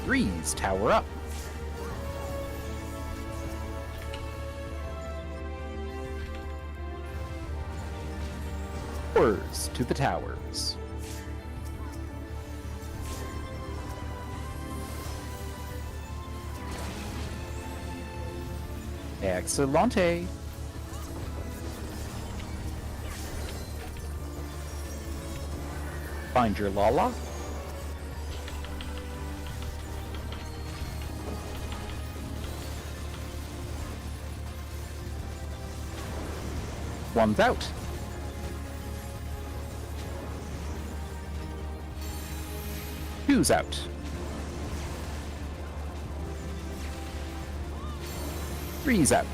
Threes tower up. Fours to the towers. Excellente. Find your Lala. One's out. Two's out. Three's out.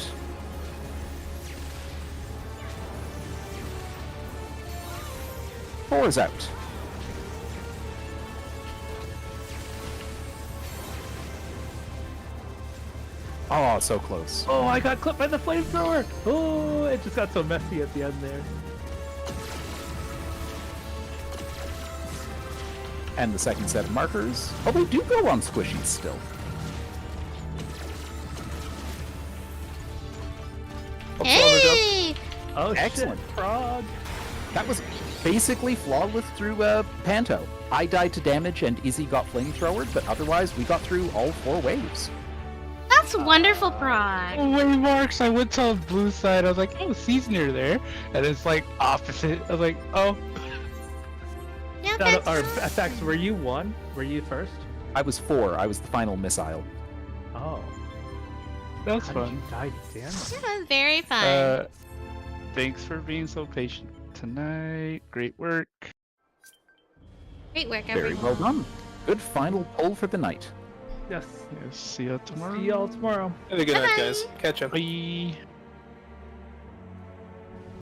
Four's out. Oh, so close. Oh, I got clipped by the flamethrower! Oh, it just got so messy at the end there. And the second set of markers. Oh, they do go on squishies still. Hope Saunders up. Hey! Oh, Excellent. shit, Prog! That was basically flawless through Panto. I died to damage and Izzy got flamethrowered, but otherwise we got through all 4 waves. That's wonderful, Prog. Waymarks, I went to the blue side, I was like, oh, Seasoner there. And it's like opposite. I was like, oh. Yeah, Now, that's... our attacks, were you 1? Were you first? I was 4. I was the final missile. Oh. That was How did fun. you die to damage? That was very fun. Thanks for being so patient tonight. Great work. Great work, Very everyone. well done. Good final pull for the night. Yes. Yes, see you tomorrow. See y'all tomorrow. Have a good night, Bye-bye. guys. Catch ya. Bye.